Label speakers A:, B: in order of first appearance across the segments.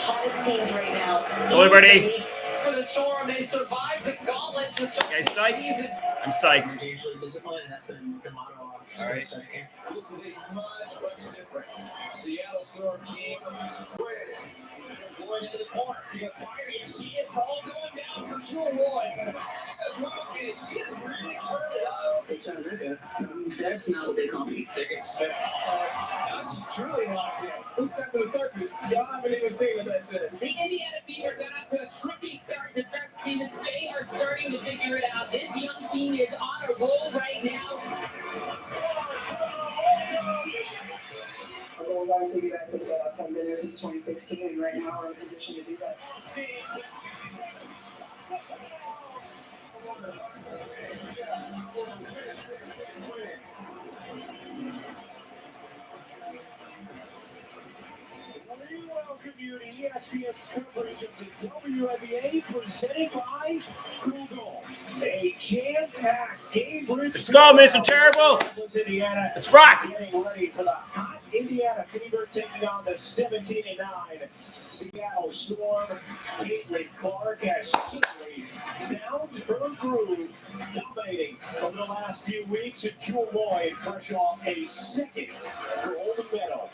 A: hottest teams right now.
B: Hello, everybody.
A: For the Storm, they survived the gauntlet to start.
B: You guys psyched? I'm psyched.
C: All right. This is a much different Seattle Storm team. Going into the corner. You got fire. You see it's all going down for Jewel Lloyd. She is really turned it up.
A: That's not what they call me.
C: Now she's truly locked in. Who's back to the surface? Y'all haven't even seen what that said.
D: The Indiana Fever got up to a tricky start to start the season. They are starting to figure it out. This young team is on a roll right now.
A: We're going to be back with about 10 minutes. It's 2016, and right now we're in a position to do that.
C: We welcome you to ESPN's coverage of the WNBA presented by Google. A jam-packed game.
B: Let's go, Mr. Terrible. Let's rock.
C: Getting ready for the hot Indiana Fever taking on the 17-9 Seattle Storm. Caitlin Clark has certainly found her groove, dominating over the last few weeks. And Jewel Lloyd fresh off a second gold medal.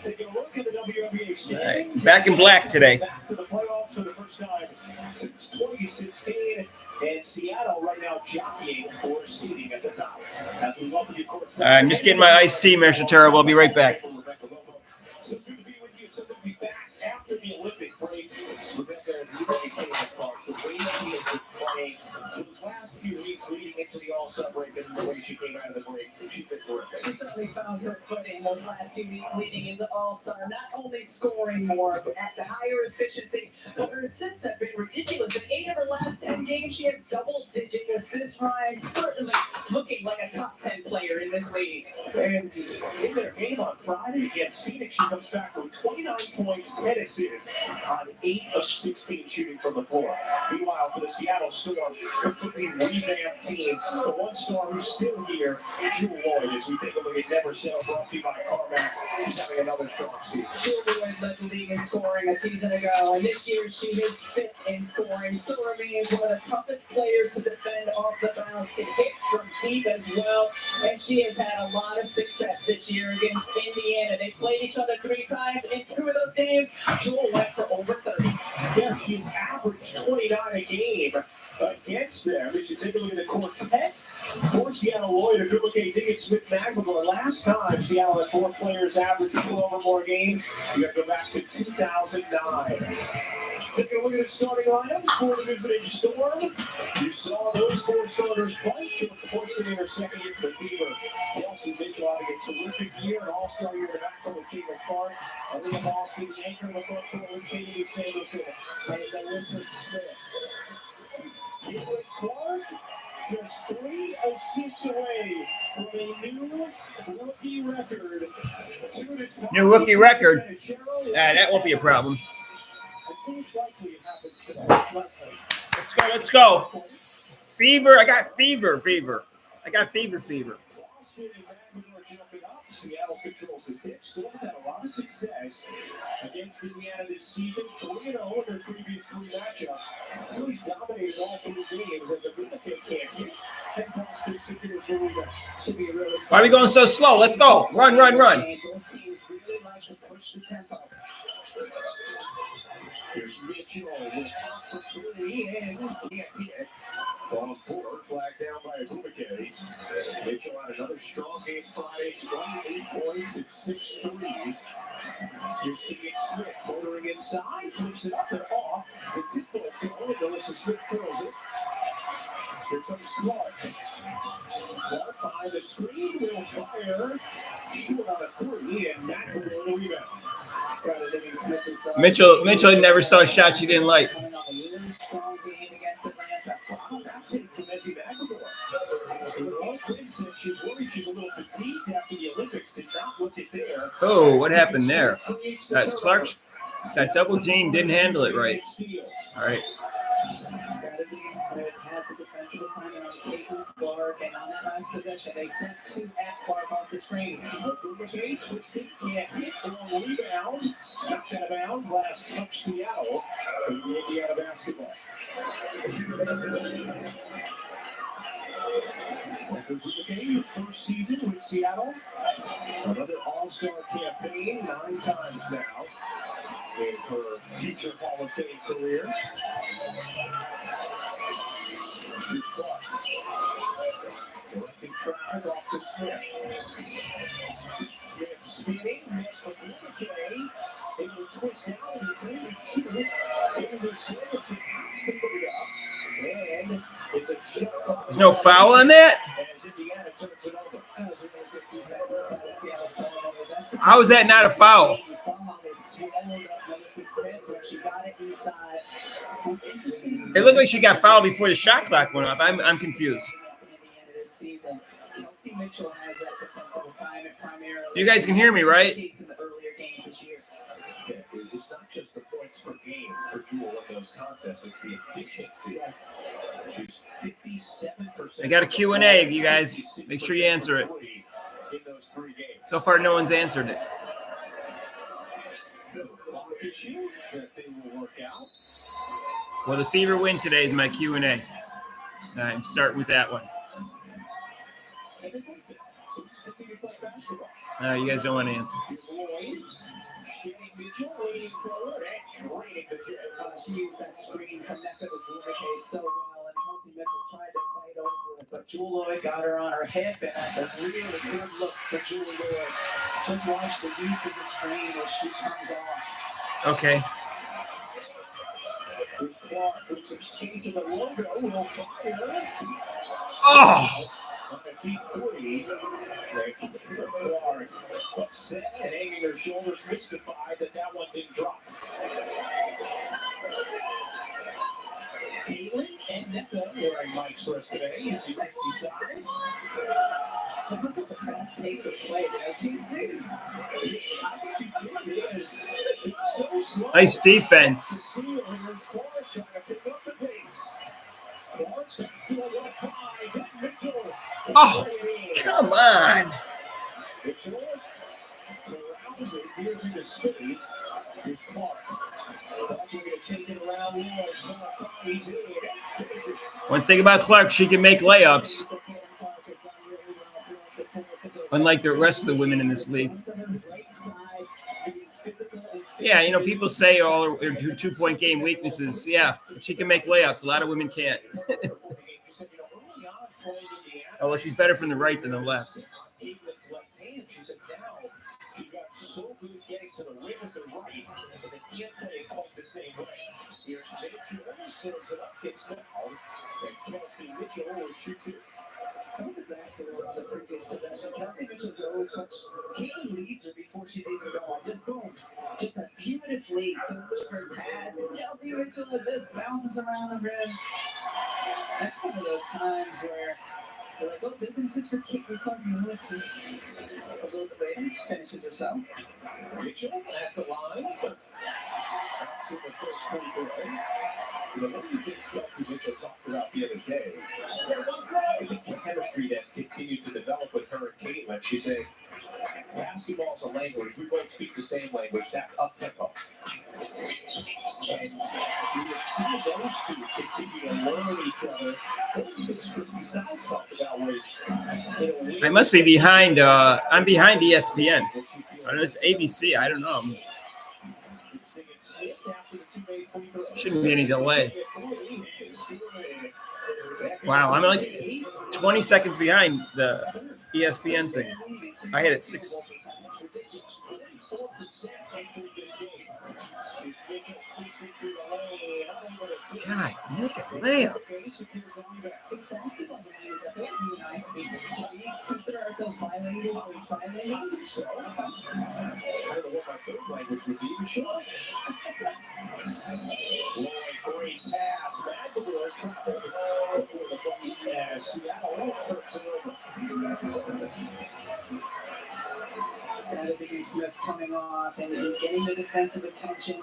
C: Taking a look at the WNBA standings.
B: Right. Back in black today.
C: Back to the playoffs for the first time since 2016. And Seattle right now jockeying for seeding at the top. As we welcome you courtside.
B: All right, I'm just getting my iced tea, Mr. Terrible. I'll be right back.
C: So good to be with you. So good to be back after the Olympic break. Rebecca, you really came apart. The way she has been playing those last few weeks leading into the All-Star break and the way she came out of the break, she's been terrific.
A: She certainly found her footing those last few weeks leading into All-Star. Not only scoring more, but at the higher efficiency. But her assists have been ridiculous. In 8 of her last 10 games, she has double-digit assist Ryan. Certainly looking like a top 10 player in this league.
C: And in their game on Friday against Phoenix, she comes back with 29 points, 10 assists on 8 of 16 shooting from the floor. Meanwhile, for the Seattle Storm, completely revamped team, the one star who's still here, Jewel Lloyd, as we take a look at Never Sell, brought to you by CarMax. She's having another strong season.
A: Jewel Lloyd led the league in scoring a season ago, and this year she is fifth in scoring. Still remains one of the toughest players to defend off the bounce, can hit from deep as well, and she has had a lot of success this year against Indiana. They played each other 3 times. In 2 of those games, Jewel went for over 30.
C: Yeah, she's averaged 29 a game against them. We should take a look at the quartet. For Seattle Lloyd, a good look at Diggins Smith McLemore. Last time Seattle had 4 players average 12 or more games, you have to go back to 2009. Taking a look at the starting lineup for the visiting Storm. You saw those 4 starters play. She was forcing in her second year for the Fever. Kelsey Mitchell having a terrific year, an all-star year in the backcourt with Caitlin Clark. Aaliyah Boston, the anchor in the front court with Katie Sanderson and Alyssa Smith. Caitlin Clark just 3 assists away from a new rookie record.
B: New rookie record? That won't be a problem. Let's go. Fever. I got fever. I got fever.
C: Seattle controls the tip. Storm had a lot of success against Indiana this season. 3-0 in their previous 3 matchups. Really dominated all 3 games as a really can't hit. Head pass to secures the rebound. Should be a really.
B: Why are we going so slow? Let's go. Run.
A: Both teams really like to push the tempo.
C: Here's Mitchell with out for 3 and can't hit. Ball 4, flagged down by Abubakar. Mitchell had another strong game Friday, 28 points and 6 threes. Here's Keegan Smith motoring inside, flips it up and off. The tip ball goes, Alyssa Smith curls it. Here comes Clark. Clark behind the screen, will fire. Short on a 3, and McLemore on the rebound.
B: Mitchell never saw a shot she didn't like. Oh, what happened there? That's Clark's. That double team didn't handle it right. All right.
A: defensive assignment on Caitlin Clark, and on that last possession, they sent two at Clark off the screen.
C: McKay twisted, can't hit, long rebound. Knocked out of bounds, last touch Seattle. Indiana basketball. McKay, first season with Seattle. Another all-star campaign, 9 times now in her future Hall of Fame career. Here's Clark. Directing traffic off to Smith. Smith spinning, met McKay. Able to twist out and McKay to shoot. Able to Smith, it's a pass to put it up. And it's a shot.
B: There's no foul on that?
C: As Indiana turns it over.
B: How is that not a foul? It looked like she got fouled before the shot clock went off. I'm confused. You guys can hear me, right?
C: Yeah, it's not just the points per game for Jewel in those contests, it's the efficiency.
A: Yes.
C: She's 57%.
B: I got a Q&A, you guys. Make sure you answer it.
C: In those 3 games.
B: So far, no one's answered it.
C: No clock issue that they will work out.
B: Well, the Fever win today is my Q&A. I'm starting with that one. You guys don't want to answer.
A: She used that screen from Mecca to Blumike so well, and Kelsey Mitchell tried to fight over it, but Jewel Lloyd got her on her hip, and that's a really good look for Jewel Lloyd. Just watch the use of the screen as she comes off.
B: Okay. Oh!
C: On a deep 3, Clark upset and hanging her shoulders, mystified that one didn't drop. Caitlin and Nika wearing mics for us today. You see 50 sides.
A: Let's look at the fast pace of play. Did I jinx this?
B: Nice defense. Oh, come on. One thing about Clark, she can make layups. Unlike the rest of the women in this league. Yeah, you know, people say all her 2-point game weaknesses. Yeah, she can make layups. A lot of women can't. Although she's better from the right than the left.
A: Coming back to the previous possession, Kelsey Mitchell goes, but Caitlin leads her before she's even gone. Just boom. Just a beautifully delivered pass, and Kelsey Mitchell just bounces around the rim. That's one of those times where they're like, oh, business is for Caitlin Clark. Let's see. A little bit later, she finishes herself.
C: Mitchell at the line. That's in the first 24. One of the things Kelsey Mitchell talked about the other day, the chemistry that's continued to develop with her and Caitlin. She said, basketball's a language. We both speak the same language. That's up-tempo. And we will see those two continue to learn each other. One of the things Christy Sides talked about was,
B: I must be behind. I'm behind ESPN. Or this ABC. I don't know. Shouldn't be any delay. Wow, I'm like 20 seconds behind the ESPN thing. I had it 6. God, make it layup.
A: Consider ourselves bilingual. Are we trilingual? So,
C: I don't know what my third language would be, but sure. Great pass. McElroy traveled before the bucket as Seattle turns it over.
A: Scottie Smith coming off and getting the defensive attention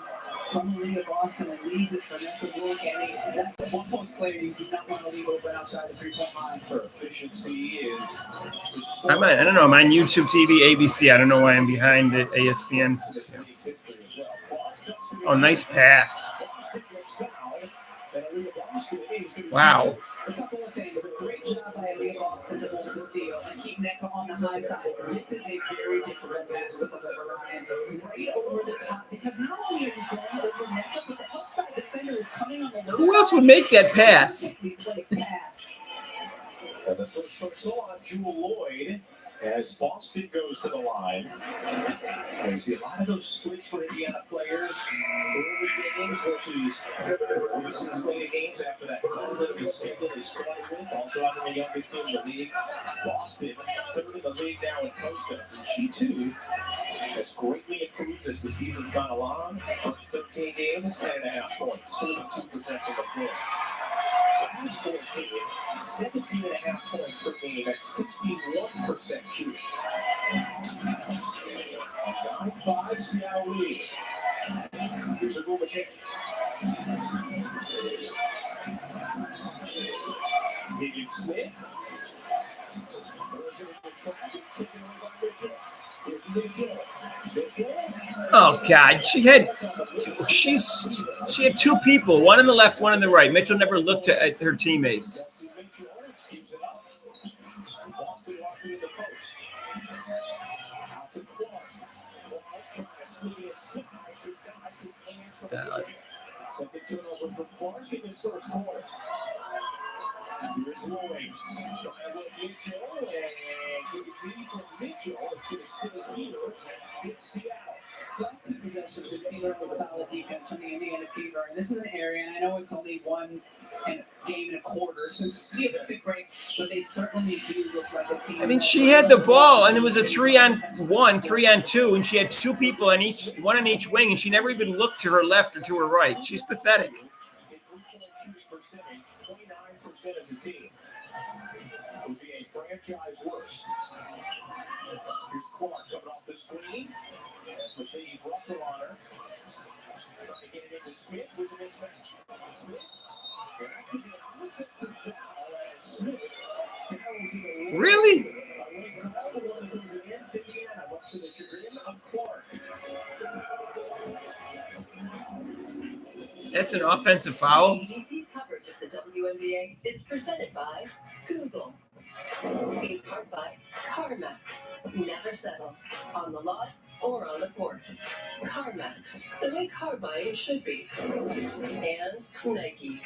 A: from the league of Boston and leaves it for them to work. And that's the one post player you do not want to leave open outside the 3-point line.
C: Her efficiency is
B: I don't know. I'm on YouTube TV, ABC. I don't know why I'm behind the ESPN. Oh, nice pass. Wow.
A: A couple of things. A great job by Aaliyah Boston to hold the seal and keep Nneka on the high side. This is a very difficult pass to deliver, Ryan. Right over the top, because not only are you going over Nneka, but the outside defender is coming on the low
B: Who else
A: side.
B: would make that pass?
A: Placed pass.
C: And the first personal on Jewel Lloyd as Boston goes to the line. And you see a lot of those splits for Indiana players. Early games versus recent slate of games after that little schedule they started with. Also having the youngest team in the league. Boston, third in the league now in post-ups. And she, too, has greatly improved as the season's gone along. First 13 games, 10.5 points. 42% from the floor. Last 14, 17.5 points per game at 61% shooting. 9-5 Seattle lead. Here's a move again. David Smith.
B: Oh God, she had two people, one on the left, one on the right. Mitchell never looked at her teammates.
C: Second turnover for Clark in this first quarter. Here's Lloyd. Trying to Mitchell and get it deep from Mitchell. It's going to stay here. It's Seattle.
A: Last two possessions, we've seen a really solid defense from the Indiana Fever. And this is an area, and I know it's only one game and a quarter since the Olympic break, but they certainly do look like a team.
B: I mean, she had the ball, and it was a 3-on-1, 3-on-2, and she had two people on each, one on each wing, and she never even looked to her left or to her right. She's pathetic.
C: 29% as a team. Would be a franchise worst. Here's Clark coming off the screen. Mercedes Russell on her. Trying to get it into Smith with the mismatch. Smith. That's going to be an offensive foul as Smith.
B: Really? That's an offensive foul?
E: ABC's coverage of the WNBA is presented by Google. In part by CarMax. Never settle. On the lot or on the court. CarMax. The way car buying should be. And Nike.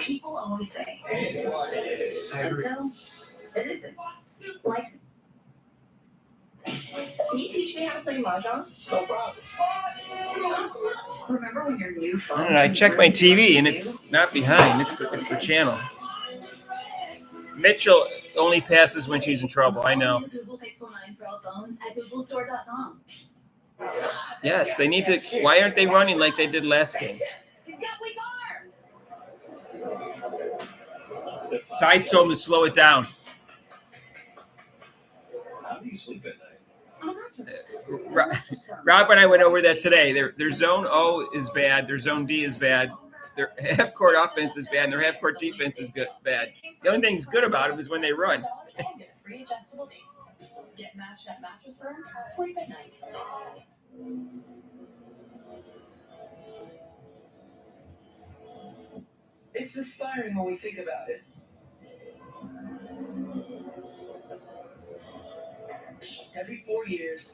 E: People always say, and so, it isn't. Like, can you teach me how to play Mahjong? No problem. Remember when your new phone?
B: I don't know. I checked my TV, and it's not behind. It's the channel. Mitchell only passes when she's in trouble. I know.
E: Google Pixel 9 Pro phones at googlestore.com.
B: Yes, they need to. Why aren't they running like they did last game?
E: He's got weak arms.
B: Side sold to slow it down.
C: How do you sleep at night?
B: Rob and I went over that today. Their zone O is bad. Their zone D is bad. Their half-court offense is bad. And their half-court defense is bad. The only thing that's good about it is when they run.
E: Get a free adjustable base. Get matched at Mattress Firm. Sleep at night.
A: It's inspiring when we think about it. Every 4 years,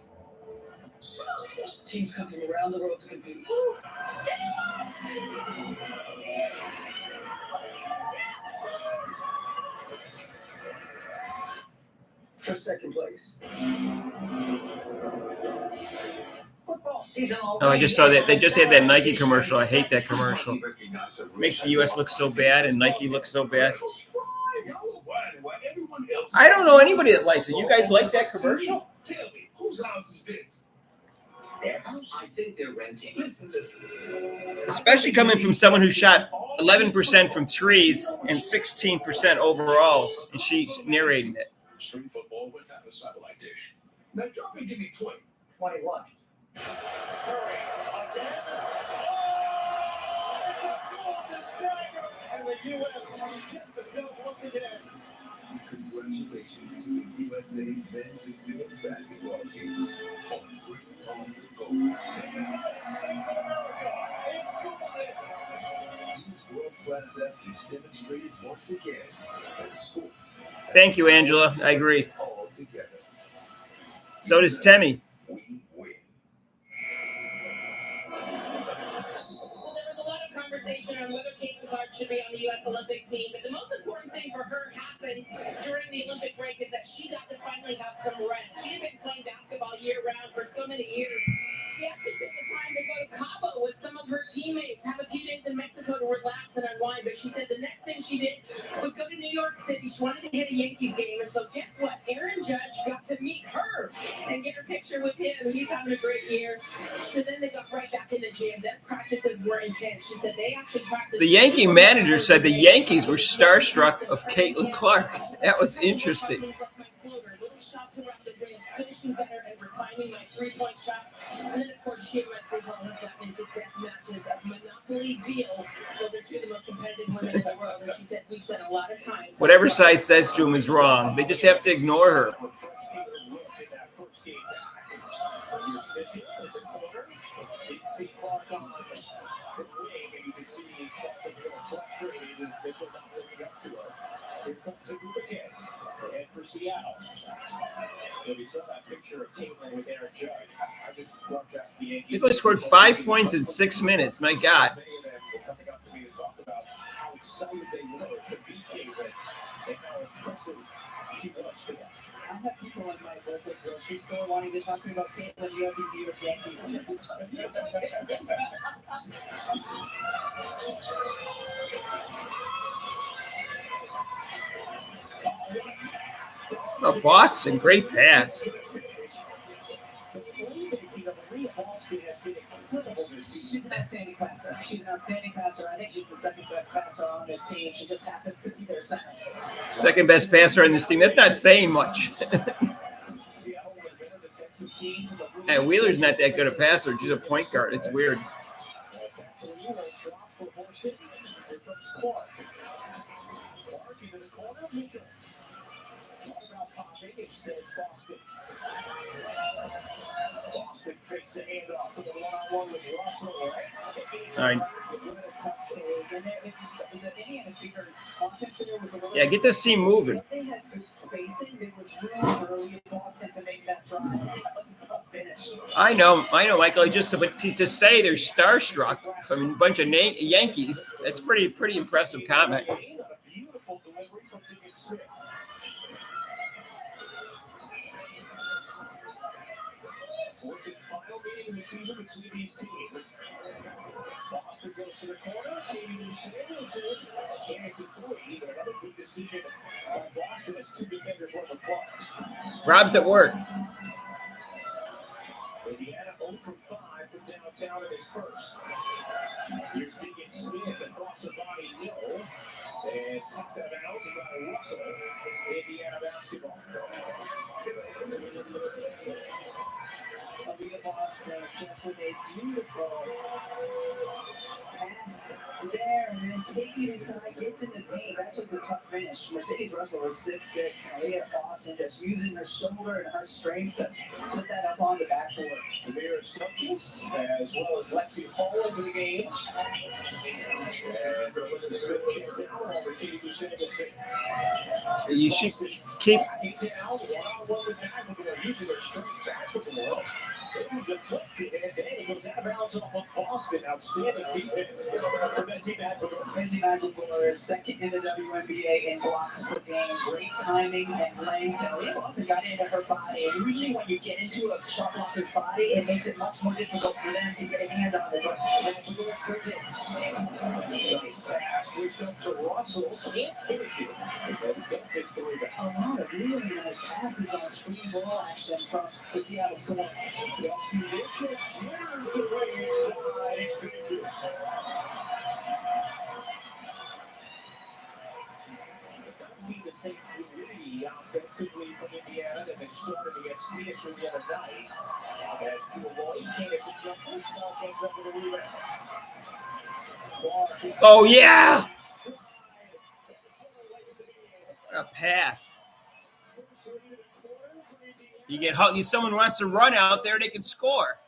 A: teams come from around the world to compete. For second place. Football season.
B: Oh, I just saw that. They just had that Nike commercial. I hate that commercial. Makes the U.S. look so bad and Nike looks so bad. I don't know anybody that likes it. You guys like that commercial?
C: Tell me, whose house is this?
A: Their house? I think they're renting.
C: Listen.
B: Especially coming from someone who shot 11% from threes and 16% overall, and she's narrating it.
C: Street football without a satellite dish. Now, drop and give me 20.
A: 21.
F: Congratulations to the USA men's and women's basketball teams on Green on the Goal. These world-class athletes demonstrated once again that sports.
B: Thank you, Angela. I agree.
F: All together.
B: So does Temi.
F: We win.
D: Well, there was a lot of conversation on whether Caitlin Clark should be on the U.S. Olympic team, but the most important thing for her happened during the Olympic break is that she got to finally have some rest. She had been playing basketball year-round for so many years. She actually took the time to go to Cabo with some of her teammates, have a few days in Mexico to relax and unwind, but she said the next thing she did was go to New York City. She wanted to hit a Yankees game, and so guess what? Aaron Judge got to meet her and get her picture with him. He's having a great year. So then they got right back in the gym. Their practices were intense. She said they actually practiced.
B: The Yankee manager said the Yankees were starstruck of Caitlin Clark. That was interesting.
D: Little shots around the rim, finishing better and refining my three-point shot. And then, of course, she and Leslie Hall have gotten into death matches of Monopoly Deal. Those are two of the most competitive women in the world. And she said we spent a lot of time.
B: Whatever side says to him is wrong. They just have to ignore her.
C: For Seattle. We saw that picture of Caitlin with Aaron Judge. I just broadcast the Yankees.
B: They've only scored 5 points in 6 minutes. My God.
C: Many of them were coming up to me to talk about how excited they were to beat Caitlin and how impressive she was to them.
A: I have people in my local grocery store wanting to talk to me about Caitlin. You have to be with Yankees.
B: Oh, Boston, great pass.
A: She's an outstanding passer. She's an outstanding passer. I think she's the second best passer on this team. She just happens to be their center.
B: Second best passer on this team. That's not saying much. And Wheeler's not that good a passer. She's a point guard. It's weird.
C: Boston fakes the handoff to the one-on-one with Russell.
B: All right. Yeah, get this team moving.
A: They had good spacing. There was room early in Boston to make that drive. That was a tough finish.
B: I know, Michael. But to say they're starstruck from a bunch of Yankees, that's pretty impressive comment.
C: Beautiful delivery from Diggins Smith. Working final meeting in the season between these teams. Boston goes to the corner. Katie Sanders can't complete, but another good decision by Boston as two defenders run the clock.
B: Rob's at work.
C: Indiana 0 from 5 from downtown in his first. Here's Diggins Smith across the body, no. And top that out by Russell. Indiana basketball.
A: Boston just with a beautiful pass there, and then taking it inside, gets in the paint. That was a tough finish. Mercedes Russell was 6'6". Leah Boston just using her shoulder and her strength to put that up on the backboard.
C: Tamir Stuntis, as well as Lexi Hall into the game. As Alyssa Smith checks out over Katie Sanders.
B: You should keep.
C: Down, one-on-one with McNamara, using her strength back with the low. Deflected, and then it goes out of bounds off of Boston. Outstanding defense from Messi McNamara.
A: Messi McNamara is second in the WNBA in blocks per game. Great timing and length. And Leah Boston got into her body. And usually when you get into a shot blocker's body, it makes it much more difficult for them to get a hand on it. But McNamara still did.
C: Nice pass, whipped up to Russell. Can't finish it. Instead, don't takes the rebound.
A: A lot of really nice passes on screen ball action from the Seattle Storm.
C: Kelsey Mitchell slams the right side and finishes. Not seen the same fluidity offensively from Indiana that they started against Phoenix from the other night. As to a ball, he can't hit the jumper. Ball comes up with a rebound.
B: Oh yeah. What a pass. You get someone wants to run out there, they can score.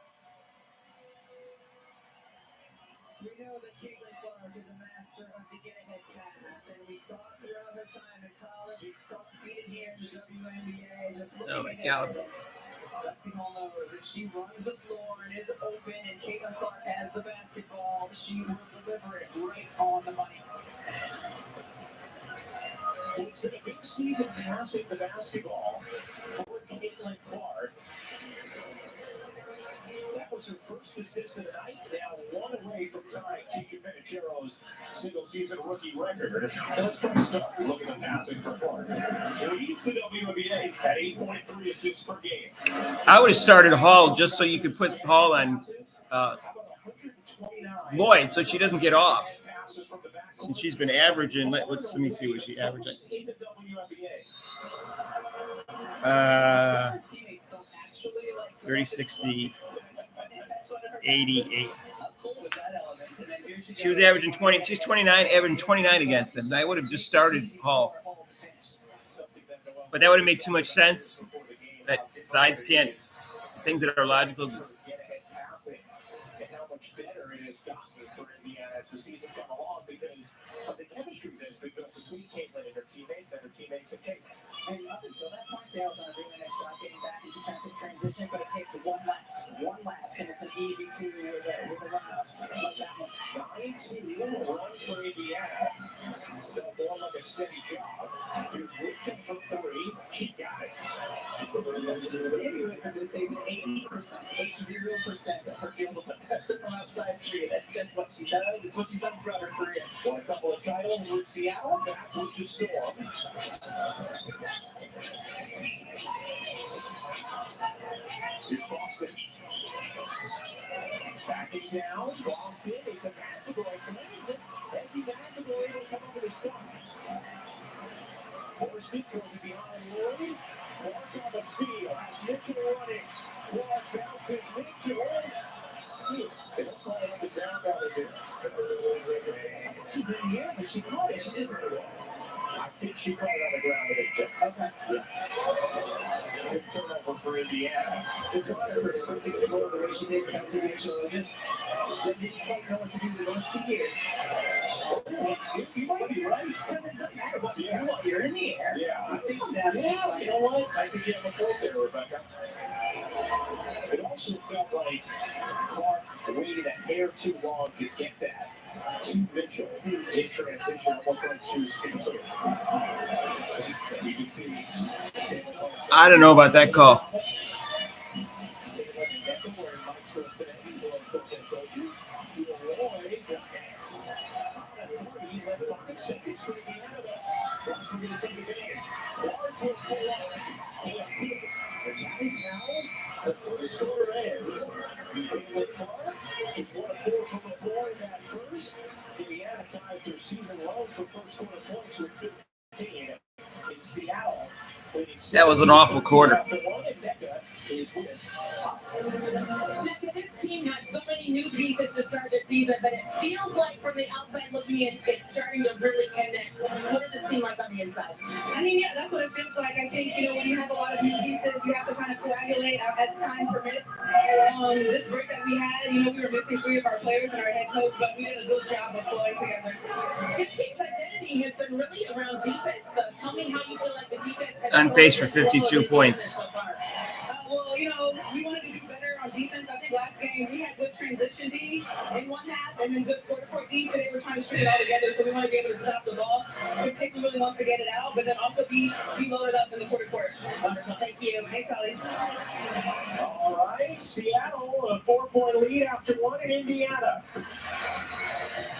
A: We know that Caitlin Clark is a master of the get-ahead pass, and we saw it throughout her time in college. We seen it here in the WNBA. Just looking ahead. Lexi Hall knows if she runs the floor and is open, and Caitlin Clark has the basketball, she will deliver it right on the money.
C: It's been a big season passing the basketball for Caitlin Clark. That was her first assist of the night. Now one away from tying TJ Penichero's single-season rookie record. And let's first start looking at passing for Clark. Leads the WNBA at 8.3 assists per game.
B: I would have started Hall just so you could put Hall on Lloyd so she doesn't get off. Since she's been averaging, let me see what she averaged. 30, 60, 88. She was averaging 20. She's 29, averaging 29 against them. I would have just started Hall. But that would have made too much sense. That sides can't, things that are logical. Just,
A: And up until that point, Sale's done a really nice job getting back in defensive transition, but it takes one lapse, and it's an easy two with a run up like that one.
C: 9-2 run for Indiana. Still more like a steady job. Here's Whitcomb from three. She got it.
A: Sammy Whitcomb this season, 80%, 80% of her field goal attempts from outside three. That's just what she does. It's what she's done throughout her career.
C: Won a couple of titles with Seattle. Back with the Storm. Here's Boston. Backing down. Boston. It's a McAvoy command. Essie McAvoy able to come up with a stop. Horston throws it behind Lloyd. Clark on the steal. Has Mitchell running. Clark bounces Mitchell. They don't call it up and down down there.
A: She's in the air, but she caught it. She just.
C: I think she caught it on the ground with it.
A: Okay.
C: Yeah. Fifth turnover for Indiana.
A: It's a lot of her sprinting the floor the way she did. Kelsey Mitchell just they didn't quite know what to do. Let's see here.
C: You might be right.
A: Because it doesn't matter what you do while you're in the air.
C: Yeah.
A: I think that.
C: Yeah, you know what? I think you have a point there, Rebecca. It also felt like Clark waited a hair too long to get that to Mitchell in transition, almost like she was into it. You can see.
B: I don't know about that call.
C: The score is it's 1-4 from the boys at first. Indiana ties their season low for first quarter points with 15. In Seattle.
B: That was an awful quarter.
D: This team had so many new pieces to start the season, but it feels like from the outside looking in, it's starting to really connect. What does it seem like on the inside?
G: I mean, yeah, that's what it feels like. I think, when you have a lot of new pieces, you have to kind of coagulate as time permits. This break that we had, we were missing 3 of our players and our head coach, but we did a good job of flowing together.
D: This team's identity has been really around defense, though. Tell me how you feel like the defense has
B: On pace for 52 points.
G: Well, we wanted to do better on defense. I think last game we had good transition D in one half and then good quarter court D. Today we're trying to string it all together, so we want to be able to stop the ball. Because Caitlin really wants to get it out, but then also be loaded up in the quarter court. Wonderful. Thank you. Thanks, Holly.
C: All right, Seattle, a 4-point lead after one in Indiana.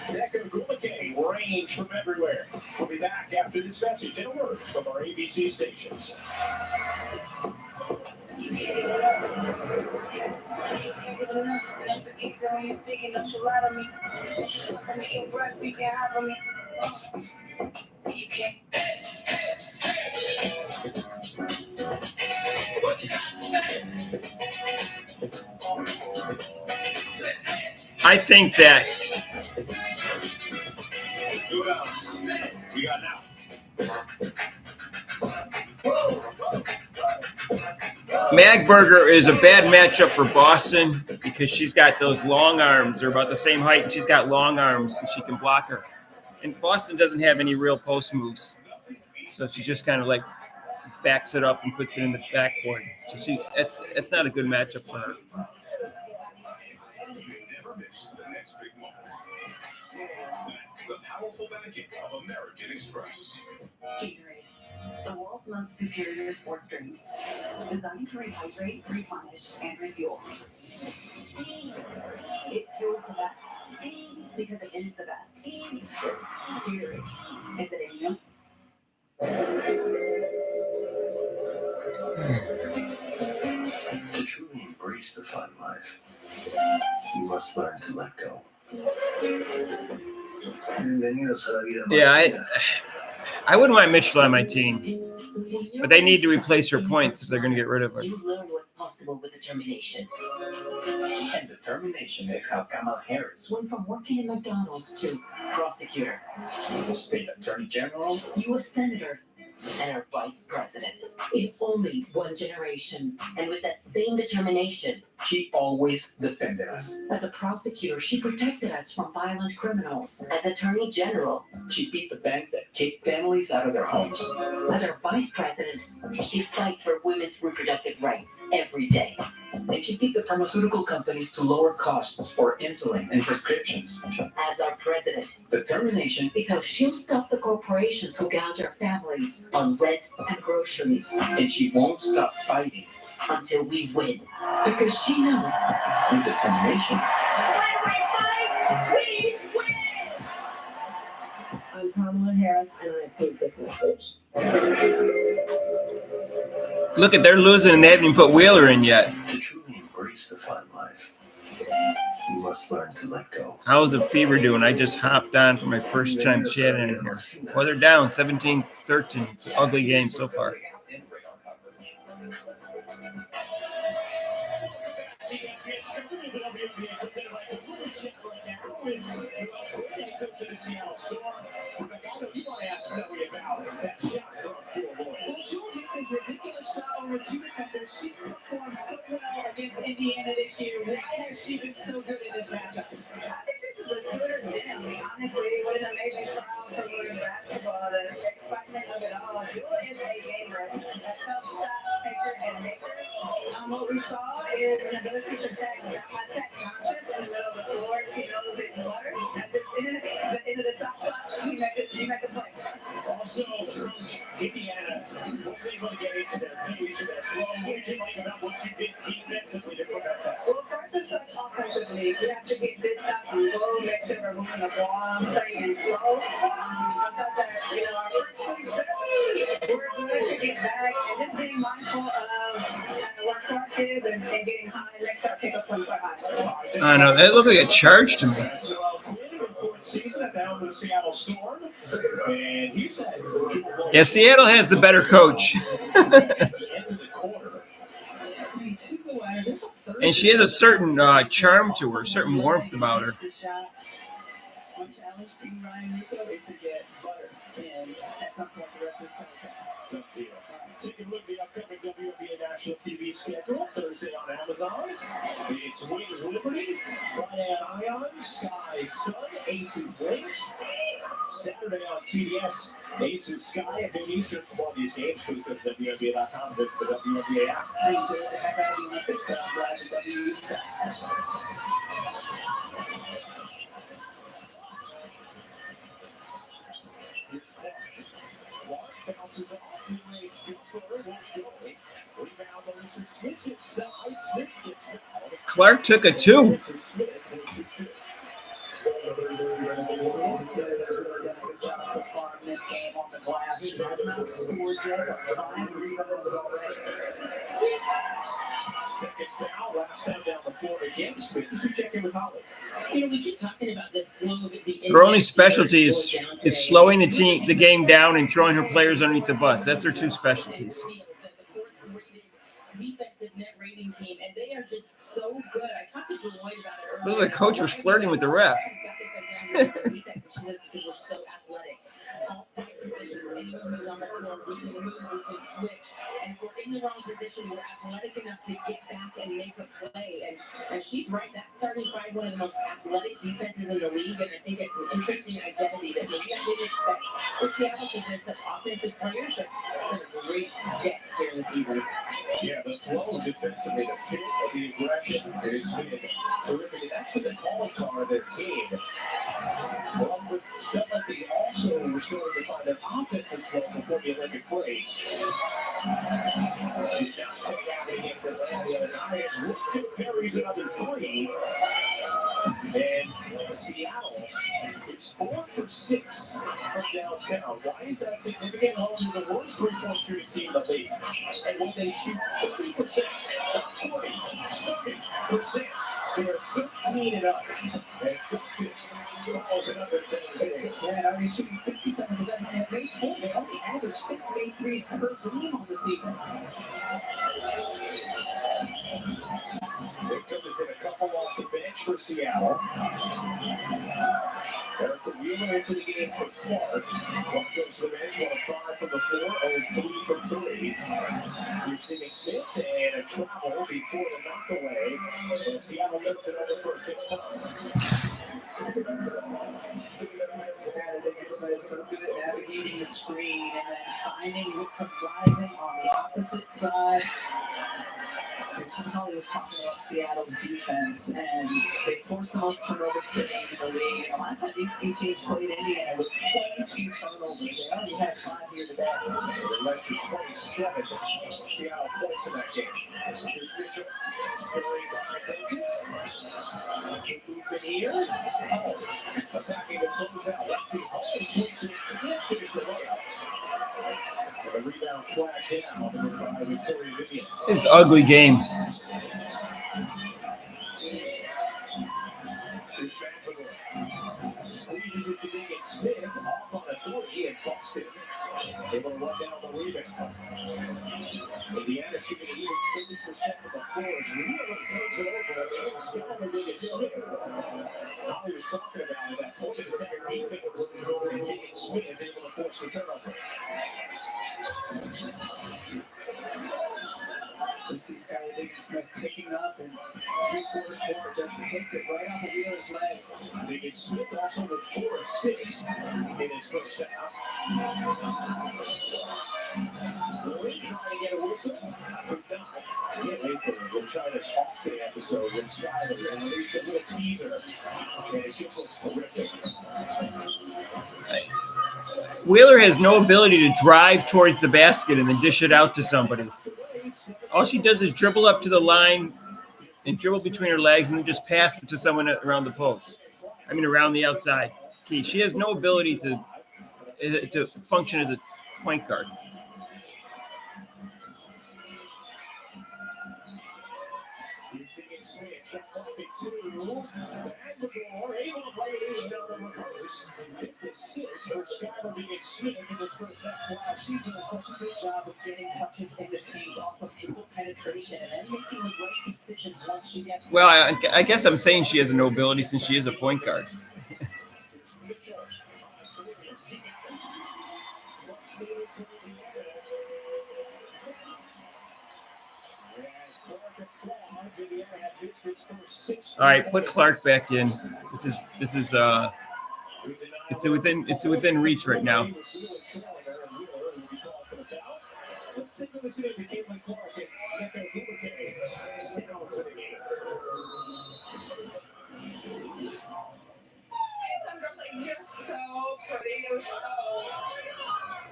C: Decker Gulake, range from everywhere. We'll be back after this message and a word from our ABC stations.
B: I think that
C: Who else? We got now.
B: Magberger is a bad matchup for Boston because she's got those long arms. They're about the same height, and she's got long arms, and she can block her. And Boston doesn't have any real post moves, so she just kind of like backs it up and puts it in the backboard. So it's not a good matchup for her.
F: You never miss the next big moment. That's the powerful backing of American Express.
E: Gatorade, the world's most superior sports drink, designed to rehydrate, replenish, and refuel. It fuels the best because it is the best. Gatorade, is it in you?
H: To truly embrace the fun life, you must learn to let go. Bienvenidos a la vida más
B: Yeah,
H: fina.
B: I wouldn't want Mitchell on my team, but they need to replace her points if they're going to get rid of her.
E: You learn what's possible with determination.
I: And determination is how Kamala Harris
E: Went from working in McDonald's to prosecutor,
I: was state attorney general.
E: U.S. senator, and our vice president in only one generation. And with that same determination,
I: She always defended us.
E: as a prosecutor, she protected us from violent criminals. As attorney general,
I: She beat the banks that kicked families out of their homes.
E: as our vice president, she fights for women's reproductive rights every day.
I: And she beat the pharmaceutical companies to lower costs for insulin and prescriptions.
E: As our president,
I: Determination
E: is how she'll stop the corporations who gouge our families on rent and groceries
I: and she won't stop fighting.
E: until we win. Because she knows
I: With determination,
E: I'm Kamala Harris, and I approve this message.
B: Look at they're losing, and they haven't even put Wheeler in yet.
H: To truly embrace the fun life, you must learn to let go.
B: How's the Fever doing? I just hopped on for my first time chatting in here. Well, they're down 17-13. It's an ugly game so far.
A: Well, Jewel hit this ridiculous shot over two defenders. She's performed so well against Indiana this year. Why has she been so good in this matchup?
G: I think this is a shooter's gym. Honestly, it was an amazing crowd for women's basketball. The excitement of it all. Jewel is a gamer, a tough shot taker and maker. What we saw is an ability to attack conscious in the middle of the floor. She knows it's butter. At the end of the shot clock, you make the play.
C: Also, Coach Indiana was able to get into their pace and their flow. What did you like about what you did defensively to prevent that?
G: Well, first it starts offensively. We have to get good shots on goal, make sure we're moving the ball, playing in flow. I thought that, our first 3 steps were good to get back and just being mindful of where Clark is and getting high, make sure our pickup points are high.
B: I know. That looked like a charge to me.
C: So, Quinn in the 4th season at the helm of the Seattle Storm. And he's had
B: Yeah, Seattle has the better coach.
C: at the end of the quarter.
B: And she has a certain charm to her, a certain warmth about her.
A: The shot on challenge Team Ryan Nico is to get butter in at some point the rest of this telecast.
C: Good deal. Taking a look at the upcoming WNBA national TV schedule. Thursday on Amazon. It's Wings Liberty, Friday on Ion, Sky Sun, Aces Lynx. Saturday on CBS, Aces Sky at noon Eastern for all these games. Please go to WNBA.com and visit the WNBA app.
A: I enjoyed the heck out of the Olympics, but I'm glad the W is back.
C: Here's Clark. Clark bounces off. Mid-range jumper. Won't go. Rebound, Melissa Smith inside. Smith gets fouled.
B: Clark took a 2.
C: Melissa Smith will shoot 2.
A: This is good. That's really done a good job so far in this game on the glass. She has not scored yet, but 5 rebounds already.
C: Second foul, last time down the floor again. Smith as we check in with Holly.
D: We keep talking about this slow.
B: Her only specialty is slowing the game down and throwing her players underneath the bus. That's her 2 specialties.
D: The 4th-rated defensive net rating team, and they are just so good. I talked to Joy about it earlier.
B: Look like the coach was flirting with the ref.
D: Because we're so athletic. All 5 positions positions. Anyone who's on the floor, we can move, we can switch. And if we're in the wrong position, we're athletic enough to get back and make a play. And she's right. That starting five, one of the most athletic defenses in the league. And I think it's an interesting identity that maybe I didn't expect with Seattle because they're such offensive players. But it's been a great get here in the season.
C: Yeah, the flow defensively, the fit, the aggression, it's been terrific. And that's been the calling card of their team. Well, it felt like they also were starting to find an offensive flow before the Olympic break. Did not play out against Atlanta the other night. Woodson parries another three. And Seattle is 4 for 6 from downtown. Why is that significant? Home to the worst three-point shooting team in the league. And when they shoot 30%, not 40, 30%, they're 13 and up. As Dutchess calls another 10.
A: Yeah, I mean, shooting 67% on that made four. They only average 6 made threes per game on the season.
C: Victor is in a couple off the bench for Seattle. Erica Wheeler into the game for Clark. Clark goes to the bench, 1 of 5 from the floor, 0 3 from 3. Here's Stephen Smith and a travel before the knockaway. And Seattle lifts it over for a 5th time.
A: Smith so good at navigating the screen and then finding Whitcomb Rising on the opposite side. And Tim Holly was talking about Seattle's defense, and they forced the most turnovers per game in the league. And the last time these two teams played Indiana with 22 turnovers, they already had 5 here today.
C: They led to 27 Seattle points in that game. Here's Mitchell, scurrying behind Hodges. Good movement here. Attacking the closeout. Let's see. Holmes swings it. Can't finish the layup. The rebound flag down by Victoria Vivian.
B: This is an ugly game.
C: Squeezes it to Megan Smith, off on a 3 and Boston able to run down the rebound. Indiana shooting even 30% from the floor. Wheeler turns it over. It's down to Megan Smith. Holly was talking about it, that point of attack defense. And Megan Smith able to force the turnover.
A: We see Skylar Diggins-Smith picking up and three-quarter court just hits it right off of Wheeler's leg.
C: Megan Smith also with 4 assists in his first half. Lloyd trying to get a whistle, but not. Can't wait for the China's off day episode with Skylar and released a little teaser, and it just looks terrific.
B: Wheeler has no ability to drive towards the basket and then dish it out to somebody. All she does is dribble up to the line and dribble between her legs and then just pass it to someone around the post. Around the outside. Key. She has no ability to function as a point guard.
A: She's doing such a good job of getting touches in the paint off of dribble penetration and then making the right decisions once she gets.
B: Well, I guess I'm saying she has no ability since she is a point guard. All right, put Clark back in. This is it's within reach right now.
C: Let's take a listen to Caitlin Clark and Becca Huberte. Sounds of the game.
G: Some girls like, you're so pretty, you're so.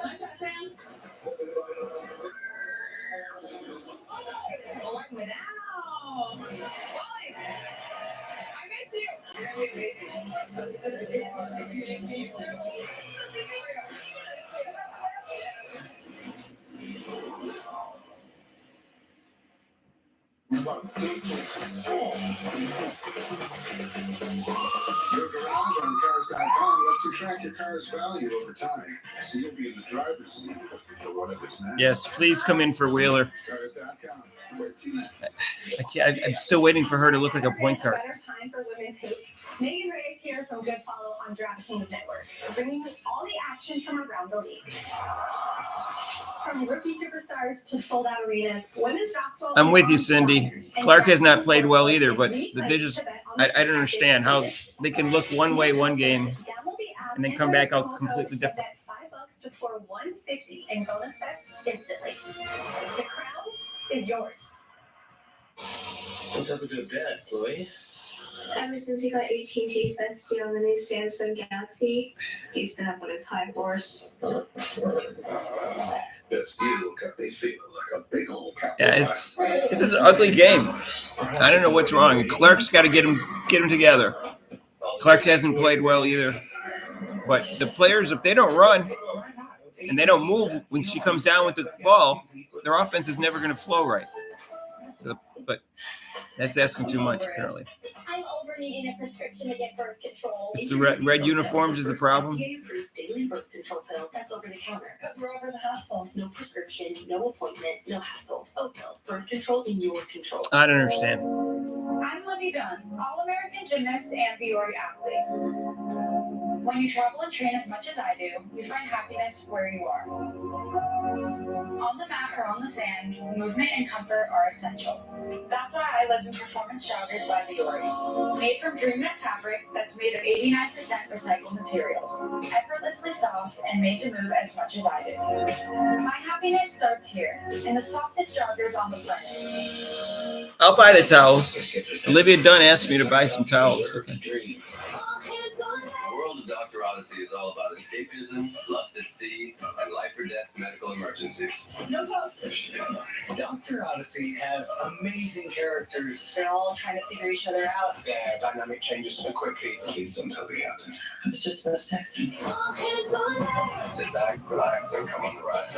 G: Nice shot, Sam. Working it out. Wally, I miss you.
F: Your garage on Cars.com lets you track your car's value over time, so you'll be in the driver's seat for whatever's next.
B: Yes, please come in for Wheeler.
F: Cars.com.
B: I'm still waiting for her to look like a point guard.
J: Better time for women's hoops. Megan Reyes here here from Goodfollow on DraftKings Network, bringing you all the action from around the league. From rookie superstars to sold-out arenas, women's basketball.
B: I'm with you, Cindy. Clark has not played well either, but they just, I don't understand how they can look one way one game and then come back out completely different.
J: Bet $5 to score 150 in bonus bets instantly. The crown is yours.
I: What's up with your dad, Chloe?
J: Ever since he got AT&T's best deal on the new Samsung Galaxy, he's been up on his high horse.
F: Best deal got me feeling like a big old cow.
B: Yeah, this is an ugly game. I don't know what's wrong. Clark's got to get him together. Clark hasn't played well either. But the players, if they don't run and they don't move when she comes down with the ball, their offense is never going to flow right. So, but that's asking too much, apparently.
J: I'm over needing a prescription to get birth control.
B: It's the red uniforms is the problem.
E: Daily birth control pill that's over the counter.
J: Because we're over the hassle.
E: No prescription, no appointment, no hassle. Opill, birth control in your control.
B: I don't understand.
J: I'm Libby Dunn, All-American gymnast and Biore athlete. When you travel and train as much as I do, you find happiness where you are. On the mat or on the sand, movement and comfort are essential. That's why I live in Performance Joggers by Biore. Made from DreamNet fabric that's made of 89% recycled materials. Effortlessly soft and made to move as much as I do. My happiness starts here, in the softest joggers on the planet.
B: I'll buy the towels. Olivia Dunn asked me to buy some towels. Okay.
K: The world of Dr. Odyssey is all about escapism, lust at sea, and life or death medical emergencies.
J: No posters.
I: Dr. Odyssey has amazing characters.
J: They're all trying to figure each other out.
I: Their dynamic changes so quickly.
F: Please don't tell the captain.
I: I was just about to text him.
K: Sit back, relax, and come on the ride.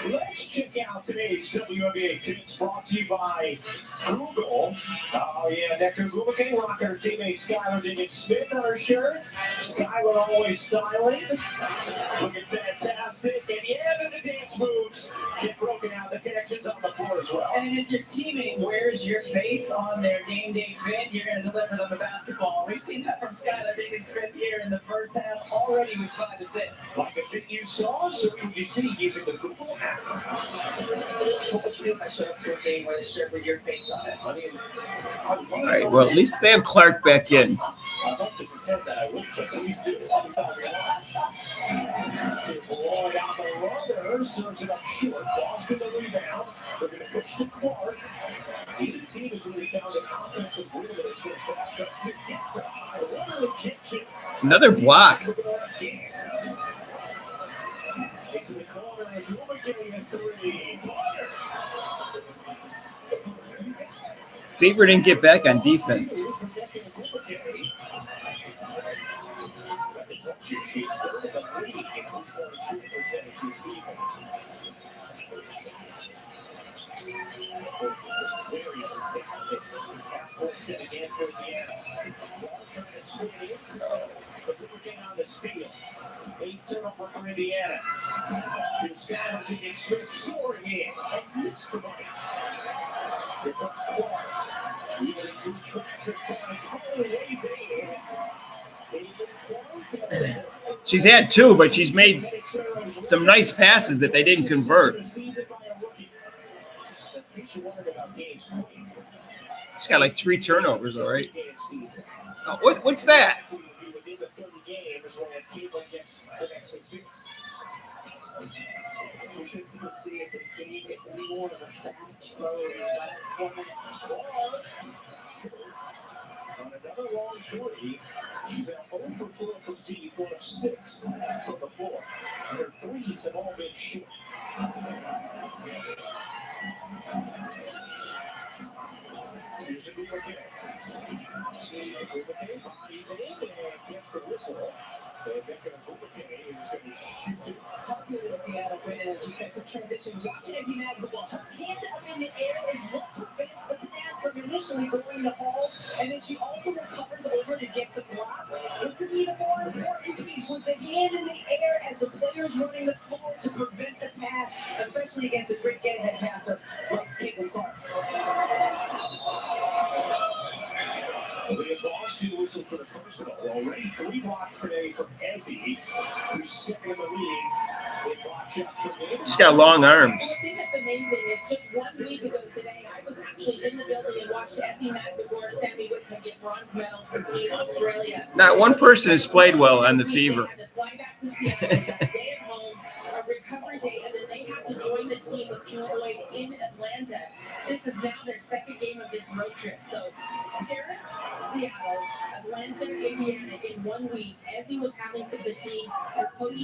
C: Let's check out today's WNBA Fits brought to you by Google. Oh, yeah, that Google can rock her teammate Skylar Diggins-Smith on her shirt. Skylar always styling. Looking fantastic. And yeah, the dance moves get broken out. The connections on the floor as well.
A: And if your teammate wears your face on their game day fit, you're going to deliver them the basketball. We've seen that from Skylar Diggins-Smith here in the first half, already with 5 assists.
C: Like the fit you saw, search what you see using the Google app.
A: What would you do if I showed up to a game with a shirt with your face on it?
C: I mean,
B: All right, well, at least they have Clark back in.
C: I'd like to pretend that I would, but please do. It's Lloyd down the runner, serves it up short. Boston the rebound. They're going to push to Clark. Either team has really found an offensive rhythm that's going to back up. Gets the high runner ejection.
B: Another block.
C: Into the corner, and Gilligan at 3.
B: Fever didn't get back on defense.
C: She's third in the league in 42% this season. Very static. Half-court set again for Indiana. Ball trying to swing in. But Gilligan on the steal. 8th turnover for Indiana. Skylar Diggins-Smith soaring in. And missed the money. Here comes Clark. Even good traffic finds home. Lays in.
B: She's had 2, but she's made some nice passes that they didn't convert. She's got like 3 turnovers, all right. Oh, what's that?
A: Interesting to see if this game gets any more of a fast flow in these last 4 minutes.
C: On another long 3, she's now 0 for 4 from deep, 1 of 6 from the floor. And her threes have all been short. Here's a Gouvernet. Gouvernet bodies it in and gets the whistle. And Becca Gouvernet is going to shoot it.
A: Popular Seattle win in a defensive transition. Watch it as he nags the ball. Her hand up in the air is what prevents the pass from initially going to Hall. And then she also recovers over to get the block. But to me, the more important piece was the hand in the air as the players running the floor to prevent the pass fast, especially against a great get-ahead passer like Caitlin Clark.
C: Leah Boston whistled for the personal. Already 3 blocks today from Ezzy, who's second in the league. With block shots per game.
B: She's got long arms.
D: The thing that's amazing is just 1 week ago today, I was actually in the building and watched Effie McGregor, Sammy Whitcomb get bronze medals for Team Australia.
B: Not one person has played well on the Fever.
D: They had to fly back to Seattle, they got a day at home, a recovery day, and then they have to join the team with Jewel Lloyd in Atlanta. This is now their second game of this road trip. So Paris, Seattle, Atlanta, Indiana in 1 week. Ezzy was having some fatigue. Her coach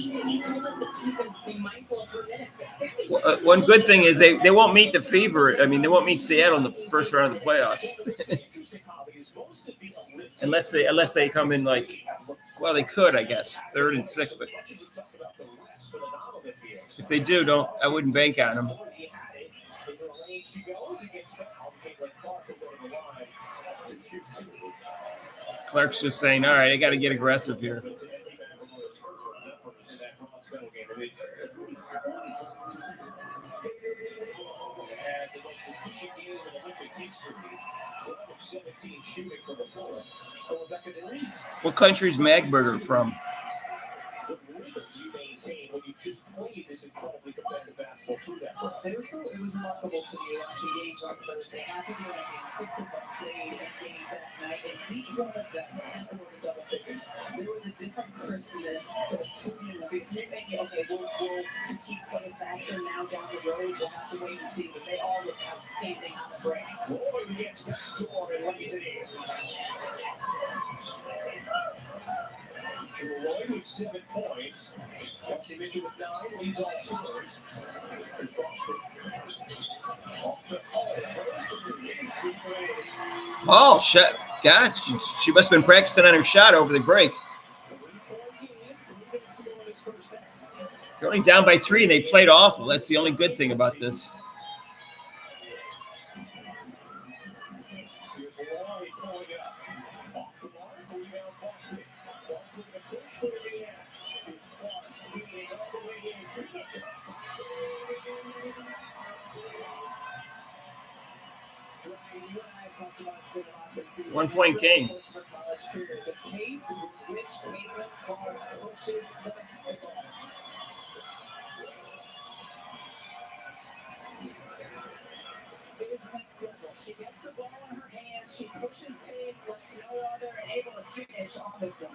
D: told us that she's going to be mindful of her minutes. But Sammy Whitcomb
B: One good thing is they won't meet the Fever. I mean, they won't meet Seattle in the first round of the playoffs. unless they come in like, well, they could, I guess, 3rd and 6th. But if they do, I wouldn't bank on them. Clark's just saying, all right, I got to get aggressive here. What country's Magberger from?
A: It was remarkable to me watching games on Thursday. Half of the rankings, 6 of them played in games that night, and each one of them scored in double figures. There was a different crispness to the team. Because you're thinking, okay, will fatigue play a factor now down the road? We'll have to wait and see. But they all look outstanding on the break.
C: Lloyd gets back door and lays it in. Lloyd with 7 points. Kelsey Mitchell with 9, leads all scorers.
B: Oh, shit. God, she must have been practicing on her shot over the break. They're only down by 3, and they played awful. That's the only good thing about this. One-point game.
A: She gets the ball in her hands. She pushes pace like no other and able to finish on this one.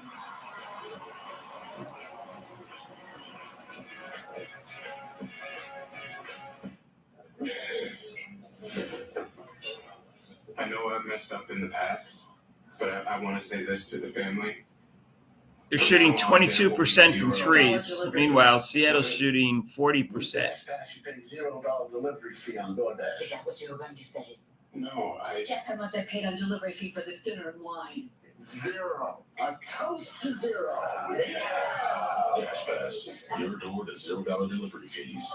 L: I know I've messed up in the past, but I want to say this to the family.
B: They're shooting 22% from threes. Meanwhile, Seattle's shooting 40%.
H: You pay $0 delivery fee on DoorDash.
E: Is that what you were going to say?
L: No,
E: Guess how much I paid on delivery fee for this dinner and wine?
H: 0. A toast to 0.
F: Dash Pass, your door to $0 delivery fees.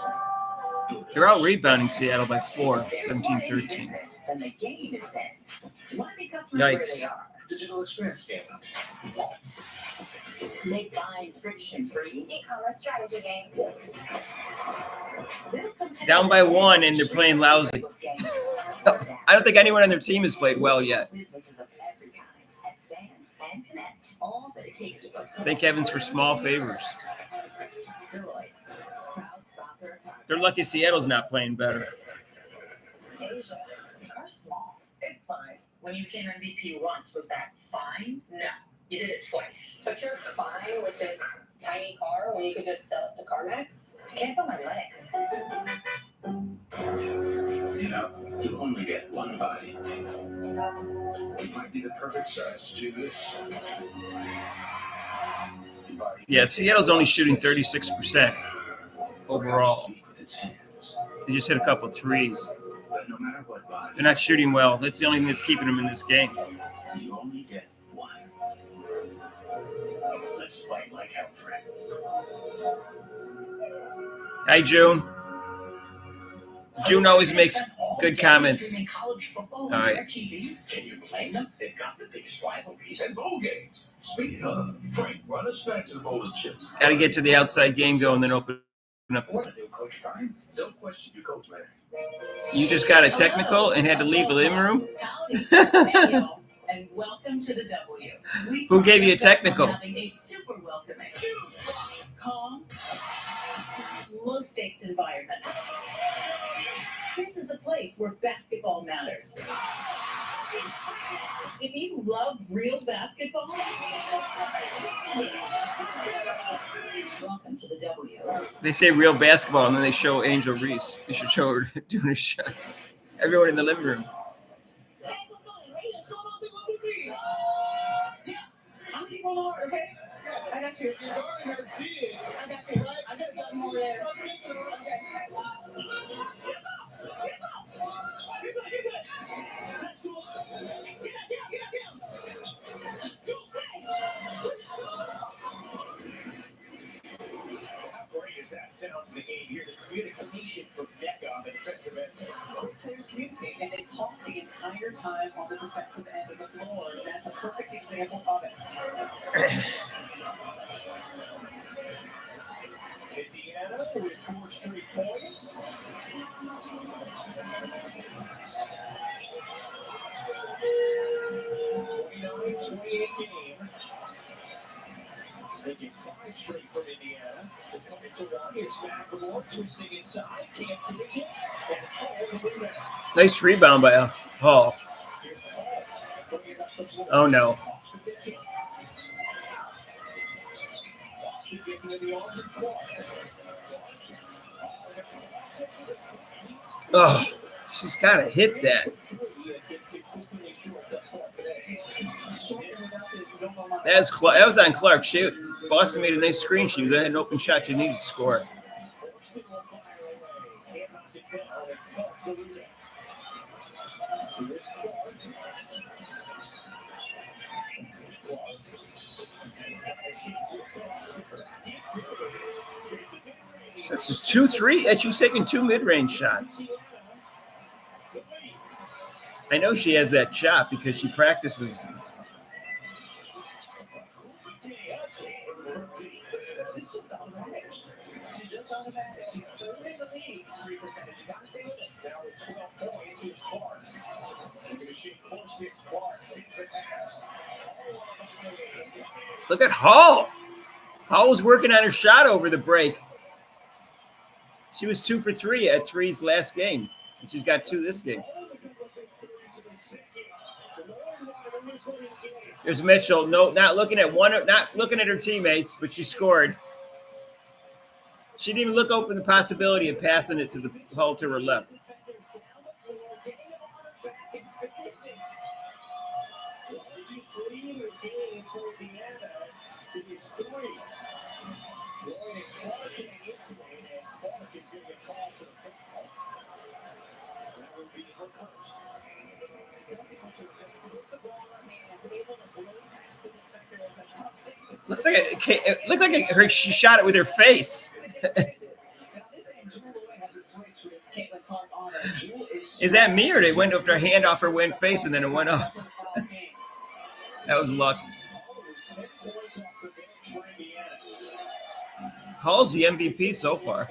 B: They're out rebounding Seattle by 4, 17-13.
E: Then the game is in. You want to be customers
B: Yikes.
E: where they are. Digital experience game. Make buying friction-free.
J: E-commerce strategy game.
B: Down by 1, and they're playing lousy. I don't think anyone on their team has played well yet.
E: Businesses of every kind. Advance and connect. All that it takes to
B: Thank heavens for small favors.
E: Deloitte, proud sponsor of
B: They're lucky Seattle's not playing better.
E: Asia. The car's small. It's fine. When you became MVP once, was that fine? No. You did it twice.
D: But you're fine with this tiny car when you could just sell it to CarMax?
E: I can't feel my legs.
F: You know, you only get one body. It might be the perfect size to do this. Your body-
B: Yeah, Seattle's only shooting 36% overall. They just hit a couple of threes.
F: But no matter what body,
B: They're not shooting well. That's the only thing that's keeping them in this game.
F: you only get one. Let's fight like hell, friend.
B: Hi, June. June always makes good comments.
F: All
B: right.
F: Can you blame them? They've got the biggest rivalries and bowl games. Speaking of, Frank, run us back to the bowl of chips.
B: Got to get to the outside game going, then open up.
F: What to do, Coach
H: Coach Prime. Don't question your coach, man.
B: You just got a technical and had to leave the living room?
E: And welcome to the W.
B: Who gave you a technical?
E: Having a super welcoming, calm, low stakes environment. This is a place where basketball matters. If you love real basketball, welcome to the W.
B: They say real basketball, and then they show Angel Reese. They should show her doing a shot. Everyone in the living room.
G: I'm keeping on, okay? I got you. I got you, right? I got something over there. Okay.
C: How great is that sound to the game here? The communication from Deca on the defensive end.
G: Players communicate and they talk the entire time on the defensive end of the floor. That's a perfect example of it.
C: Indiana with 4 straight points. Game. Making 5 straight from Indiana. To come into one, here's McLemore twisting inside, can't finish it, and Hall the rebound.
B: Nice rebound by Hall.
C: Here's Hall, bringing it up the floor.
B: Oh, no.
C: Boston gets it in the arms of Clark.
B: Oh, she's got to hit that. That was on Clark. Boston made a nice screen. She had an open shot. You need to score it. That's just 2-3. And she's taking 2 mid-range shots. I know she has that shot because she practices.
G: She's third in the league. 3%. You got to stay with it.
C: Now with 12 points is Clark. Looking to shoot first hit Clark. Sees it pass.
B: Look at Hall. Hall was working on her shot over the break. She was 2 for 3 at Three's last game. And she's got 2 this game. There's Mitchell. No, not looking at her teammates, but she scored. She didn't even look open the possibility of passing it to the Hall to her left. Looks like she shot it with her face. Is that me, or they went after a hand off her face and then it went up? That was lucky. Hall's the MVP so far.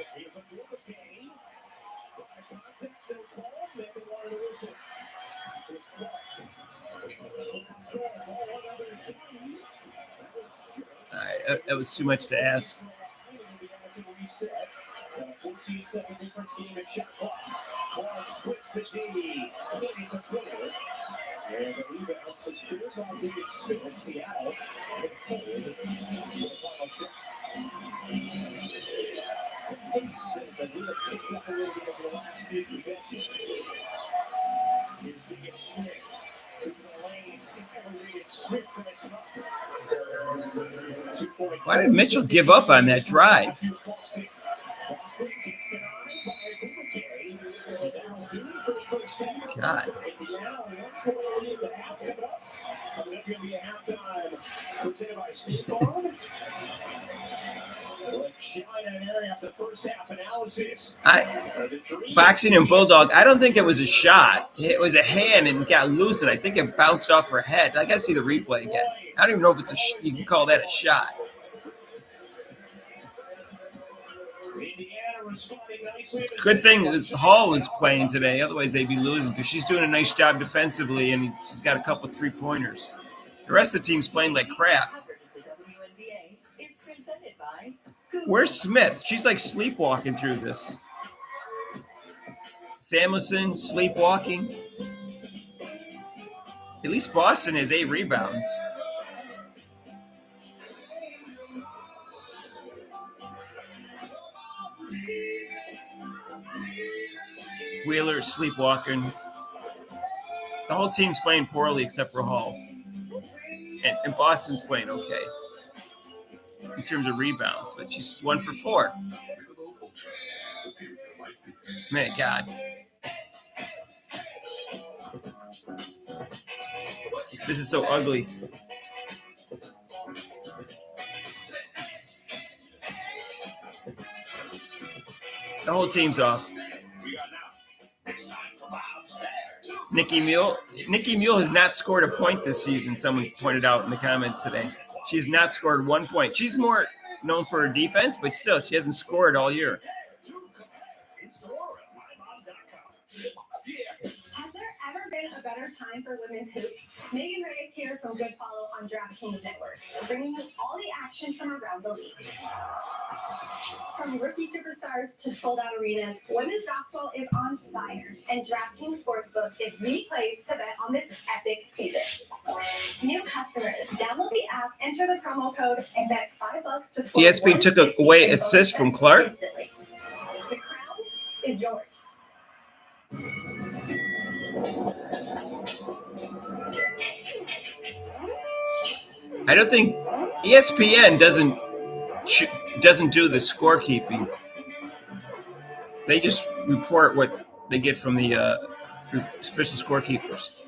B: That was too much to ask.
C: 14-7 difference game at shot clock. Clark splits the D. And the rebound secured by David Smith in Seattle. The final shot. The pace that we have picked up a little bit over the last few possessions. Here's David Smith. Through the lane. Smith to the cup.
B: Why did Mitchell give up on that drive? God. Boxing and Bulldog, I don't think it was a shot. It was a hand and got loose, and I think it bounced off her head. I got to see the replay again. I don't even know if it's you can call that a shot.
C: Indiana
B: It's a good thing that Hall was playing today. Otherwise, they'd be losing because she's doing a nice job defensively, and she's got a couple 3-pointers. The rest of the team's playing like crap. Where's Smith? She's like sleepwalking through this. Samuelson, sleepwalking. At least Boston has 8 rebounds. Wheeler sleepwalking. The whole team's playing poorly except for Hall. And Boston's playing okay in terms of rebounds, but she's 1 for 4. Man, God. This is so ugly. The whole team's off. Nikki Mule has not scored a point this season, someone pointed out in the comments today. She has not scored 1 point. She's more known for her defense, but still, she hasn't scored all year.
M: Has there ever been a better time for women's hoops? Megan Reyes here from Good Follow on DraftKings Network, bringing you all the action from around the league. From rookie superstars to sold-out arenas, women's basketball is on fire, and DraftKings Sportsbook is the place to bet on this epic season. New customers, download the app, enter the promo code, and bet $5 to score.
B: ESPN took away assists from Clark.
M: Instantly. The crown is yours.
B: I don't think ESPN doesn't do the scorekeeping. They just report what they get from the official scorekeepers.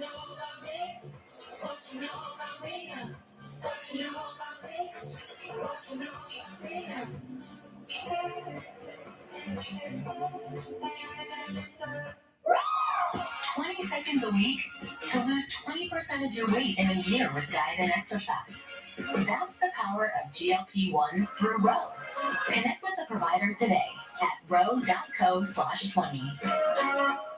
E: $20 a week to lose 20% of your weight in a year with diet and exercise. That's the power of GLP-1s through Ro. Connect with a provider today at ro.co/20.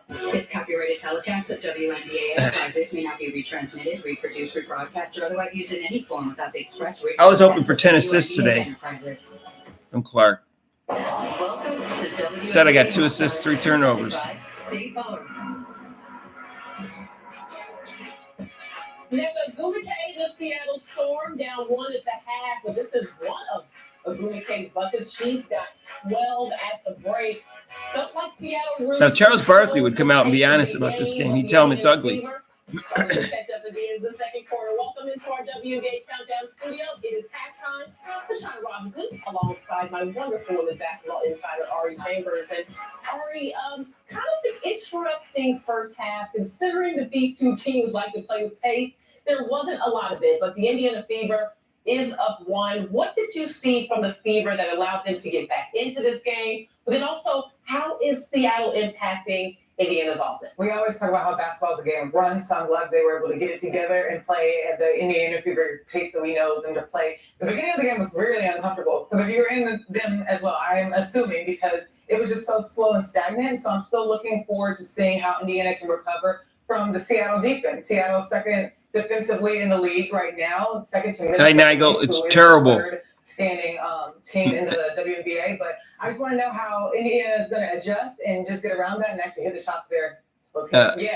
N: This copyrighted telecast of WNBA enterprises may not be retransmitted, reproduced, rebroadcast, or otherwise used in any form without the express written
B: I was hoping for
N: consent
B: 10
N: of
B: assists
N: WNBA
B: today
N: Enterprises.
B: from Clark.
N: Welcome to WNBA.
B: Said I got 2 assists, 3 turnovers.
N: State Farm.
D: There's a Gumike in the Seattle Storm down 1 at the half, but this is one of Gumike's buckets. She's got 12 at the break. Felt like Seattle really.
B: Now, Charles Barkley would come out and be honest about this game. He'd tell him it's ugly.
D: Starting to catch up at the end of the second quarter. Welcome into our WNBA Countdown studio. It is halftime. Tashana Robinson, alongside my wonderful women's basketball insider, Ari Chambers. And Ari, kind of an interesting first half, considering that these two teams like to play with pace. There wasn't a lot of it, but the Indiana Fever is up 1. What did you see from the Fever that allowed them to get back into this game? But then also, how is Seattle impacting Indiana's offense?
O: We always talk about how basketball is a game of runs, so I'm glad they were able to get it together and play at the Indiana Fever pace that we know them to play. The beginning of the game was really uncomfortable for the viewer and them as well, I am assuming, because it was just so slow and stagnant. So I'm still looking forward to seeing how Indiana can recover from the Seattle defense. Seattle's second defensively in the league right now, second to Minnesota.
B: Hey, Nigel, it's terrible.
O: Standing team in the WNBA, but I just want to know how Indiana is going to adjust and just get around that and actually hit the shots there.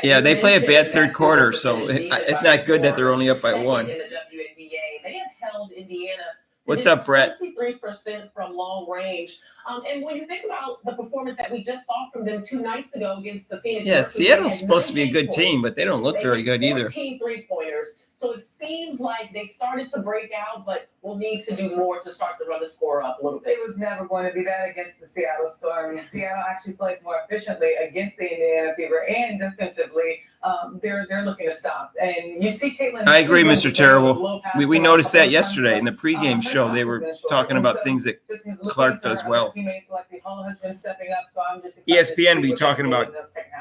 B: Yeah, they play a bad third quarter, so it's not good that they're only up by 1.
D: In the WNBA, they have held Indiana.
B: What's up, Brett?
D: 23% from long range. And when you think about the performance that we just saw from them 2 nights ago against the Phoenix.
B: Yeah, Seattle's supposed to be a good team, but they don't look very good either.
D: 14 3-pointers. So it seems like they started to break out, but we'll need to do more to start to run the score up a little bit.
O: It was never going to be that against the Seattle Storm. Seattle actually plays more efficiently against the Indiana Fever, and defensively, they're looking to stop. And you see Caitlin.
B: I agree, Mr. Terrible. We noticed that yesterday in the pregame show. They were talking about things that Clark does well. ESPN be talking about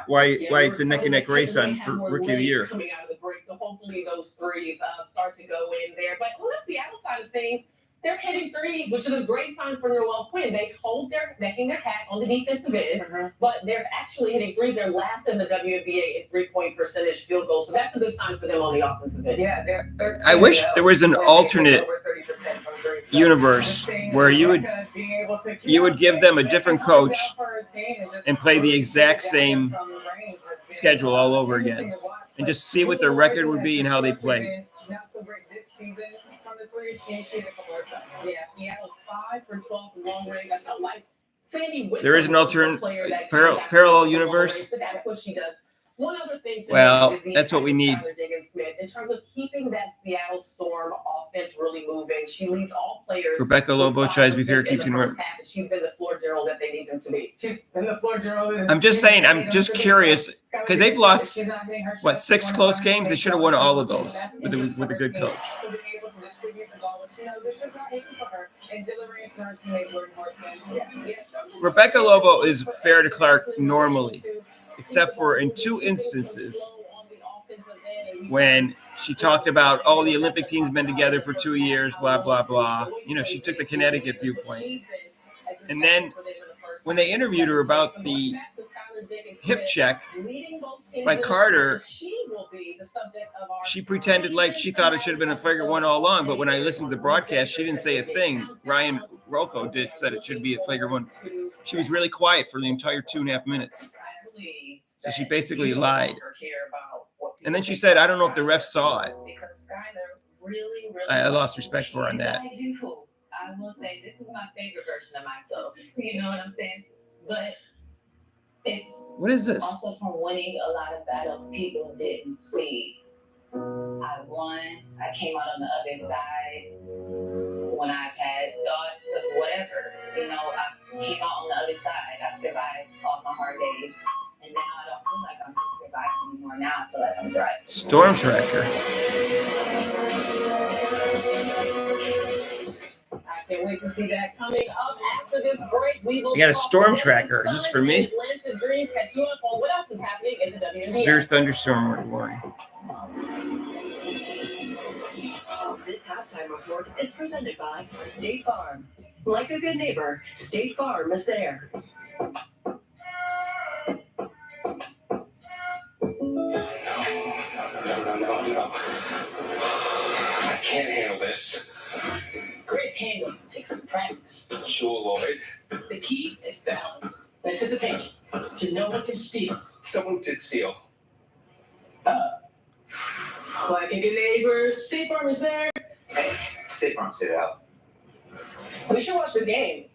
B: why it's a neck-and-neck race on for Rookie of the Year.
D: Coming out of the break, so hopefully those threes start to go in there. But on the Seattle side of things, they're hitting threes, which is a great sign for Noelle Quinn. They hang their hat on the defensive end, but they're actually hitting threes. They're last in the WNBA in 3-point percentage field goals, so that's a good sign for them on the offensive end.
O: Yeah, they're
B: I wish there was an alternate universe where you would give them a different coach and play the exact same schedule all over again, and just see what their record would be and how they played.
O: Not so great this season from the three. She ain't shooting a couple of times.
D: Yeah, Seattle 5 for 12 from long range. I felt like Sandy Whitman
B: There is an alternate
D: player that
B: parallel universe.
D: But that's what she does. One other thing to
B: Well,
D: note is the
B: that's what we need.
D: Skylar Diggins-Smith. In terms of keeping that Seattle Storm offense really moving, she leads all players.
B: Rebecca Lobo tries to be fair, keeps in
D: work.
B: work.
D: She's been the floor general that they need them to be.
O: She's been the floor general.
B: I'm just saying, I'm just curious because they've lost, 6 close games? They should have won all of those with a good coach.
O: So being able to distribute the ball, she knows it's just not easy for her, and delivering it to her teammates were more
B: Rebecca Lobo is fair to Clark normally, except for in 2 instances when she talked about, oh, the Olympic team's been together for 2 years, blah, blah, blah. You know, she took the Connecticut viewpoint. And then when they interviewed her about the hip check by Carter, she pretended like she thought it should have been a flagrant 1 all along. But when I listened to the broadcast, she didn't say a thing. Ryan Rocco said it should be a flagrant 1. She was really quiet for the entire 2.5 minutes. So she basically lied. And then she said, I don't know if the ref saw it. I lost respect for her on that.
N: I do. I will say this is my favorite version of myself. You know what I'm saying? But it's
B: What is this?
N: also from winning a lot of battles people didn't see. I won. I came out on the other side when I've had thoughts of whatever. You know, I came out on the other side. I survived all my hard days. And now I don't feel like I'm surviving anymore. Now I feel like I'm thriving.
B: Storm Tracker.
D: I can't wait to see that coming up after this break. We will
B: I got a
D: talk
B: storm
D: with
B: tracker. Is this for me?
D: Atlanta Dream, catch you up on what else is happening in the WNBA.
B: Severe thunderstorm warning.
E: This halftime report is presented by State Farm. Like a good neighbor, State Farm is there.
C: No. I can't handle this.
D: Great handling takes some practice.
C: Sure, Lloyd.
D: The key is balance, anticipation, to know what can steal.
C: Someone did steal.
D: Like a good neighbor, State Farm is there.
P: Hey, State Farm, sit out.
D: We should watch the game.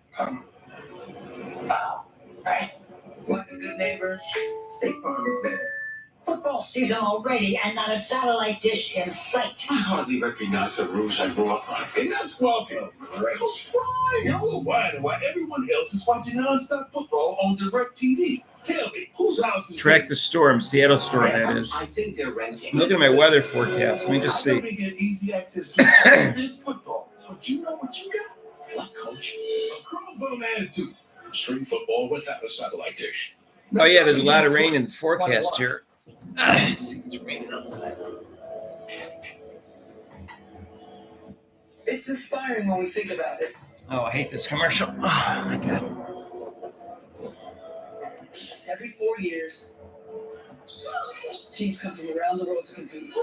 P: Right. Like a good neighbor, State Farm is there.
Q: Football season already and not a satellite dish in sight.
F: I hardly recognize the roofs I grew up on. And that's welcome. Coach Brian, you're wondering why everyone else is watching nonstop football on DirecTV. Tell me, whose house is
B: Track the storm, Seattle storm, that is.
P: I think they're renting.
B: I'm looking at my weather forecast. Let me just
F: I know
B: see.
F: they get easy access to all this football. But you know what you got? What, Coach? A chrome bum attitude. Stream football without a satellite dish.
B: Oh, yeah, there's a lot of rain in the forecast here. I see it's raining outside.
O: It's inspiring when we think about it.
B: Oh, I hate this commercial. Oh, my God.
O: Every 4 years, teams come from around the world to compete.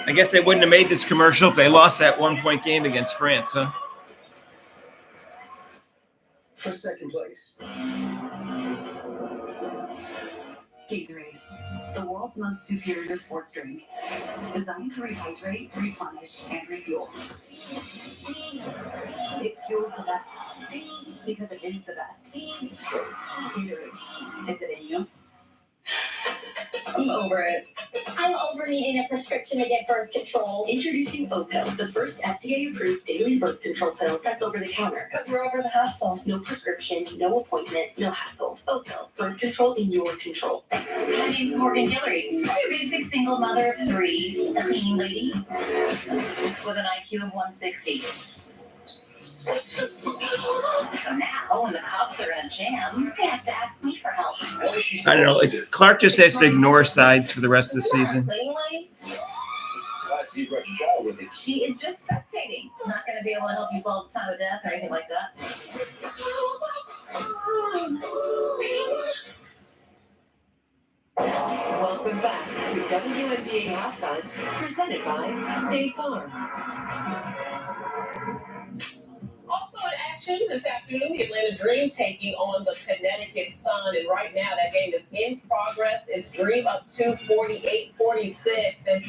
B: I guess they wouldn't have made this commercial if they lost that 1-point game against France, huh?
O: For second place.
N: Gatorade, the world's most superior sports drink, designed to rehydrate, replenish, and refuel. It fuels the best because it is the best. Gatorade, is it in you?
M: I'm over it. I'm over needing a prescription to get birth control.
E: Introducing Opill, the first FDA-approved daily birth control pill that's over the counter.
M: Because we're over the hassle.
E: No prescription, no appointment, no hassle. Opill, birth control in your control.
J: My name's Morgan Hillary. I'm a basic single mother of 3, a clean lady with an IQ of 160. So now, when the cops are in a jam, they have to ask me for help.
B: I don't know. Clark just has to ignore sides for the rest of the season.
F: see Rush ball with it.
J: She is just spectating. Not going to be able to help you solve the time of death or anything like that.
E: Welcome back to WNBA Halftime, presented by State Farm.
D: Also in action this afternoon, the Atlanta Dream taking on the Connecticut Sun. And right now, that game is in progress. It's Dream up 248-46. And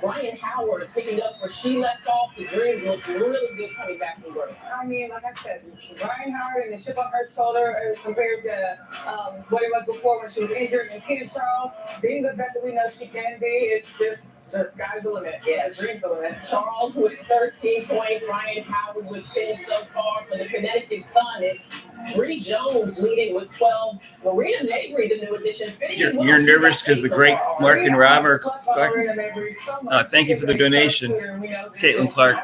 D: Ryan Howard picking up where she left off. The Dream looked really good coming back from break.
O: I mean, like I said, Ryan Howard and the chip on her shoulder compared to what it was before when she was injured. And Tina Charles, being the vet that we know she can be, it's just the sky's the limit. Yeah, the dream's the limit.
D: Charles with 13 points, Ryan Howard with 10 so far. For the Connecticut Sun, it's Bree Jones leading with 12. Marina Mabry, the new addition.
B: You're nervous because the great Mark and Rob are Clark. Thank you for the donation, Caitlin Clark.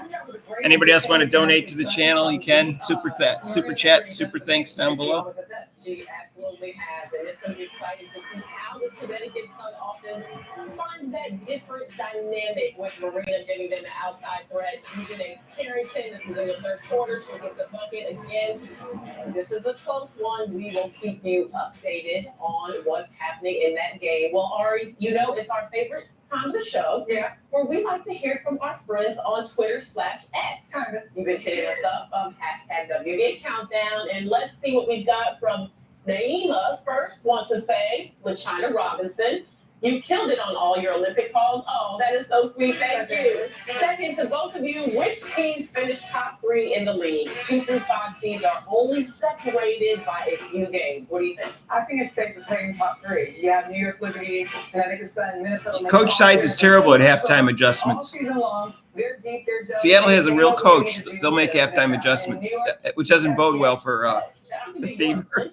B: Anybody else want to donate to the channel? You can. Super chat, super thanks down below.
D: She absolutely has, and it's going to be exciting to see how this Connecticut Sun offense finds that different dynamic with Marina giving them the outside threat, using a Carrington. This is in the third quarter. She gets a bucket again. This is a close one. We will keep you updated on what's happening in that game. Well, Ari, you know it's our favorite time of the show, where we like to hear from our friends on Twitter/X. You've been hitting us up, hashtag WNBA Countdown, and let's see what we've got from Naima. First, want to say, LaChina Robinson, you killed it on all your Olympic calls. Oh, that is so sweet. Thank you. Second, to both of you, which teams finished top 3 in the league? 2 through 5 seeds are only separated by a few games. What do you think?
O: I think it stays the same top 3. You have New York Liberty, Connecticut Sun, Minnesota.
B: Coach Sides is terrible at halftime adjustments.
O: All season long, they're deep, they're just
B: Seattle has a real coach. They'll make halftime adjustments, which doesn't bode well for the Fever.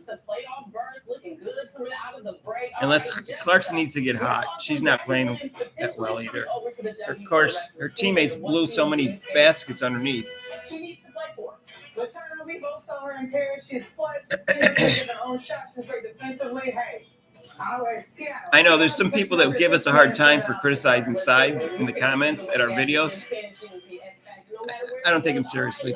B: Unless Clarkson needs to get hot. She's not playing that well either. Of course, her teammates blew so many baskets underneath.
O: we both saw her in Paris. She's clutch. She's taking her own shots. She's great defensively. Hey,
B: I know there's some people that give us a hard time for criticizing Sides in the comments at our videos. I don't take them seriously.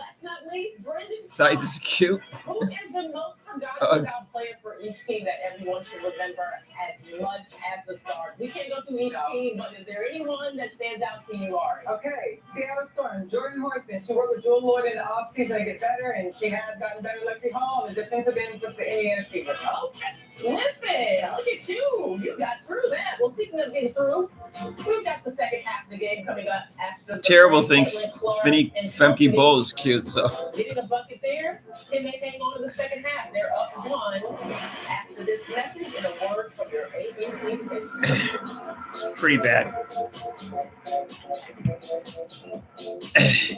B: Sides is cute.
D: Who is the most forgotten about player for each team that everyone should remember as much as the stars? We can't go through each team, but is there anyone that stands out to you, Ari?
O: Okay, Seattle Storm, Jordan Horston. She worked with Jewel Lloyd in the offseason to get better, and she has gotten better. Lexi Hall, the defensive end for the Indiana Fever.
D: Okay. Listen, look at you. You got through that. Well, speaking of getting through, we've got the second half of the game coming up after.
B: Terrible thinks Femke Bowl is cute, so.
D: Getting a bucket there, and they hang on to the second half. They're up 1 after this message and a word from your ABC.
B: It's pretty bad.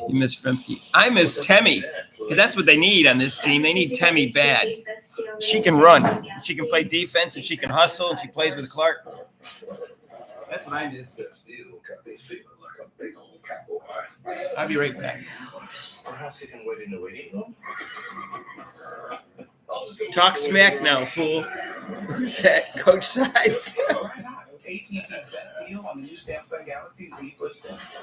B: You miss Femke. I miss Temmie. That's what they need on this team. They need Temmie bad. She can run. She can play defense, and she can hustle, and she plays with Clark. That's what I miss. I'll be right back.
H: Perhaps you can wait in the waiting room.
B: Talk smack now, fool. Who's that? Coach Sides.
P: AT&T's best deal on the new Samsung Galaxy Z Flip 6.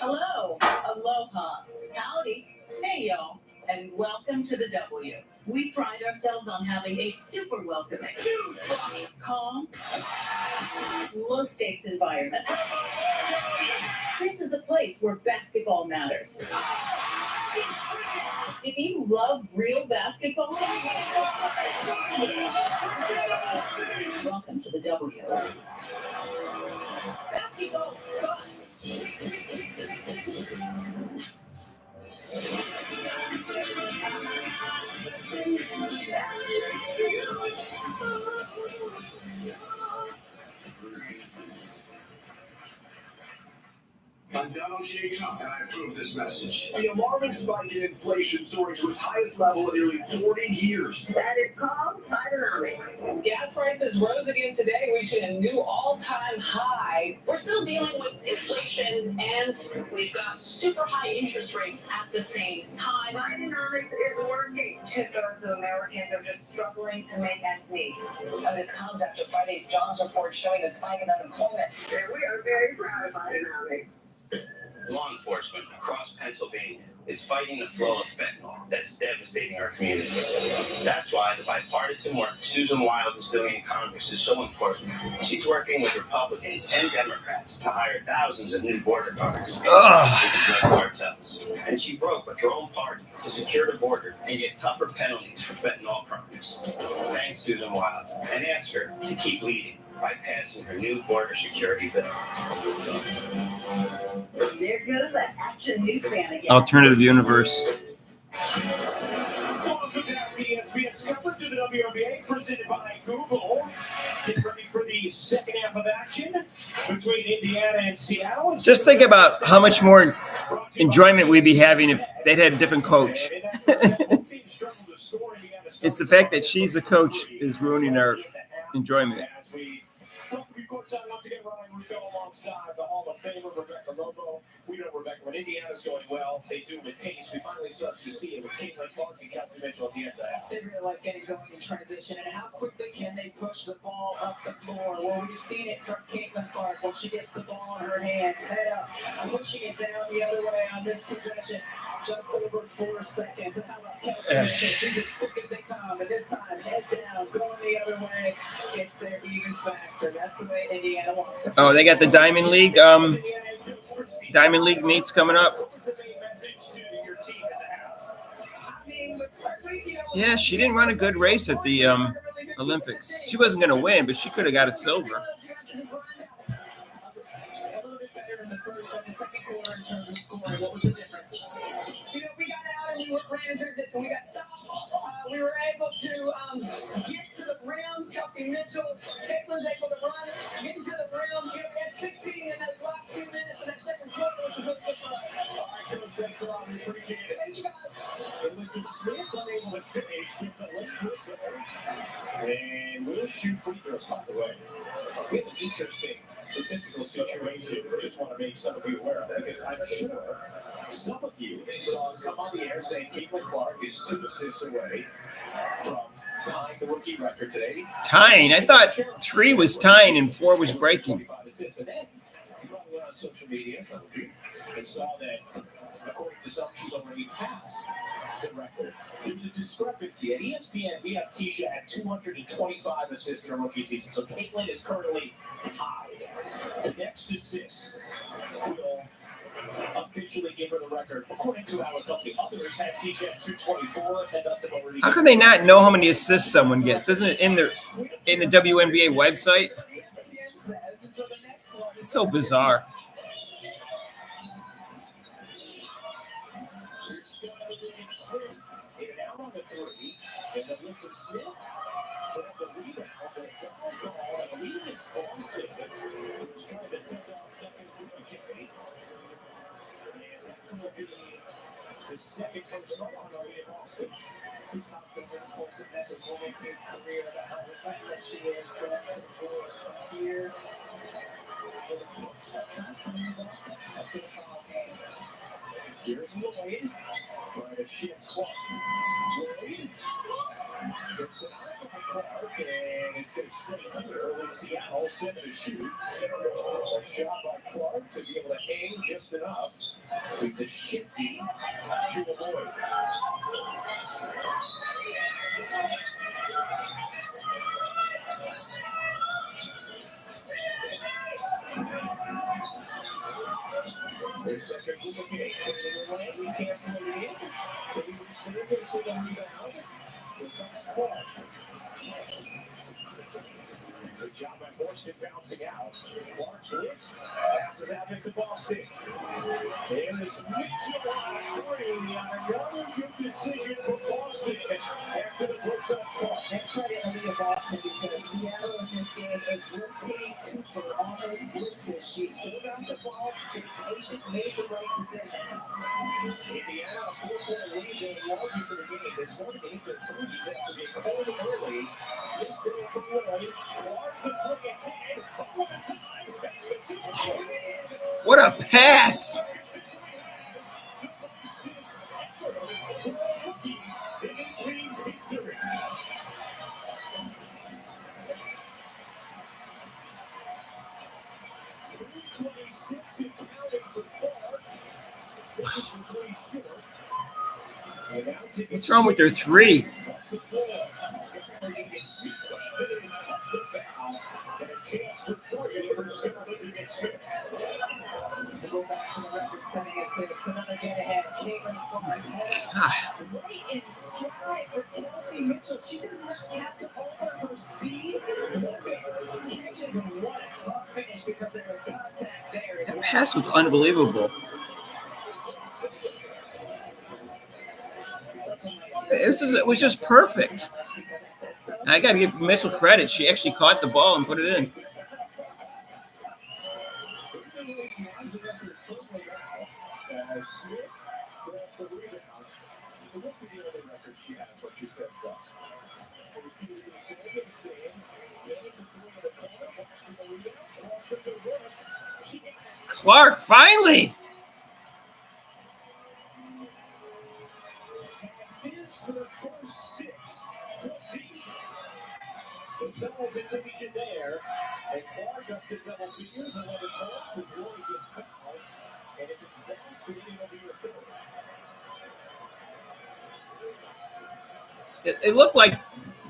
N: Hello, aloha, howdy, hey y'all, and welcome to the W. We pride ourselves on having a super welcoming, calm, low stakes environment. This is a place where basketball matters. If you love real basketball, welcome to the W. Basketball sucks.
F: I'm Donald negotiation, and I approve this message. The alarming spike in inflation soaring to its highest level in nearly 40 years.
E: That is called Bidenomics.
A: Gas prices rose again today, reaching a new all-time high.
D: We're still dealing with inflation and we've got super high interest rates at the same time.
E: Bidenomics is working. 2/3 of Americans are just struggling to make ends meet.
N: And this comes after Friday's jobs report showing a spike in unemployment.
E: And we are very proud of Bidenomics.
K: Law enforcement across Pennsylvania is fighting the flow of fentanyl that's devastating our communities. That's why the bipartisan work Susan Wild is doing in Congress is so important. She's working with Republicans and Democrats to hire thousands of new border guards and the drug cartels. And she broke with her own party to secure the border and get tougher penalties for fentanyl crimes. Thank Susan Wild and ask her to keep leading by passing her new border security bill.
E: There goes that action news fan again.
B: Alternative universe.
C: Welcome to ESPN's coverage of the WNBA presented by Google. Get ready for the second half of action between Indiana and Seattle.
B: Just think about how much more enjoyment we'd be having if they'd had a different coach. It's the fact that she's a coach is ruining our enjoyment.
C: Once again, Ryan Russo alongside the Hall of Famer Rebecca Lobo. We know Rebecca, when Indiana's going well, they do with pace. We finally start to see it with Caitlin Clark and Kelsey Mitchell at the end of that.
A: They really like getting going in transition, and how quickly can they push the ball up the floor? Well, we've seen it from Caitlin Clark when she gets the ball in her hands, head up, pushing it down the other way on this possession, just over 4 seconds. And how about Kelsey Mitchell? She's as quick as they come, and this time, head down, going the other way, gets there even faster. That's the way Indiana wants to.
B: Oh, they got the Diamond League. Diamond League meets coming up. Yeah, she didn't run a good race at the Olympics. She wasn't going to win, but she could have got a silver.
A: What was the difference? You know, we got out and we were playing transition. We got stopped. We were able to get to the rim. Kelsey Mitchell, Caitlin's able to run, get into the rim. You know, we had 16 in those last few minutes of that second quarter, which was really good for us.
C: All right, Coach, thanks a lot. We appreciate it.
A: Thank you, guys.
C: It was the Smith unable to finish. Gets a late whistle. And we'll shoot free throws, by the way. We have an interesting statistical situation. I just want to make some of you aware of it because I'm sure some of you saw us come on the air saying Caitlin Clark is 2 assists away from tying the rookie record today.
B: Tying? I thought 3 was tying and 4 was breaking.
C: And then you probably went on social media, some of you, and saw that according to some, she's already passed the record. There's a discrepancy. At ESPN, we have Tisha at 225 assists in her rookie season. So Caitlin is currently tied. The next assist will officially give her the record. According to our company, others have Tisha at 224 and Dustin already.
B: How can they not know how many assists someone gets? Isn't it in the WNBA website? It's so bizarre.
C: And Alyssa Smith put up the rebound for a foul call. I believe it's Boston who was trying to fend off Duncan McKay. And that will be the second personal on our way to Boston.
A: We talked to her folks at Memphis Women in his career about how relentless she is going to the boards here.
C: Here's Lloyd trying to shift Clark. Lloyd gets the eye by Clark, and it's going to stay here with Seattle 7 to shoot. Nice job by Clark to be able to hang just enough with the shifty Jewel Lloyd. There's that good look at it. We can't play it in. So we receive it, so the rebound. Here comes Clark. Good job by Boston bouncing out. Clark blitz. Passes out into Boston. There is Mitchell on 3. Another good decision for Boston after the blitz up Clark.
A: And credit Aaliyah Boston because Seattle in this game is rotating to her on those blitzes. She still got the ball, stayed patient, made the right
C: rookie for the game. They started to hit their threes after being cold early. This day from Lloyd. Clark the play ahead.
B: What a pass! What's wrong with their three? That pass was unbelievable. It was just perfect. I got to give Mitchell credit. She actually caught the ball and put it in. Clark, finally!
C: Hesitation there, and Clark up to double figures, 11 points, and Lloyd gets fouled, and if it's Boston, it'll be a third.
B: It looked like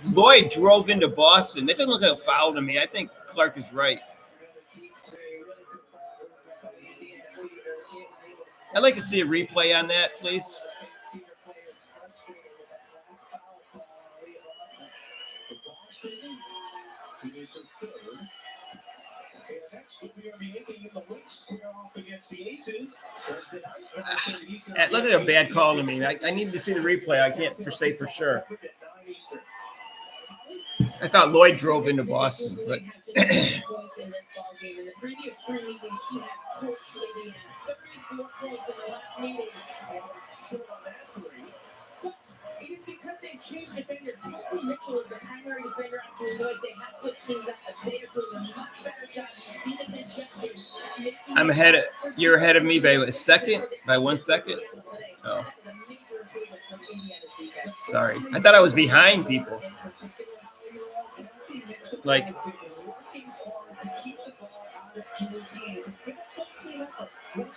B: Lloyd drove into Boston. That doesn't look like a foul to me. I think Clark is right. I'd like to see a replay on that, please. Look at a bad call to me. I need to see the replay. I can't say for sure. I thought Lloyd drove into Boston, but
D: in this ballgame. In the previous 3 meetings, she has torched Indiana. 34 points in the last meeting. Short on that three. But it is because they've changed defenders. Kelsey Mitchell is the primary defender after Lloyd. They have switched teams up, but they are doing a much better job. You see the congestion.
B: I'm ahead. You're ahead of me by a second, by 1 second. Oh, sorry. I thought I was behind people. Like,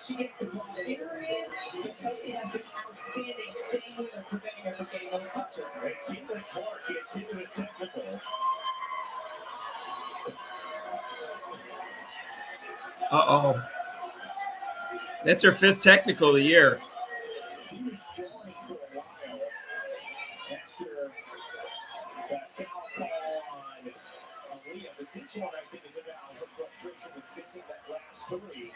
A: she gets the ball, the area is because he has been outstanding, staying with her, preventing her from getting those touches.
C: Caitlin Clark gets into the technical.
B: uh-oh. That's her 5th technical of the year.
C: She was joined for a while after that foul call on Aaliyah, but this one I think is about her frustration with missing that last three.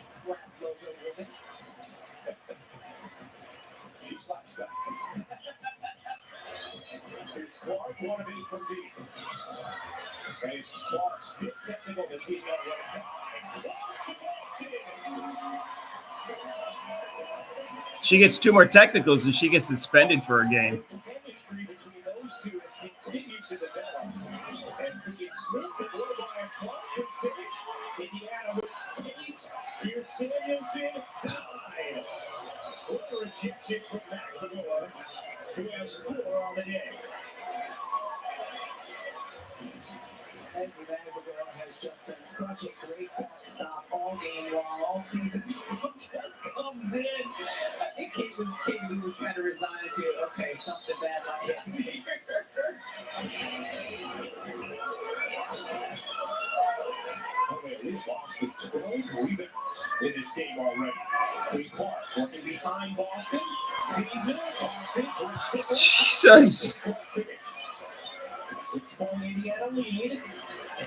C: Slap logo woman. She slaps back. It's Clark, 1 of 8 from deep. As Clark's 5th technical this season already.
B: She gets 2 more technicals and she gets suspended for a game.
C: The chemistry between those two has continued to develop. As Bridget Smith and William Clark can finish. Indiana with pace. Here's Samuelson. Tied. What a rejection from McLemore, who has 4 on the day.
A: Ezzy Vanderbilt has just been such a great backstop all game long, all season long. Just comes in. I think Caitlin was kind of resigned to, okay, something bad might happen here.
C: Okay, we've lost 12 rebounds in this game already. There's Clark working behind Boston. Boston.
B: Jesus.
C: 6-point Indiana lead.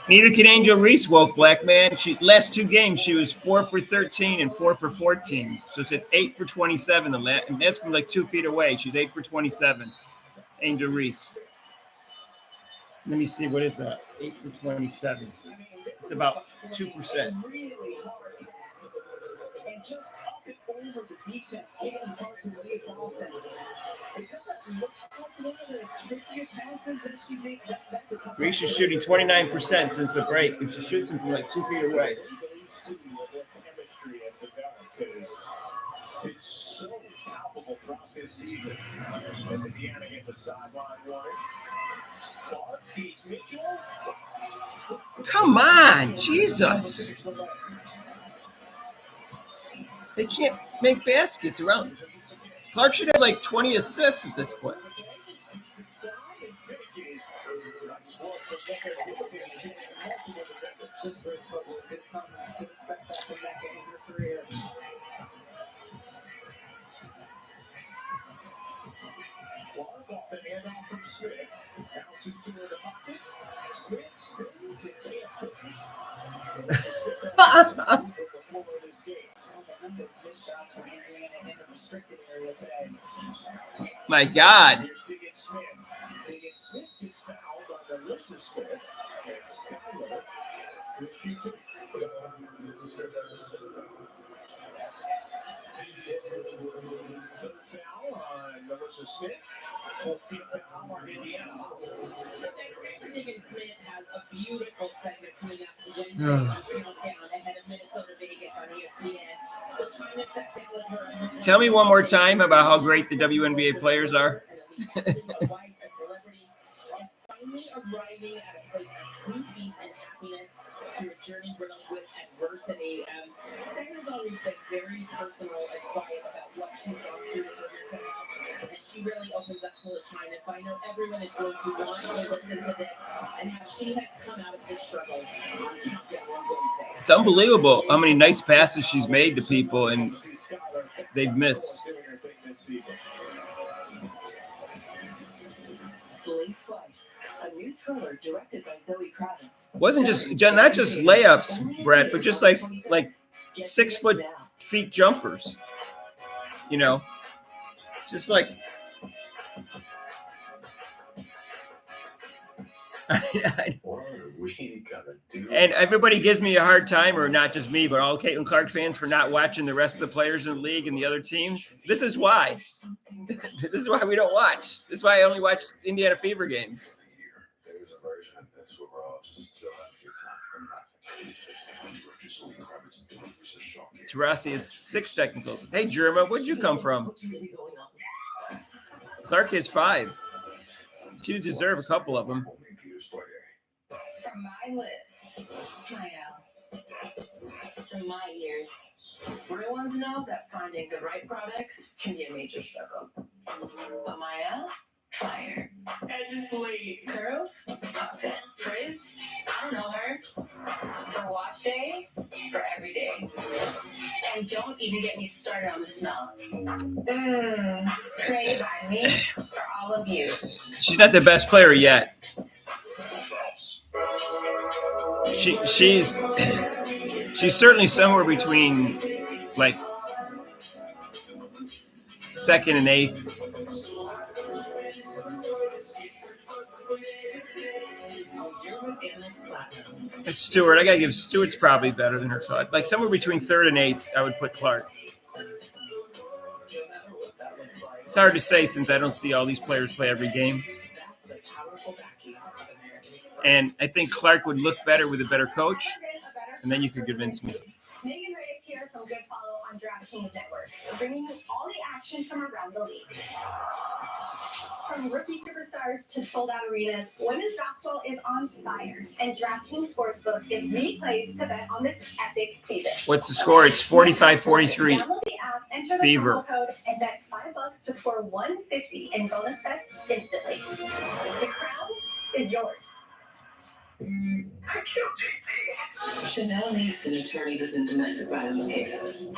B: Neither can Angel Reese, woke black man. Last 2 games, she was 4 for 13 and 4 for 14. So it's 8 for 27. And that's from like 2 feet away. She's 8 for 27. Angel Reese. Let me see. What is that? 8 for 27. It's about 2%.
A: And just up and over the defense. Caitlin Clark to Leah Dawson. It doesn't look like one of the trickier passes that she's made. That's a tough.
B: Grace is shooting 29% since the break, and she shoots them from like 2 feet away.
C: It's so palpable throughout this season. As Indiana gets a sideline warning. Clark feeds Mitchell.
B: Come on, Jesus. They can't make baskets around. Clark should have like 20 assists at this point. My God.
D: Smith has a beautiful segment coming up Wednesday countdown ahead of Minnesota Vegas on ESPN. The China sat down with her.
B: Tell me one more time about how great the WNBA players are.
D: Finally arriving at a place of true peace and happiness through a journey riddled with adversity. Skylar's always been very personal and quiet about what she's gone through for mental health, and she really opens up to China. So I know everyone is going to want to listen to this and how she has come out of this struggle on Countdown on Wednesday.
B: It's unbelievable how many nice passes she's made to people and they've missed.
E: Blink Twice, a new thriller directed by Zoe Kravitz.
B: Wasn't just not just layups, Brett, but just like 6 feet jumpers. You know, it's just like. And everybody gives me a hard time, or not just me, but all Caitlin Clark fans for not watching the rest of the players in the league and the other teams. This is why. This is why we don't watch. This is why I only watch Indiana Fever games.
H: There's a version of this where we're all just still having
B: Taurasi has 6 technicals. Hey, Jerma, where'd you come from? Clark has 5. She would deserve a couple of them.
N: From my lips, Maya, to my ears, real ones know that finding the right products can be a major struggle. But Maya, fire. As is late. Curls, frizz, I don't know her. For wash day, for every day. And don't even get me started on the smell. Created by me for all of you.
B: She's not the best player yet. She's certainly somewhere between like 2nd and 8th. And Stewart, I gotta give Stewart's probably better than her. So like somewhere between 3rd and 8th, I would put Clark. It's hard to say since I don't see all these players play every game. And I think Clark would look better with a better coach, and then you could convince me.
M: Megan Reyes here from Good Follow on DraftKings Network, bringing you all the action from around the league. From rookie superstars to sold-out arenas, women's basketball is on fire, and DraftKings Sportsbook is the place to bet on this epic season.
B: What's the score? It's 45-43.
M: Download the app, enter the
B: Fever.
M: promo code, and bet $5 to score $150 in bonus bets instantly. The crown is yours.
E: I killed JT. Chanel needs an attorney that's in domestic violence cases.
H: I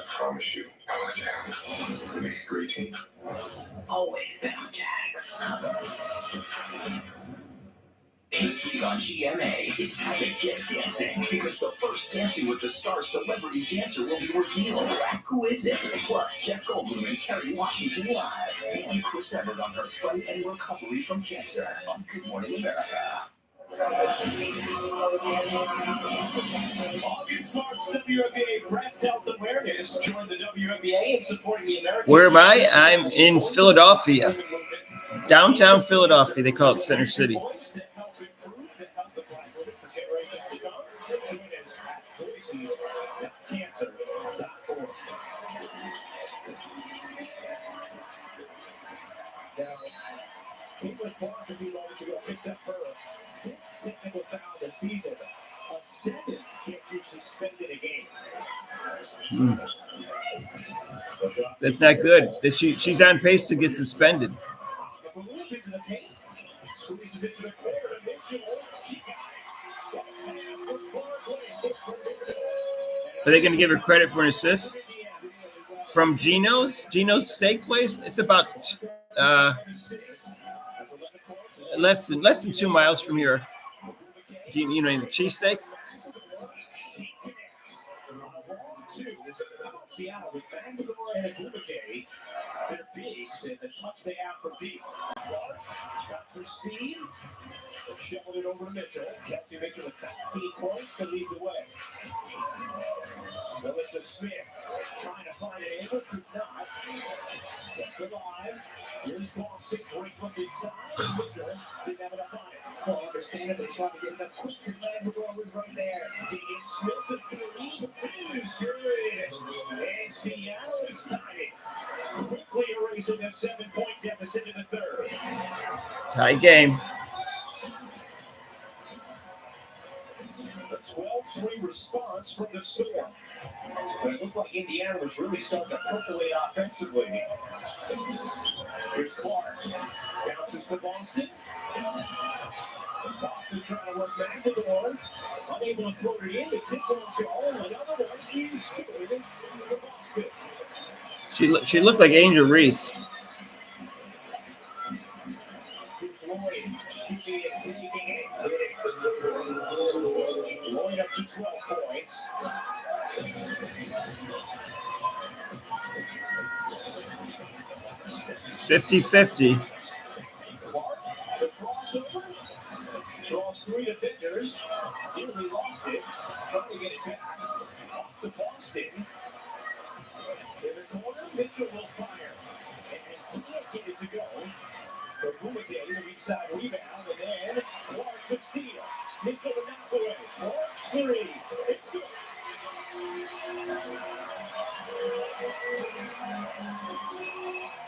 H: promise you, I was down. We make a great team.
E: Always been on Jags.
R: This week on GMA, it's time to get dancing because the first Dancing with the Stars celebrity dancer will be revealed. Who is it? Plus, Jeff Goldblum and Kerry Washington live, and Chris Evert on her fight and recovery from cancer on Good Morning America. On
C: August marks WNBA Breast Health Awareness. Join the WNBA in supporting the American.
B: Where am I? I'm in Philadelphia, downtown Philadelphia. They call it Center City.
C: Caitlin Clark, a few moments ago, picked up her fifth technical foul this season. A seventh gets you suspended a game.
B: That's not good. She's on pace to get suspended. Are they going to give her credit for an assist from Geno's steak place? It's about less than 2 miles from here. You know the cheesesteak?
C: Seattle with Magdalene and Agumake. They're bigs and the touch they have from deep. Got some speed. Shoveled it over to Mitchell. Kelsey Mitchell with 19 points to lead the way. Melissa Smith trying to find an angle, could not. Kept alive. Here's Boston. Great look inside. Mitchell didn't have enough on it. Well, understandably trying to get enough quick because Magdalene was right there. Digging Smith to three. Is good. And Seattle is tied it. Quickly erasing a 7-point deficit in the third.
B: Tie game.
C: A 12-3 response from the Storm. But it looked like Indiana was really starting to percolate offensively. Here's Clark. Bounces to Boston. Boston trying to work back to the one. Unable to throw it in. The tip won't go. Another one is good for Boston.
B: She looked like Angel Reese.
C: Lloyd shooting and taking it. Lloyd up to 12 points.
B: $50-50.
C: The crossover. Draws three defenders. Nearly lost it. Trying to get it back. Off to Boston. In the corner, Mitchell will fire. And can't get it to go. Agumake, the weak side rebound. And then Clark to steal. Mitchell to knock away. Clark's three. It's good.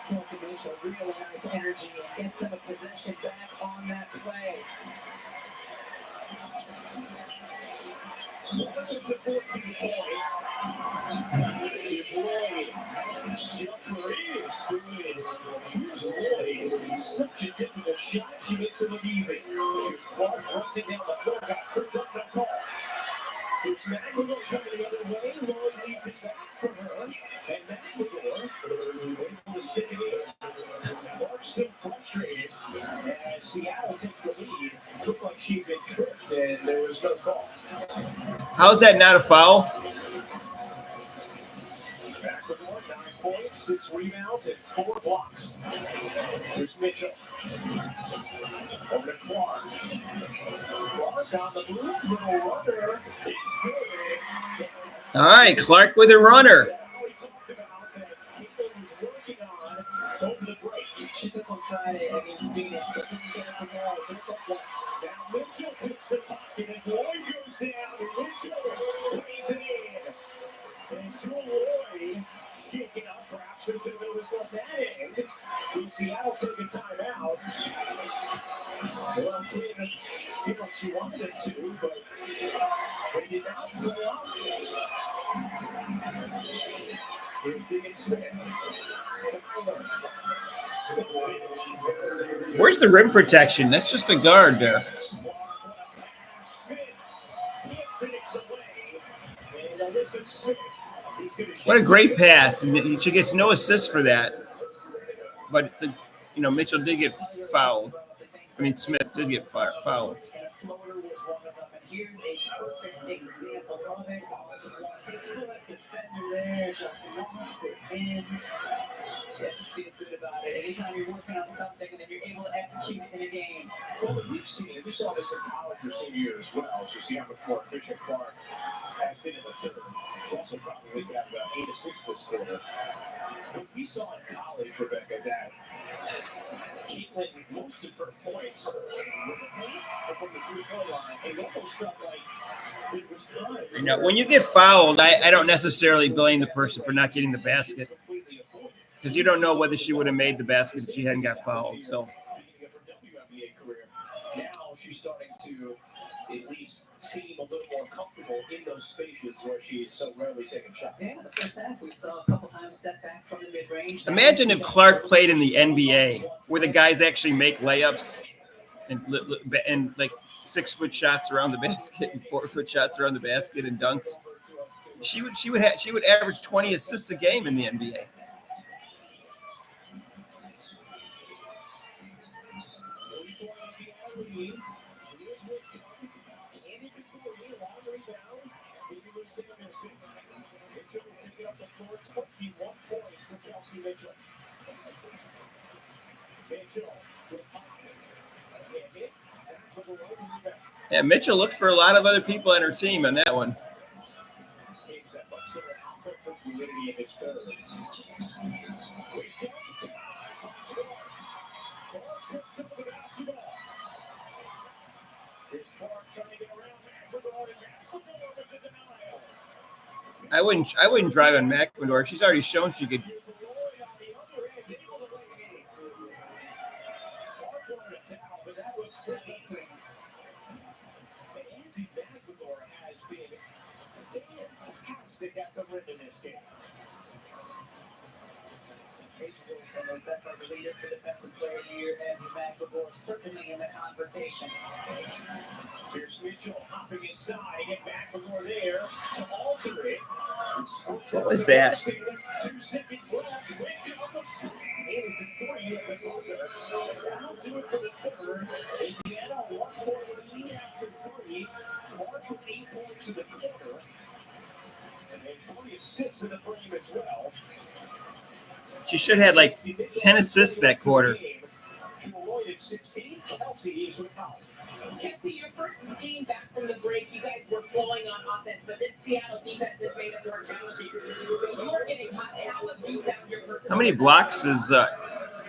A: Kelsey Mitchell, really nice energy and gets them a possession back on that play.
C: The 14 points. It's Lloyd. Jumper is good. Lloyd, such a difficult shot. She makes it look easy. Here's Clark racing down the floor. Got tripped up that ball. There's Magdalene coming the other way. Lloyd leaves it back for her. And Magdalene able to stick it in. Clark's still frustrated as Seattle takes the lead. Looked like she'd been tripped and there was no call.
B: How is that not a foul?
C: Magdalene, 9 points, 6 rebounds, and 4 blocks. Here's Mitchell. Over to Clark. Clark on the move. Little runner. It's good.
B: All right, Clark with a runner.
A: She took on Friday against Phoenix, but didn't get it tomorrow.
C: Now Mitchell puts the pocket as Lloyd goes down. Mitchell lays it in. And Joel Lloyd shaking up. Perhaps there should have been a whistle at that end. So Seattle taking timeout. Well, Cleveland seemed like she wanted it to, but they did not go up. Here's Diggin Smith. Skyler.
B: Where's the rim protection? That's just a guard there. What a great pass. And she gets no assist for that. But, Mitchell did get fouled. Smith did get fouled.
A: Here's a perfect example of it. Defender there, just knocks it in. Just feel good about it. Anytime you're working on something and then you're able to execute it in a game.
C: Well, we saw this in college your senior year as well. So see how much more efficient Clark has been Caitlin, most of her points from the three-point line. It almost felt like it was time.
B: You know, when you get fouled, I don't necessarily blame the person for not getting the basket because you don't know whether she would have made the basket if she hadn't got fouled. So
C: Now she's starting to at least seem a little more comfortable in those spaces where she's so rarely taking shots.
Q: Yeah, the first half we saw a couple times step back from the mid-range.
B: imagine if Clark played in the NBA where the guys actually make layups and like 6-foot shots around the basket and 4-foot shots around the basket and dunks. She would average 20 assists a game in the NBA. Yeah, Mitchell looked for a lot of other people on her team on that one. I wouldn't drive on McEnroe. She's already shown she could.
Q: Was definitely the leader for defensive player of the year, Ezzy McElroy, certainly in the conversation.
C: Here's Mitchell hopping inside, and McElroy there to alter it.
B: What was that?
C: 2 seconds left. It is 3 at the buzzer. That'll do it for the third. Indiana 1-point lead after 3. Marshall 8 points in the quarter. And 3 assists in the frame as well.
B: She should have had like 10 assists that quarter.
D: Kelsey, your first game back from the break, you guys were flowing on offense, but this Seattle defense has made it more challenging. You're getting hot. How have you found your first?
B: How many blocks is?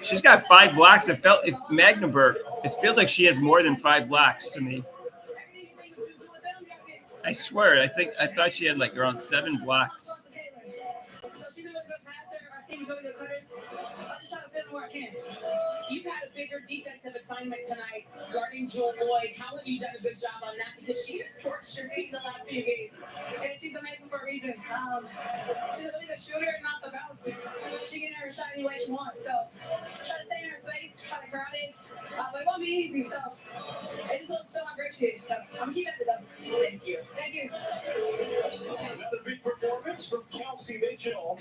B: She's got 5 blocks. It feels like she has more than 5 blocks to me. I swear, I thought she had like around 7 blocks.
D: You've had a bigger defensive assignment tonight guarding Jewel Lloyd. How have you done a good job on that? Because she has torched your team the last few games.
G: And she's amazing for a reason. She's a really good shooter and not the bouncer. She can have her shot any way she wants. So try to stay in her space, try to crowd it. But it won't be easy. So it just looks show how great she is. So I'm keeping it up. Thank you. Thank you.
C: Another big performance from Kelsey Mitchell.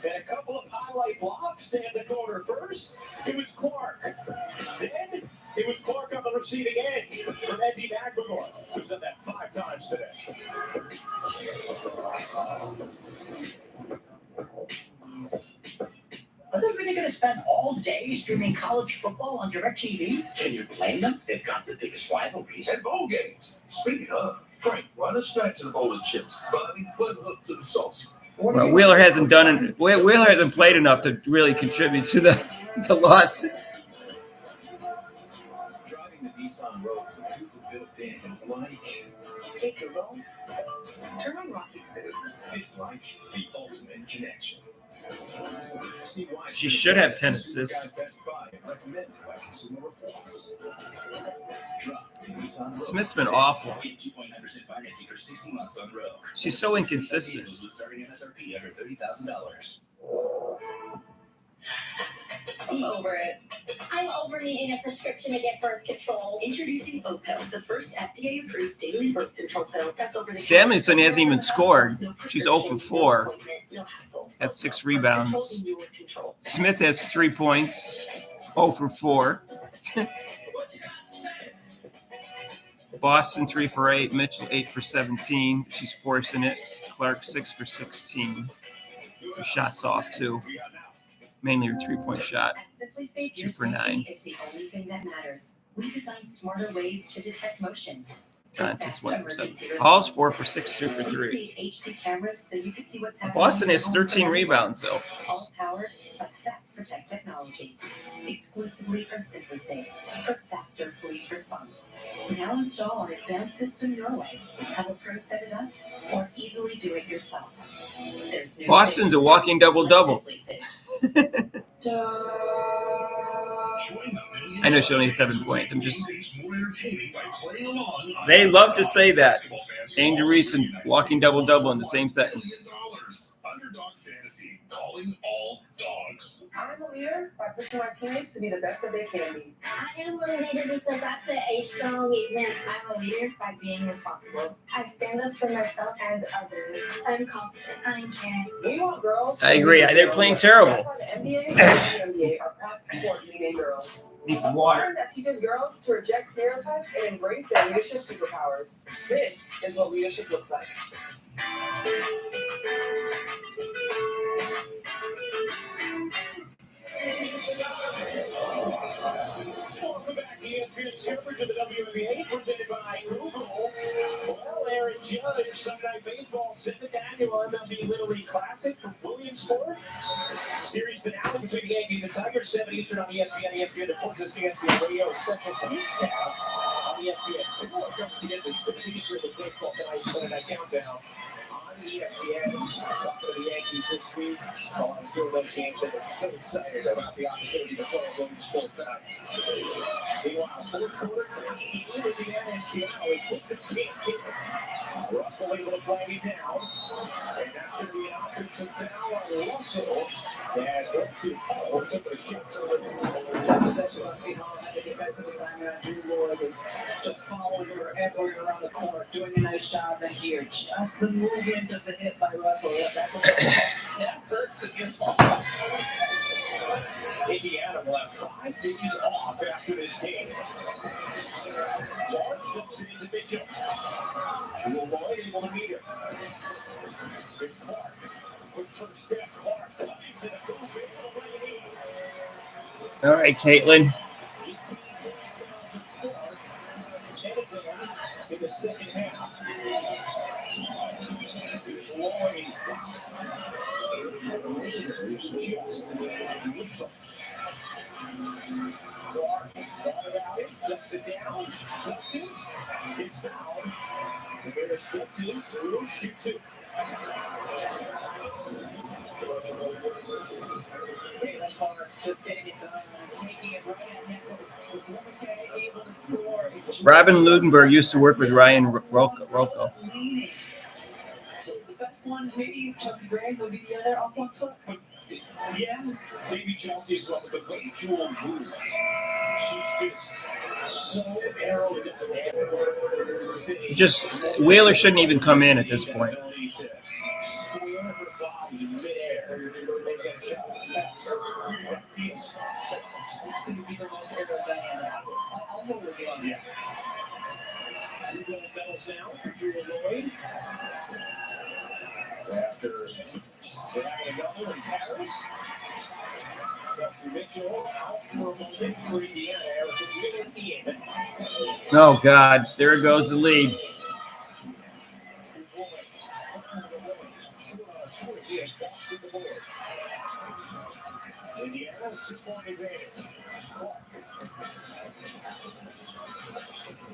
C: And a couple of highlight blocks to end the quarter. First, it was Clark. Then it was Clark on the receiving end from Ezzy McElroy, who's done that 5 times today.
Q: Are they really going to spend all day streaming college football on DirecTV? Can you blame them? They've got the biggest rivalries.
F: And bowl games. Speaking of, Frank, run a strike to the bowl of chips. Bobby, one hook to the sauce.
B: Well, Wheeler hasn't played enough to really contribute to the loss.
R: Driving the Nissan Rogue with Google built in is like...
E: Hey Google, turn on Rocky's Food.
R: It's like the ultimate connection. See why
B: She should have 10 assists.
R: Best Buy and recommended by Consumer Reports. Drop the Nissan Rogue.
B: Smith's been awful.
R: Get 2.9% financing for 60 months on Rogue.
B: She's so inconsistent.
R: Vehicles with starting MSRP under $30,000.
M: I'm over it. I'm over needing a prescription to get birth control.
E: Introducing Opill, the first FDA-approved daily birth control pill that's over the
B: Samuelson hasn't even scored. She's 0 for 4. That's 6 rebounds. Smith has 3 points. 0 for 4. Boston 3 for 8. Mitchell 8 for 17. She's forcing it. Clark 6 for 16. Her shots off too. Mainly her 3-point shot. It's 2 for 9.
E: Is the only thing that matters. We designed smarter ways to detect motion.
B: Dantas 1 for 7. Hall's 4 for 6, 2 for 3.
E: HD cameras so you can see what's happening.
B: Boston has 13 rebounds though.
E: All powered, but fast Protect technology, exclusively from SimpliSafe for faster police response. Now install our advanced system your way. Have a pro set it up, or easily do it yourself. There's no
B: Boston's a walking double-double. I know she only has 7 points. I'm just. They love to say that. Angel Reese and walking double-double in the same sentence.
F: Underdog Fantasy, calling all dogs.
O: I'm a leader by pushing my teammates to be the best that they can be.
M: I am a leader because I set a strong example. I'm a leader by being responsible. I stand up for myself and others. I'm confident. I'm caring.
O: We want girls.
B: I agree. They're playing terrible.
O: That's why the NBA and the WNBA are proud to support leading girls.
B: Need some water.
O: That teaches girls to reject stereotypes and embrace their leadership superpowers. This is what leadership looks like.
C: Welcome back to ESPN's coverage of the WNBA, presented by Google. Well, Aaron Judge, Sunday Night Baseball set the annual MLB Little League Classic from Williamsport. Series finale between the Yankees and Tigers, 7 Eastern on ESPN. ESPN Deportes, ESPN Radio, special newscast on ESPN. Similar coverage again to 6 Eastern with baseball tonight, Sunday Night Countdown. ESPN, for the Yankees this week. Oh, I'm still those games that are so excited about the opportunity to play a Williamsport tonight. Meanwhile, fourth quarter, Indiana Seattle is with the big kick. Russell able to play me down. And that's going to be an offensive foul on Russell. As let's see. We're taking a shot for
A: Possession on Seahawks had the defensive assignment on Drew Lloyd is just following her everywhere around the court, doing a nice job right here. Just the movement of the hit by Russell. Yeah, that's that hurts if you're falling.
C: Indiana will have 5 days off after this game. Clark flips it into Mitchell. Drew Lloyd able to meet her. Here's Clark. Quick first step. Clark coming to the hoop.
B: All right, Caitlin.
C: In the second half. Here's Lloyd. Just Clark thought about it, ducks it down, touches, gets fouled. The better step two, so we'll shoot two.
A: Caitlin Clark just getting it done, taking it right at net. With Womack able to score.
B: Robin Ludenberg used to work with Ryan Rocco.
A: So the best one, maybe Chelsea Gray will be the other off one foot.
C: But yeah, maybe Chelsea as well. But the way Jewel moves, she's just so arrowed at the net.
B: Just Wheeler shouldn't even come in at this point.
C: Yeah. 2 gold medals now for Drew Lloyd. After they're having another in Paris. Kelsey Mitchell out for a moment for Indiana. Erica Wheeler in.
B: Oh, God. There goes the lead.
C: Indiana, 2-point advantage.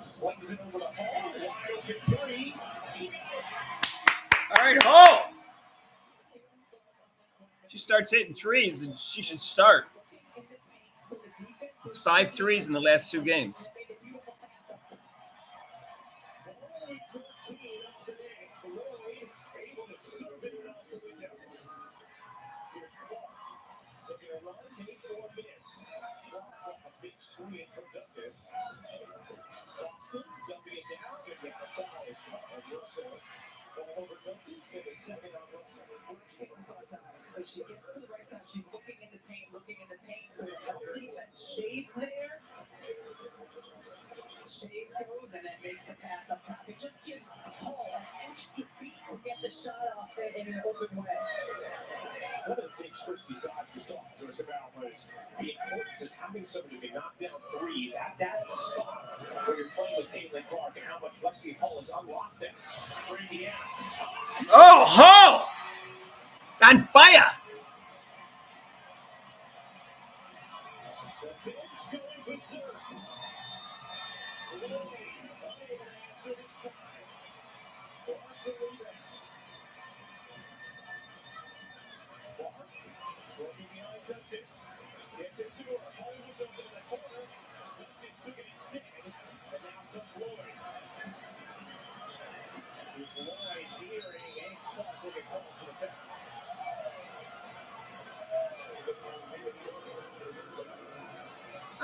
C: Slings it over the hole. Wide open three.
B: All right, Hall. She starts hitting threes, and she should start. It's 5 threes in the last 2 games.
A: She gets to the right side. She's looking in the paint. So defense shades there. Shades goes and then makes the pass up top. It just gives Paul an extra beat to get the shot off there in an open way.
C: One of the things Christy Sodge was talking to us about was the importance of having somebody who can knock down threes at that spot where you're playing with Caitlin Clark and how much Lexi Hall has unlocked them for Indiana.
B: Oh, Hall! It's on fire!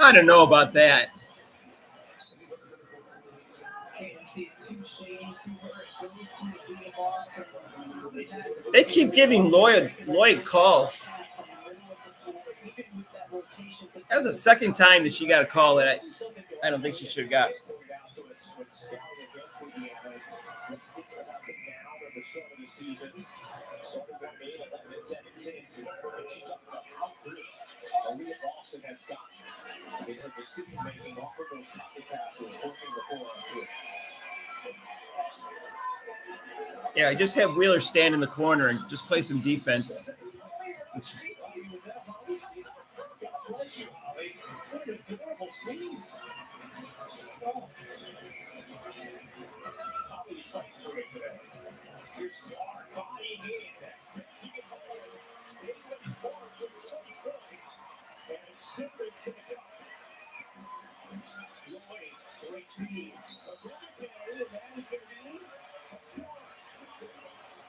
B: I don't know about that. They keep giving Lloyd calls. That was the second time that she got a call that I don't think she should have got. Yeah, I just have Wheeler stand in the corner and just play some defense.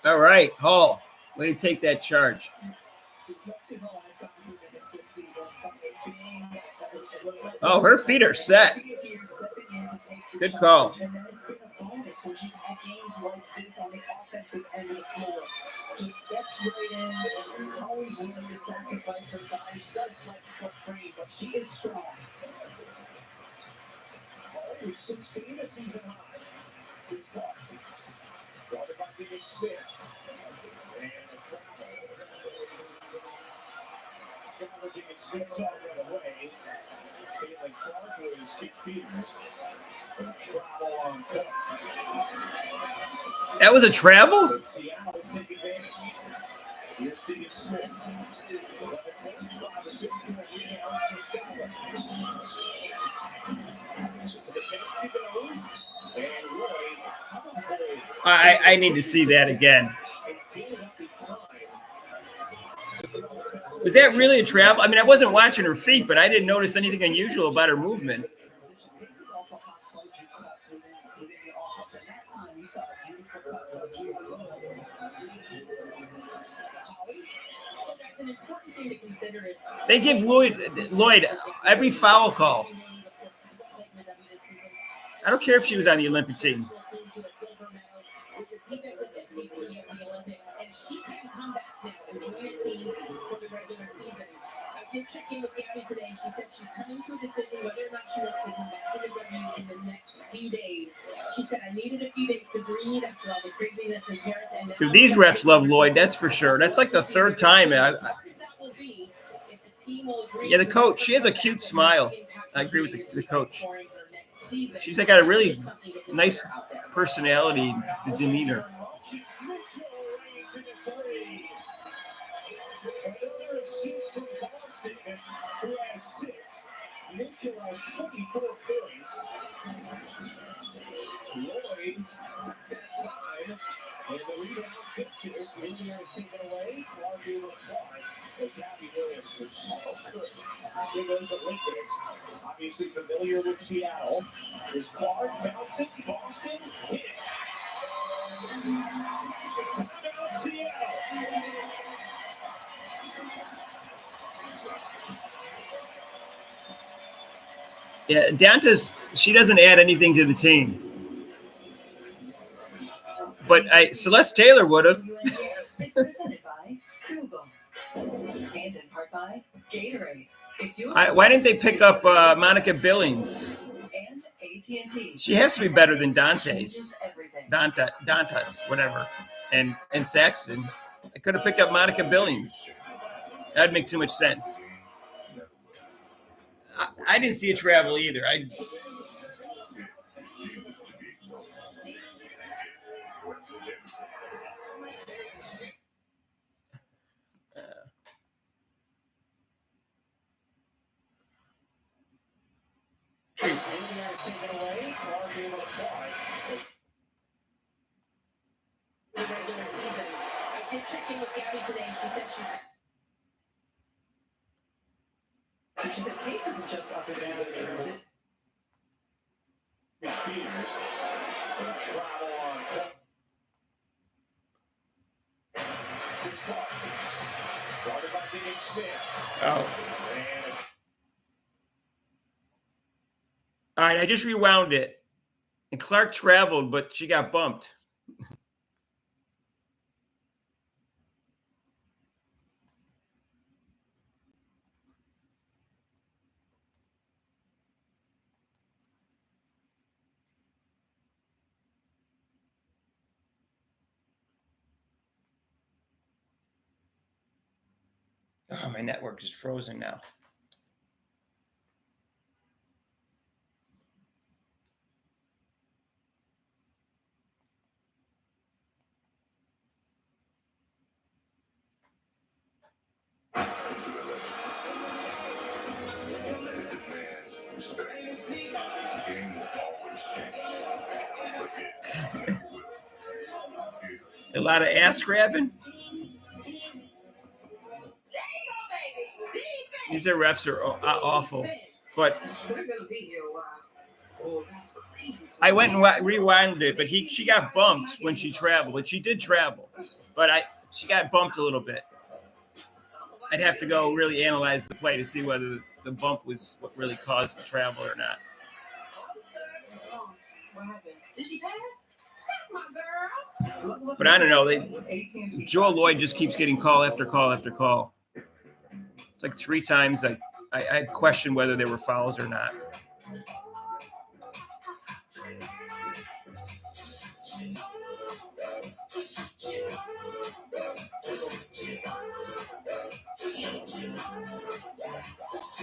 B: All right, Hall, way to take that charge. Oh, her feet are set. Good call.
A: Just steps right in, always willing to sacrifice her body. She does like foot frame, but she is strong. Always 16 a season high. Good call. Guarded by David Smith. And a travel. Skylar David Smith saw right away. Caitlin Clark was kick feeders. And a travel on cut.
B: That was a travel?
A: Seattle take advantage. Here's David Smith.
B: I need to see that again. Was that really a travel? I mean, I wasn't watching her feet, but I didn't notice anything unusual about her movement. They give Lloyd every foul call. I don't care if she was on the Olympic team.
D: Did check in with Gabby today. She said she's coming to a decision whether or not she wants to come back to the W in the next few days. She said, I needed a few days to breathe after all the craziness in Paris. And
B: Dude, these refs love Lloyd, that's for sure. That's like the third time. Yeah, the coach, she has a cute smile. I agree with the coach. She's got a really nice personality, the demeanor.
C: Mitchell has 24 points. Lloyd that side. And the rebound pitches. Indiana taken away. Clark able to guard. But Gabby Williams was so good. Here goes the Olympics. Obviously familiar with Seattle. There's Clark bouncing. Boston hit. Timeout Seattle.
B: Yeah, Dantas, she doesn't add anything to the team. But Celeste Taylor would have.
E: Is presented by Google. And in part by Gatorade.
B: Why didn't they pick up Monica Billings?
E: And AT&T.
B: She has to be better than Dantas, whatever, and Saxton. I could have picked up Monica Billings. That'd make too much sense. I didn't see a travel either.
A: She said pace isn't just up and down in transit.
C: Feeders. And travel on cut. Here's Clark. Guarded by David Smith.
B: Oh. All right, I just rewound it. And Clark traveled, but she got bumped. Oh, my network is frozen now. A lot of ass grabbing. These refs are awful. But I went and rewound it, but she got bumped when she traveled. But she did travel, but she got bumped a little bit. I'd have to go really analyze the play to see whether the bump was what really caused the travel or not.
G: What happened? Did she pass? That's my girl.
B: But I don't know. Joel Lloyd just keeps getting call after call after call. It's like 3 times I questioned whether there were fouls or not.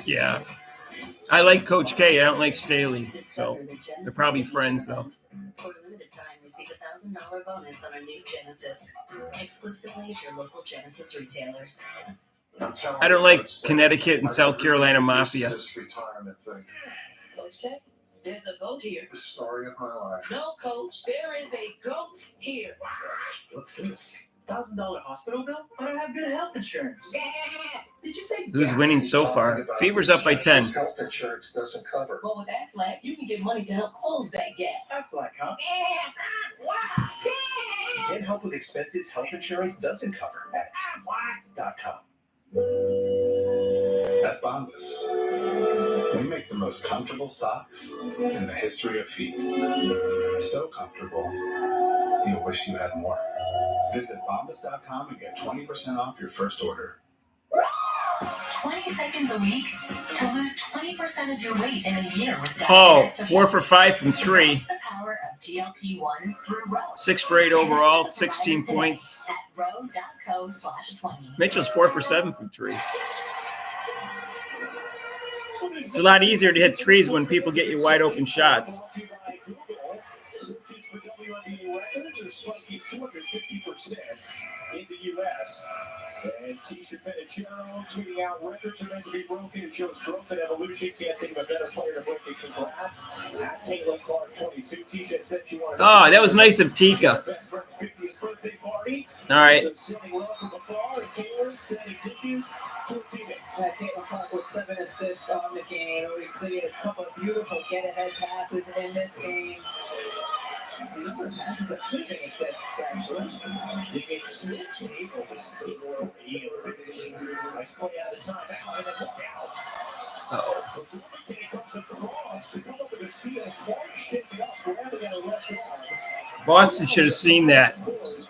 B: Yeah. I like Coach K. I don't like Staley. So they're probably friends, though.
E: For a limited time, receive a $1,000 bonus on a new Genesis. Exclusively at your local Genesis retailers.
B: I don't like Connecticut and South Carolina Mafia.
H: Retirement thing.
E: Coach K, there's a goat here.
H: The story of my life.
E: No, Coach, there is a goat here.
H: What's this?
Q: $1,000 hospital bill? I don't have good health insurance.
E: Yeah. Did you say?
B: Who's winning so far? Fever's up by 10.
H: Health insurance doesn't cover.
E: Well, with Aflac, you can get money to help close that gap.
Q: Aflac, huh?
E: Yeah.
Q: Get help with expenses health insurance doesn't cover at Aflac.com.
L: At Bombas, we make the most comfortable socks in the history of feet. So comfortable, you'll wish you had more. Visit Bombas.com and get 20% off your first order.
E: 20 seconds a week to lose 20% of your weight in a year with
B: Paul, 4 for 5 from 3.
E: the power of GLP-1s through Row.
B: 6 for 8 overall, 16 points.
E: At row.co/20.
B: Mitchell's 4 for 7 from 3s. It's a lot easier to hit 3s when people get you wide open shots.
C: In the U.S. And Tisha Bennett-Jones tweeting out records are meant to be broken. It shows growth and evolution. Can't think of a better player to break it. Congrats. At Caitlin Clark, 22. Tisha said she wanted
B: Oh, that was nice of Tika.
C: best friend's 50th birthday party.
B: All right.
C: So sending love from afar. And Caitlin sending dishes to her teammates.
A: Caitlin Clark with 7 assists on the game. We see a couple of beautiful get-ahead passes in this game. A number of passes that could have been assists, actually.
C: Nice play out of time. And then look out.
B: Uh-oh.
C: Comes across to come up with a steal. Clark shake it up. Grabbing at her left arm.
B: Boston should have seen that.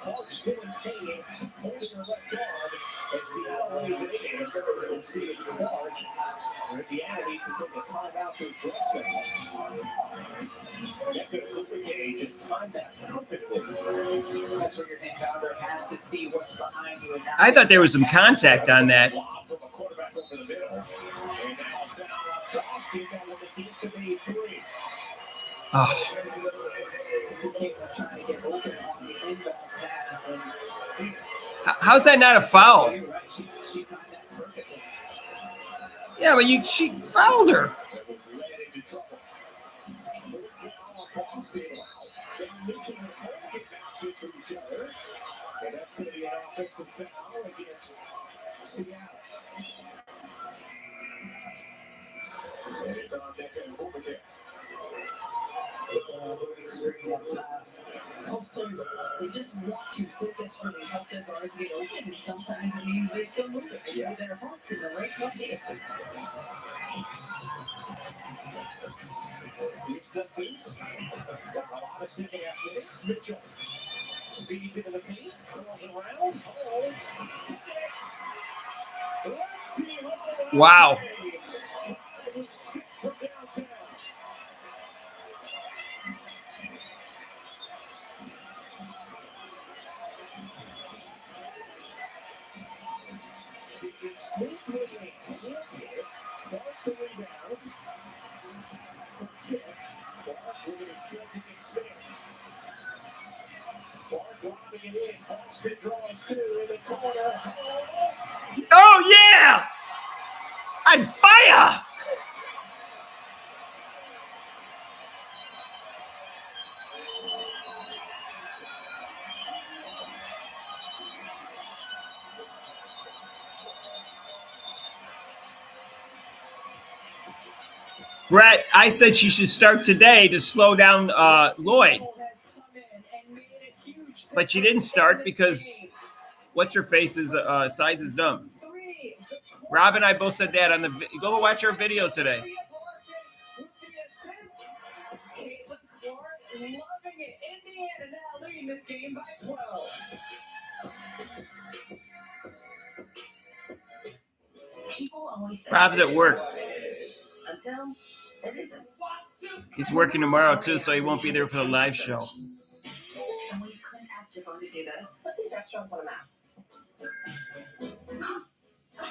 C: Clark still in pain. Holding her left arm. As Seattle lays it in. We'll see if Clark or Indiana needs to take a timeout to address that. That could have just timed that perfectly.
A: That's where your inbounder has to see what's behind you. And
B: I thought there was some contact on that. Oh. How's that not a foul? Yeah, but she fouled her.
C: And that's going to be an offensive foul against Seattle. And it's on deck and over there.
A: Most players, they just want to so desperately help their guards get open, and sometimes it means they're still moving. They see their hearts in the right place.
C: distance. Got a lot of second athletics. Mitchell speeds into the paint, curls around. Oh, let's see what
B: Wow.
C: 5 or 6 from downtown. It's Smith with a can't get it. Mark the rebound. Clark with a shot to get Smith. Clark lobbing it in. Austin draws two in the corner.
B: Oh, yeah! On fire! Brett, I said she should start today to slow down Lloyd. But she didn't start because what's her face is Sides is dumb. Rob and I both said that on the go watch our video today.
A: Caitlin Clark loving it. Indiana now leading this game by 12.
E: People always say
B: Rob's at work.
E: until it isn't.
B: He's working tomorrow too, so he won't be there for the live show.
E: And we couldn't ask your phone to do this. Put these restaurants on a map. Huh.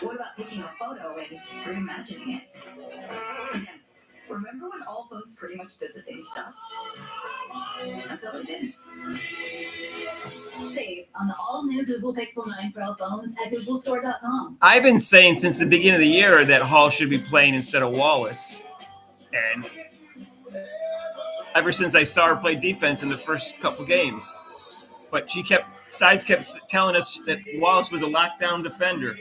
E: What about taking a photo and reimagining it? Again, remember when all phones pretty much did the same stuff? Until they didn't. Save on the all-new Google Pixel 9 Pro phones at googlestore.com.
B: I've been saying since the beginning of the year that Hall should be playing instead of Wallace. And ever since I saw her play defense in the first couple games. But Sides kept telling us that Wallace was a lockdown defender.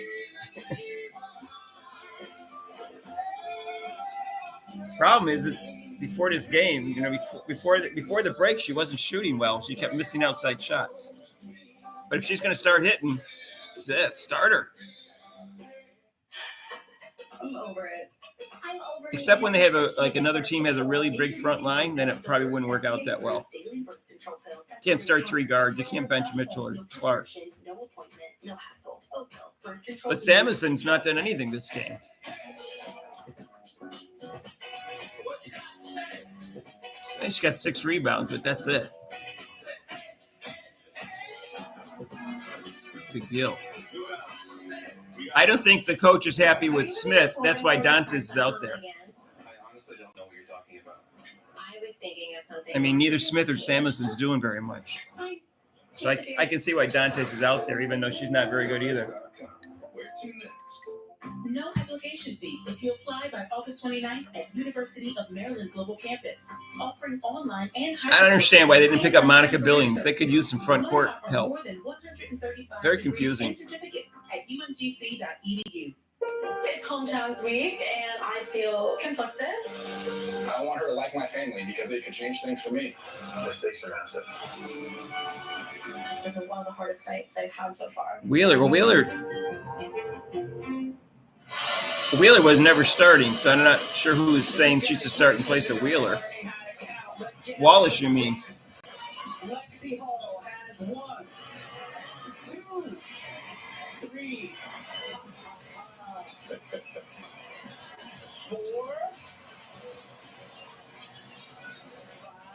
B: Problem is, it's before this game, you know, before the break, she wasn't shooting well. She kept missing outside shots. But if she's going to start hitting, start her.
E: I'm over it.
B: Except when they have another team has a really big front line, then it probably wouldn't work out that well. You can't start three guards. You can't bench Mitchell or Clark. But Samuson's not done anything this game. She got 6 rebounds, but that's it. Big deal. I don't think the coach is happy with Smith. That's why Dantes is out there.
K: I honestly don't know what you're talking about.
E: I was thinking of something.
B: I mean, neither Smith or Samuson's doing very much. So I can see why Dantes is out there, even though she's not very good either.
S: No application fee if you apply by August 29th at University of Maryland Global Campus, offering online and
B: I don't understand why they didn't pick up Monica Billings. They could use some front court help. Very confusing.
S: At umgc.edu.
J: It's hometowns week, and I feel conflicted.
T: I want her to like my family because it could change things for me. Mistakes are massive.
J: This is one of the hardest fights they've had so far.
B: Wheeler was never starting, so I'm not sure who is saying she should start in place of Wheeler. Wallace, you mean?
A: Lexi Hall has 1, 2, 3, 4,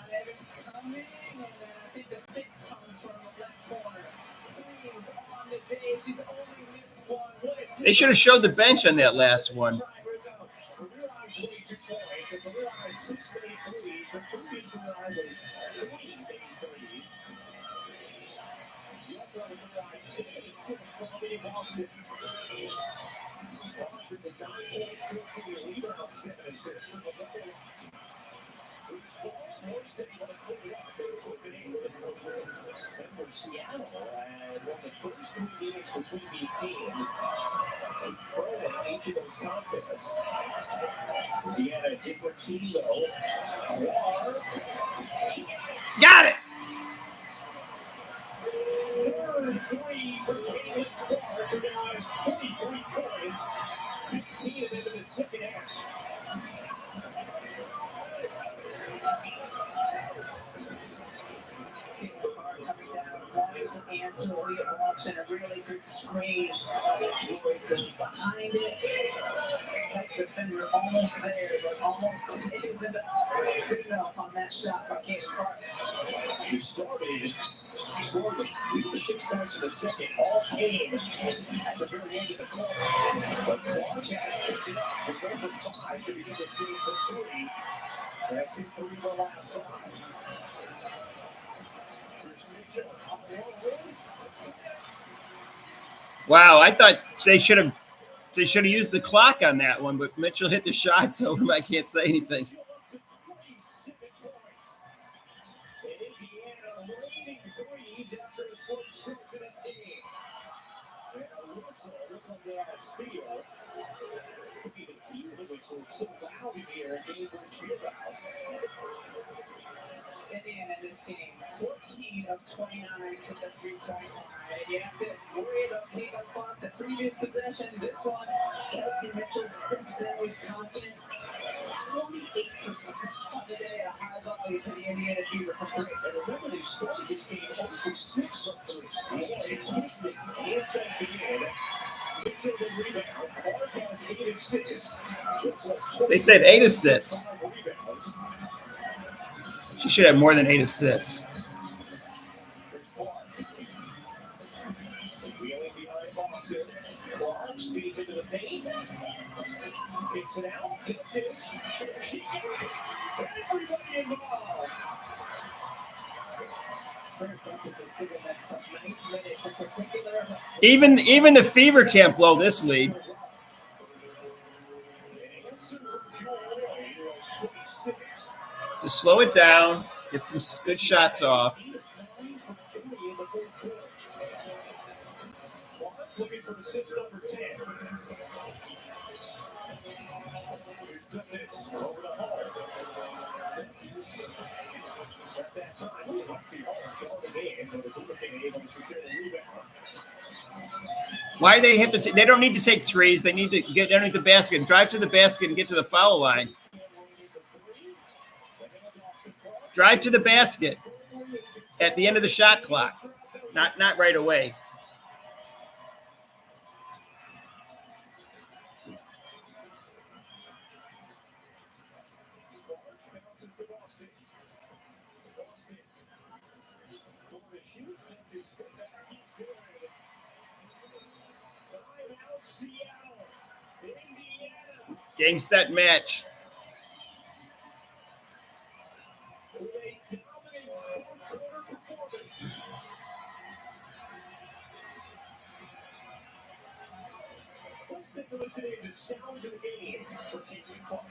A: 5 is coming, and then I think the 6 comes from the left corner. 3 is on the day. She's only missed 1.
B: They should have showed the bench on that last one.
C: Seattle had won the first 3 games between these teams. Control of each of those contests. Indiana, a different team though.
B: Got it!
C: Third 3 for Caitlin Clark, who now has 23 points. 15 of them in the second half.
A: Boston, a really good screen. Lloyd goes behind it. That defender almost there, but almost isn't good enough on that shot by Kaden Clark.
C: She scored with 6 points in the second. All came at the very end of the quarter. But Clark has picked it up with over 5 to begin this game for 3. That's in 3 the last 5.
B: Wow, I thought they should have used the clock on that one, but Mitchell hit the shot, so I can't say anything.
A: Indiana in this game, 14 of 29 from the 3-point line. And you have to worry about Kaden Clark, the previous possession. This one, Kelsey Mitchell steps in with confidence. 48% on the day, a high value for the Indiana Fever for 3.
C: And remember, they started this game over 6 from 3. It's twisted. And back again. Mitchell the rebound. Clark has 8 assists.
B: They said 8 assists. She should have more than 8 assists.
C: Wheeling behind Boston. Clark speeds into the paint. Kicks it out. She got it. Everybody involved.
B: Even the Fever can't blow this lead. To slow it down, get some good shots off.
C: Looking for assist number 10. Over the hole. At that time, Lexi Hall going in, but the Hurricane able to secure the rebound.
B: Why they have to? They don't need to take threes. They need to get underneath the basket, drive to the basket, and get to the foul line. Drive to the basket at the end of the shot clock, not right away. Game, set, match.
C: Let's take a listen to the sounds of the game for Kaden Clark.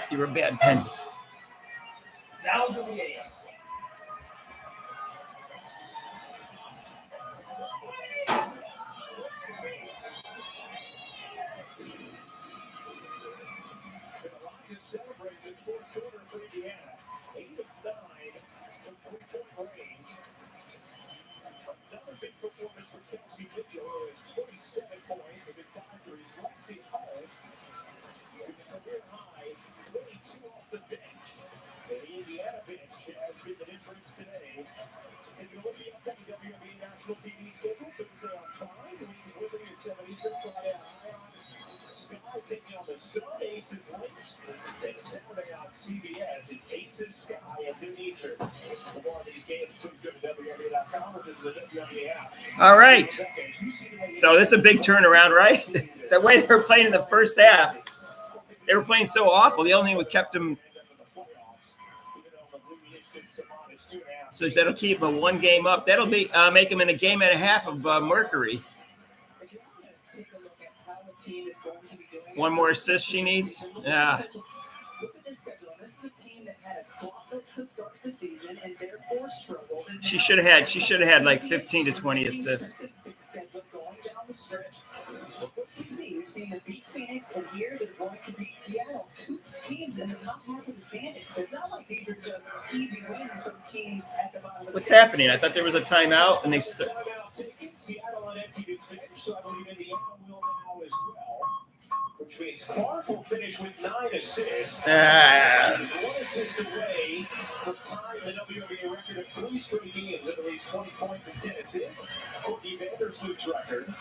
B: You were a bad pen.
P: Sounds of the game.
C: Celebrate this fourth quarter for Indiana. 8 of 9 from 3-point range. Another big performance for Kelsey Mitchell, who has 27 points with 5 threes. Lexi Hall with a career high 22 off the bench. And the Indiana bench has been the difference today. And you look at the upcoming WNBA national TV schedule. Thursday on 5, Queens Liberty at 7 Eastern, Friday on Ion. Sky taking on the Sun, Aces Lynx. And Saturday on CBS, it's Aces, Sky, and New Eastern. For more of these games, please go to WNBA.com or visit the WNBA app.
B: All right. So this is a big turnaround, right? The way they were playing in the first half, they were playing so awful. The only thing that kept them, so that'll keep them 1 game up. That'll be make them in a game and a half of Mercury.
A: If you want to take a look at how the team is going to be doing,
B: 1 more assist she needs. Yeah.
A: look at their schedule. This is a team that had a gauntlet to start the season and therefore struggled.
B: She should have had like 15 to 20 assists.
A: Schedule going down the stretch. We've seen them beat Phoenix, and here they're going to beat Seattle. 2 teams in the top half of the standings. It's not like these are just easy wins from teams at the bottom.
B: What's happening? I thought there was a timeout, and they
C: Seattle on empty bench, so I believe Indiana will now as well. which means Clark will finish with 9 assists. One assist away from tying the WNBA record of 3 straight games of at least 20 points and 10 assists. Courtney Vandersloot's record.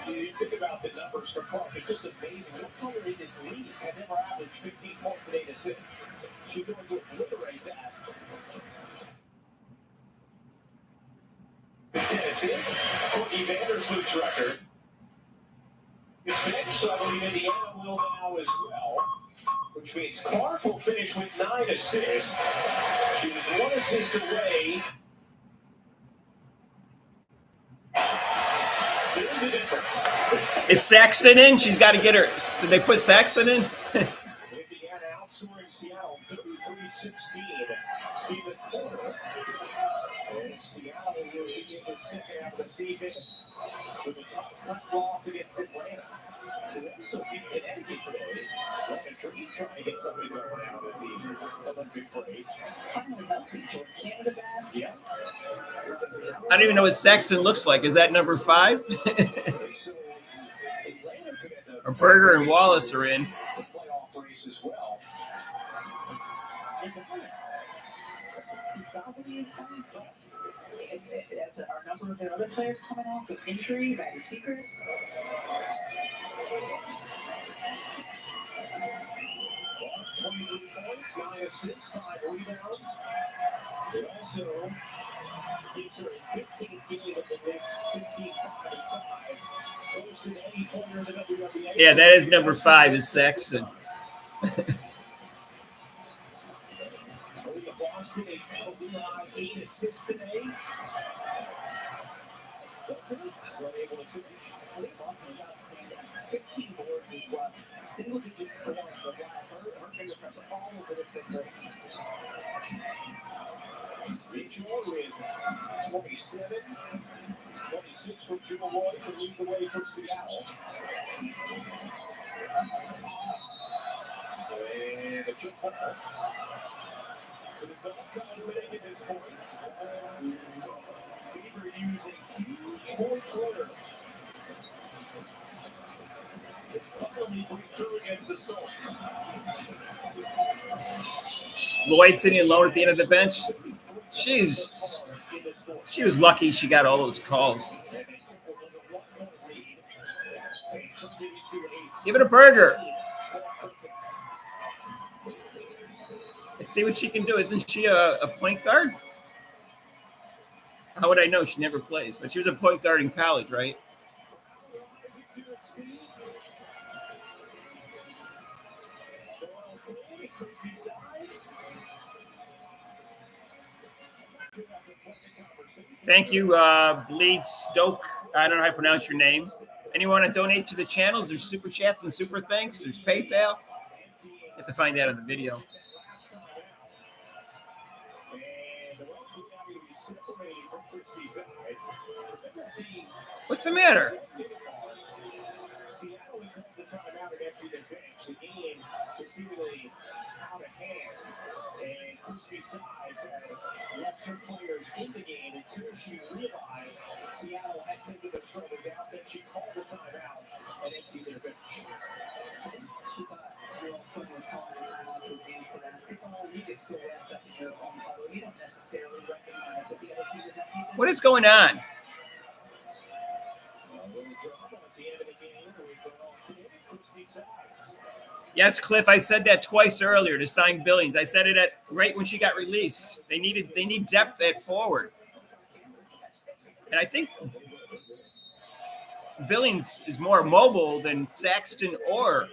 C: You think about the numbers for Clark, it's just amazing. No player in this league has ever averaged 15 points and 8 assists. She's going to obliterate that. 10 assists. Courtney Vandersloot's record. It's benched, so I believe Indiana will now as well, which means Clark will finish with 9 assists. She was 1 assist away. There's a difference.
B: Is Saxon in? She's got to get her. Did they put Saxon in?
C: Indiana outscoring Seattle 33-16 in the quarter. And Seattle will begin the second half of the season with a tough loss against Atlanta. They also beat Connecticut today. Like a dream trying to get something going out at the Olympic break.
G: Finally healthy for Canada back.
C: Yeah.
B: I don't even know what Saxon looks like. Is that number 5? Or Berger and Wallace are in.
C: The playoff race as well.
G: Is coming. As our number of their other players coming off with injury, Maddie Seacrest.
C: 23 points, 9 assists, 5 rebounds. It also gives her a 15th game of the next 15-5. Posted any player in the WNBA.
B: Yeah, that is number 5 is Saxon.
C: Boston, 8 assists today. Unable to finish.
G: I think Boston was outstanding. 15 boards as well. Single-digit scoring. But her fingerprints are all over this victory.
C: Mitchell with 27. 26 for Jewel Roy to lead the way from Seattle. And a jump ball. It's all cosmetic at this point. Fever using huge fourth quarter to finally break through against the Storm.
B: Lloyd sitting alone at the end of the bench. She was lucky she got all those calls. Give it a Berger. Let's see what she can do. Isn't she a point guard? How would I know? She never plays, but she was a point guard in college, right? Thank you, Bleed Stoke. I don't know how to pronounce your name. Anyone want to donate to the channels? There's super chats and super thanks. There's PayPal. You have to find that in the video. What's the matter?
C: Seattle took the timeout and emptied their bench. The game was seemingly out of hand. And Christy Sides had left her players in the game until she realized Seattle had taken their starters out. Then she called the timeout and emptied their bench.
G: She thought, well, Quinn was calling the timeout to advance the basketball. You get so wrapped up in your own huddle, you don't necessarily recognize that the other team is empty.
B: What is going on? Yes, Cliff, I said that twice earlier to sign Billings. I said it right when she got released. They need depth at forward. And I think Billings is more mobile than Saxton or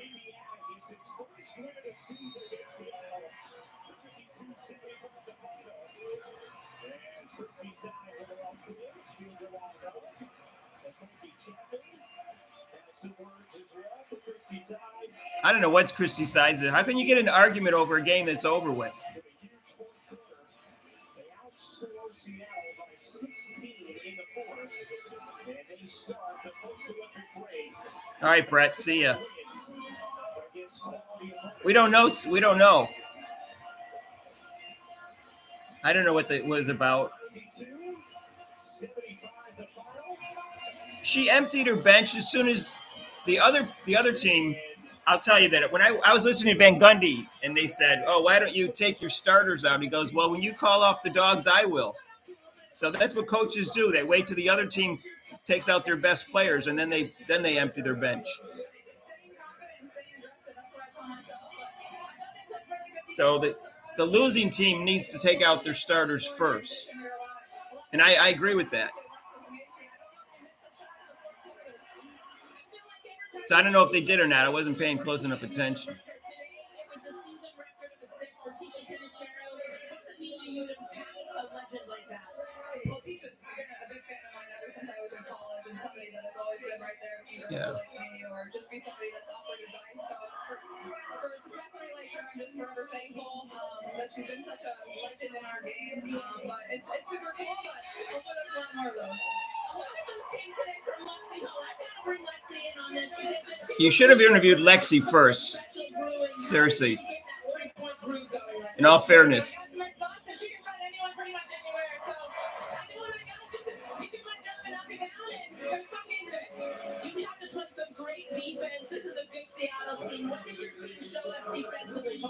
B: I don't know what's Christy Sides. How can you get an argument over a game that's over with? All right, Brett. See ya. We don't know. We don't know. I don't know what that was about. she emptied her bench as soon as the other team. I'll tell you that when I was listening to Van Gundy and they said, "Oh, why don't you take your starters out?" He goes, "Well, when you call off the dogs, I will." So that's what coaches do. They wait till the other team takes out their best players, and then they empty their bench. So the losing team needs to take out their starters first, and I agree with that. So I don't know if they did or not. I wasn't paying close enough attention. Yeah.
G: Or just be somebody that's offered advice. So for somebody like her, I'm just forever thankful that she's been such a legend in our game. But it's super cool, but hopefully there's a lot more of those.
B: You should have interviewed Lexi first. Seriously. In all fairness.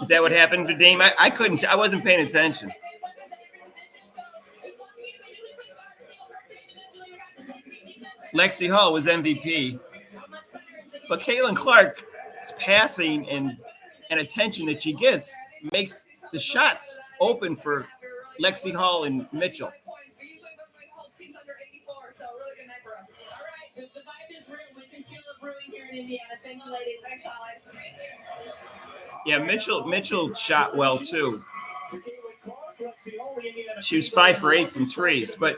B: Is that what happened, Vadim? I wasn't paying attention. Lexi Hall was MVP. But Caitlin Clark's passing and attention that she gets makes the shots open for Lexi Hall and Mitchell. Yeah, Mitchell shot well too. She was 5 for 8 from threes, but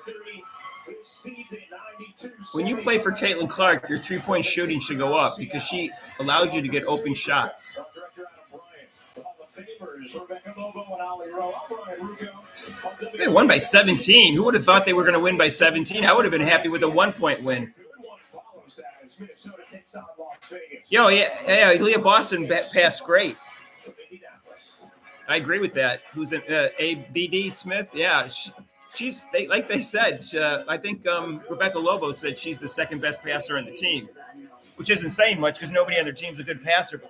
B: when you play for Caitlin Clark, your three-point shooting should go up because she allows you to get open shots. They won by 17. Who would have thought they were going to win by 17? I would have been happy with a 1-point win. Yeah, Leah Boston passed great. I agree with that. Who's it? A.B.D. Smith? Yeah, like they said. I think Rebecca Lobo said she's the second best passer on the team, which isn't saying much because nobody on their team's a good passer.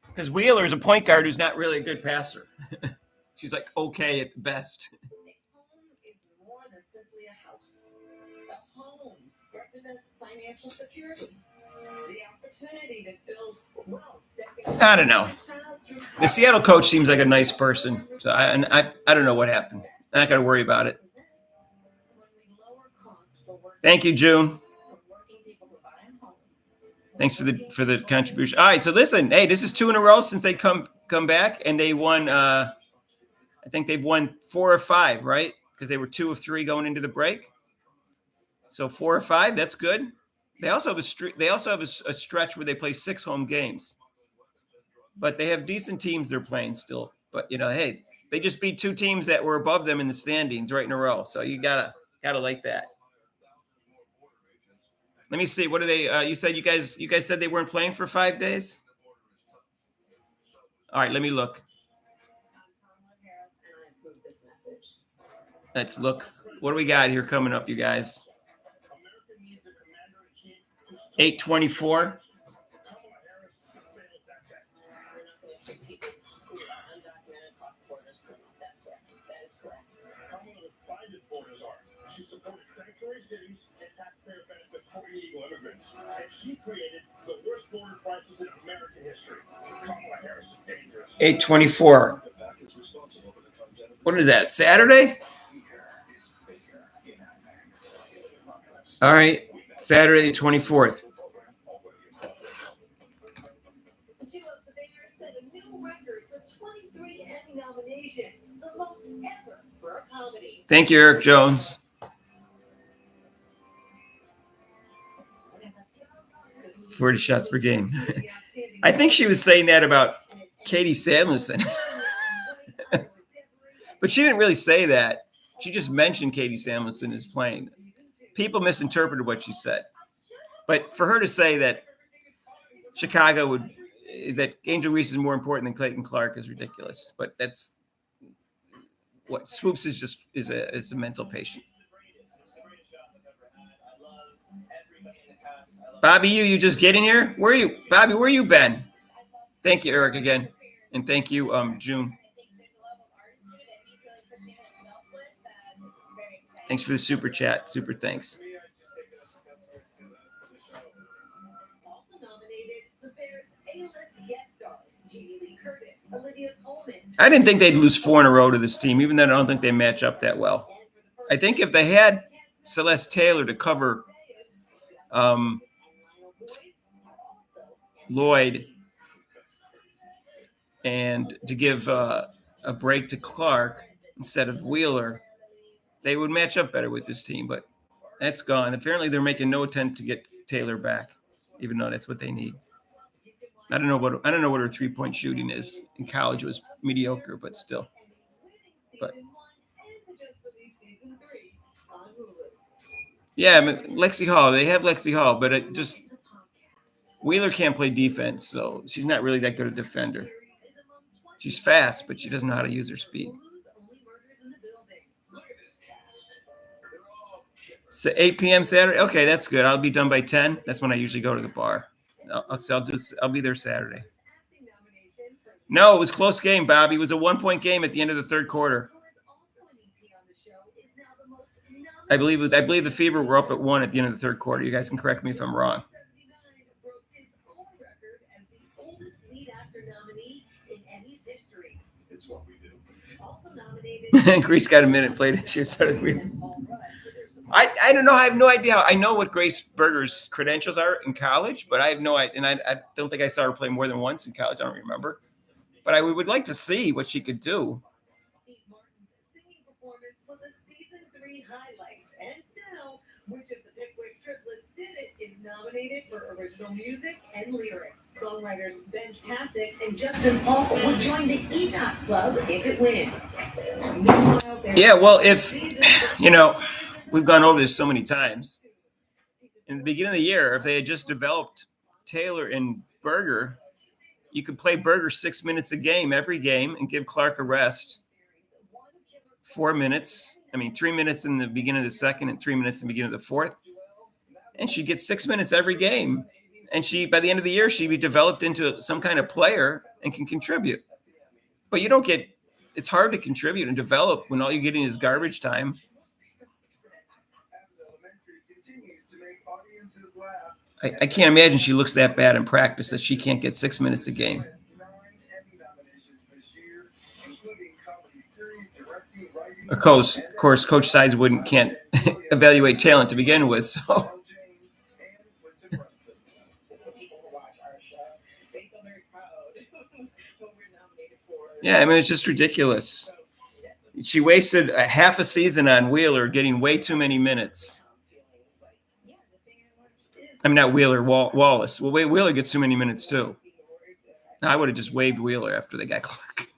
B: Because Wheeler is a point guard who's not really a good passer. She's like okay at best.
E: Financial security, the opportunity to build wealth.
B: I don't know. The Seattle coach seems like a nice person, so I don't know what happened. I'm not going to worry about it. Thank you, June. Thanks for the contribution. All right, so listen, hey, this is 2 in a row since they come back, and they won. I think they've won 4 or 5, right? Because they were 2 of 3 going into the break. So 4 or 5, that's good. They also have a stretch where they play 6 home games, but they have decent teams they're playing still. But hey, they just beat 2 teams that were above them in the standings right in a row. So you gotta like that. Let me see. What are they? You said you guys said they weren't playing for 5 days. All right, let me look. Let's look. What do we got here coming up, you guys? 8:24.
C: She supported sanctuary cities and taxpayer benefits for illegal immigrants. And she created the worst border crisis in American history. Kamala Harris is dangerous.
B: 8:24. What is that? Saturday? All right. Saturday the 24th. Thank you, Eric Jones. "40 shots per game." I think she was saying that about Katie Samuelson. But she didn't really say that. She just mentioned Katie Samuelson is playing. People misinterpreted what she said. But for her to say that that Angel Reese is more important than Clayton Clark is ridiculous. But that's what Swoops is a mental patient. Bobby, you just getting here? Where are you, Bobby? Where you been? Thank you, Eric, again, and thank you, June. Thanks for the super chat. Super thanks. I didn't think they'd lose 4 in a row to this team, even though I don't think they match up that well. I think if they had Celeste Taylor to cover Lloyd and to give a break to Clark instead of Wheeler, they would match up better with this team, but that's gone. Apparently, they're making no attempt to get Taylor back, even though that's what they need. I don't know what her 3-point shooting is. In college, it was mediocre, but still. But yeah, I mean, Lexi Hall. They have Lexi Hall, but it just Wheeler can't play defense, so she's not really that good a defender. She's fast, but she doesn't know how to use her speed. So 8 p.m. Saturday. Okay, that's good. I'll be done by 10. That's when I usually go to the bar. I'll be there Saturday. No, it was a close game, Bobby. It was a 1-point game at the end of the third quarter. I believe the Fever were up at 1 at the end of the third quarter. You guys can correct me if I'm wrong. Grace got a minute played. She started with. I don't know. I have no idea. I know what Grace Berger's credentials are in college, but I have no idea. And I don't think I saw her play more than once in college. I don't remember. But I would like to see what she could do.
E: Steve Martin's singing performance was a season 3 highlight. And now, which of the Pickwick triplets did it is nominated for original music and lyrics. Songwriters Ben Pasek and Justin Paul will join the Enoch Club if it wins.
B: Yeah, well, if, we've gone over this so many times. In the beginning of the year, if they had just developed Taylor and Berger, you could play Berger 6 minutes a game, every game, and give Clark a rest. 4 minutes. 3 minutes in the beginning of the second and 3 minutes in the beginning of the fourth. And she'd get 6 minutes every game. And by the end of the year, she'd be developed into some kind of player and can contribute. But it's hard to contribute and develop when all you're getting is garbage time. I can't imagine she looks that bad in practice that she can't get 6 minutes a game. Of course, Coach Sides can't evaluate talent to begin with. So, yeah, it's just ridiculous. She wasted a half a season on Wheeler getting way too many minutes. Not Wheeler, Wallace. Well, Wheeler gets too many minutes too. I would have just waived Wheeler after they got Clark.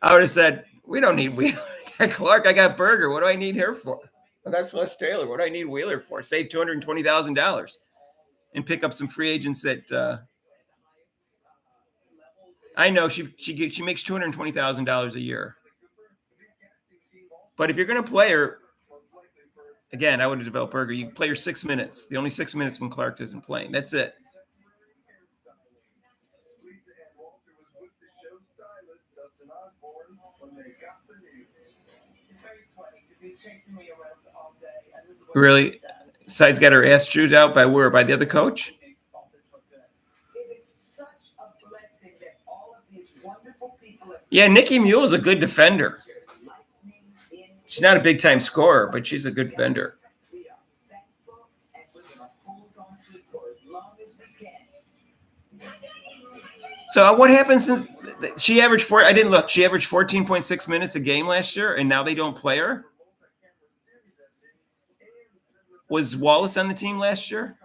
B: I would have said, we don't need Wheeler. I got Clark, I got Berger. What do I need her for? I got Celeste Taylor. What do I need Wheeler for? Save $220,000 and pick up some free agents that I know she makes $220,000 a year. But if you're going to play her, again, I would have developed Berger. You play her 6 minutes. The only 6 minutes when Clark isn't playing. That's it. Really? Sides got her ass chewed out by where? By the other coach? Yeah, Nikki Mule is a good defender. She's not a big-time scorer, but she's a good defender. So what happened since she averaged I didn't look. She averaged 14.6 minutes a game last year, and now they don't play her? Was Wallace on the team last year?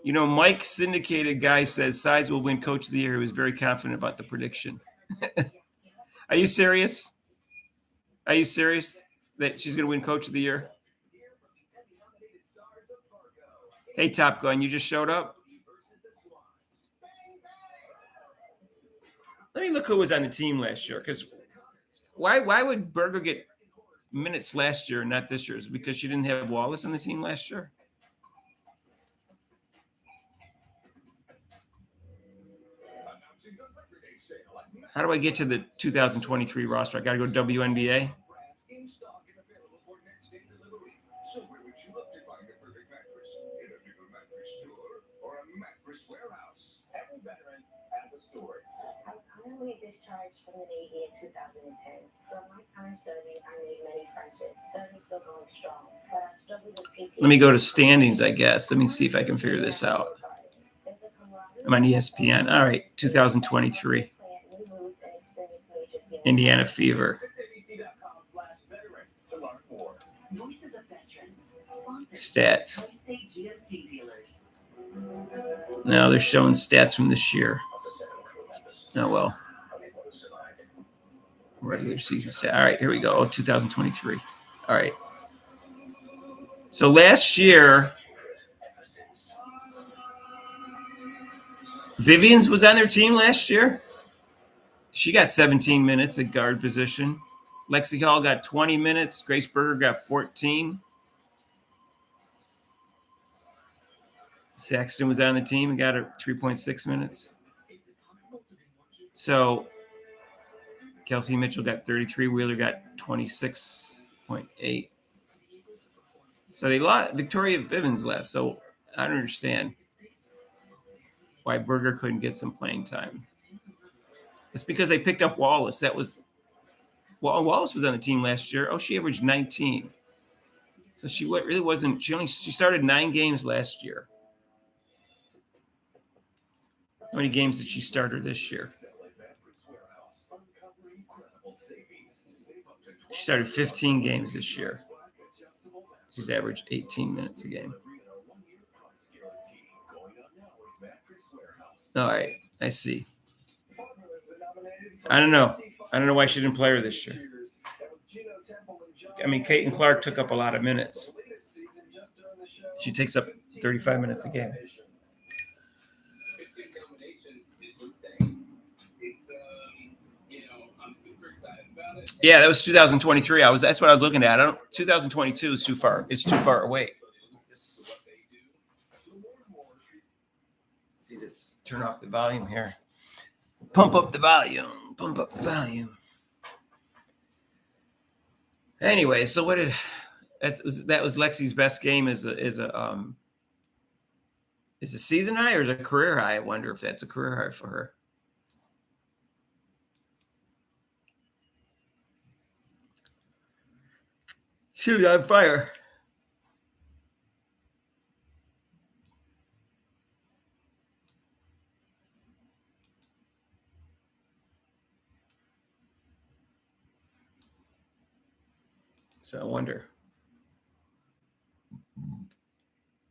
B: Mike syndicated guy says Sides will win Coach of the Year. He was very confident about the prediction. Are you serious? Are you serious that she's going to win Coach of the Year? Hey, Top Gun, you just showed up? Let me look who was on the team last year, because why would Berger get minutes last year and not this year? Is it because she didn't have Wallace on the team last year? How do I get to the 2023 roster? I got to go to WNBA.
F: So where would you love to find the perfect mattress? In a bigger mattress store or a mattress warehouse? Every veteran has a story.
U: I was honorably discharged from the Navy in 2010. From my time serving, I made many friendships. Serving still going strong, but I struggled with PTSD.
B: Let me go to standings, I guess. Let me see if I can figure this out. I'm on ESPN. All right, 2023. Indiana Fever.
E: Voices of Veterans,
B: Stats.
E: GFC dealers.
B: No, they're showing stats from this year. Oh, well. Regular season stat. All right, here we go. 2023. All right. So last year, Vivian's was on their team last year. She got 17 minutes at guard position. Lexi Hall got 20 minutes. Grace Berger got 14. Saxton was on the team and got her 3.6 minutes. So Kelsey Mitchell got 33. Wheeler got 26.8. So they lost. Victoria Vivens left. So I don't understand why Berger couldn't get some playing time. It's because they picked up Wallace. Wallace was on the team last year. Oh, she averaged 19. So she really wasn't. She started 9 games last year. How many games did she start her this year? She started 15 games this year. She's averaged 18 minutes a game. All right, I see. I don't know why she didn't play her this year. I mean, Caitlin Clark took up a lot of minutes. She takes up 35 minutes a game. Yeah, that was 2023. That's what I was looking at. 2022 is too far. It's too far away. See this? Turn off the volume here. Pump up the volume. Pump up the volume. Anyway, so that was Lexi's best game is a season high or is it a career high? I wonder if that's a career high for her. Shoot on fire. So I wonder.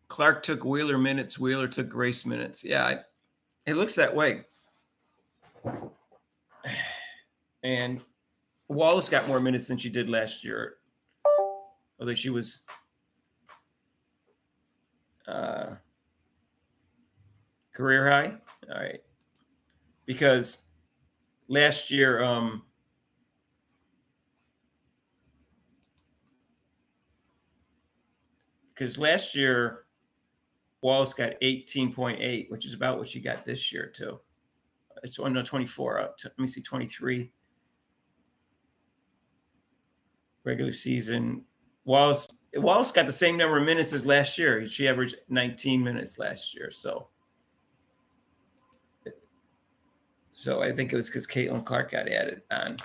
B: Clark took Wheeler minutes. Wheeler took Grace minutes. Yeah, it looks that way. And Wallace got more minutes than she did last year. Although she was career high. All right. Because last year, Wallace got 18.8, which is about what she got this year too. It's 24. Let me see, 23 regular season. Wallace got the same number of minutes as last year. She averaged 19 minutes last year. So I think it was because Caitlin Clark got added on.